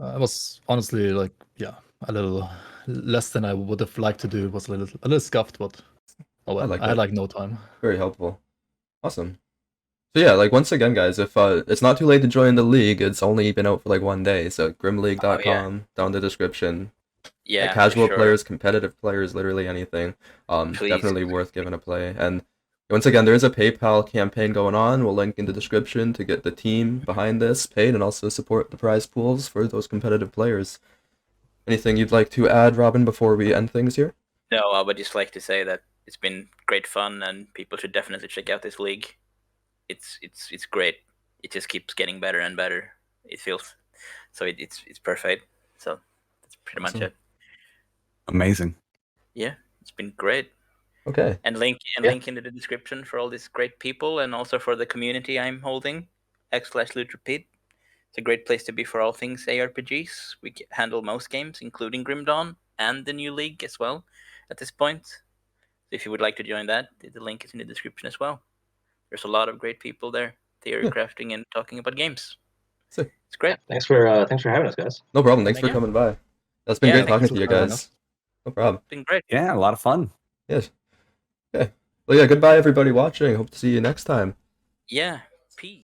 I was honestly like, yeah, a little less than I would have liked to do. It was a little scuffed, but oh well, like I had that. like no time. Very helpful. Awesome. So yeah, like once again, guys, if it's not too late to join the league, it's only been out for like 1 day. So grimleague.com, down in the description. Yeah, for Casual sure. players, competitive players, literally anything. Please. Definitely worth giving a play. And once again, there is a PayPal campaign going on. We'll link in the description to get the team behind this paid and also support the prize pools for those competitive players. Anything you'd like to add, Robin, before we end things here? No, I would just like to say that it's been great fun, and people should definitely check out this league. It's great. It just keeps getting better and better. It feels so. It's perfect. So that's pretty much Awesome. it. Amazing. Yeah, it's been great. Okay. And link in the description for all these great people, and also for the community I'm holding. /LootRepeat. It's a great place to be for all things ARPGs. We handle most games, including Grimdawn and the new league as well. At this point, so if you would like to join that, the link is in the description as well. There's a lot of great people there, theory crafting and talking about games. Sick. It's great. Thanks for having us, guys. No problem. Thanks for Yeah. coming by. That's been Yeah, great thank talking you to you for having guys. No problem. It's been great. Yeah, a lot of fun. Yes. Okay. Well, yeah, goodbye, everybody watching. Hope to see you next time. Yeah. Peace.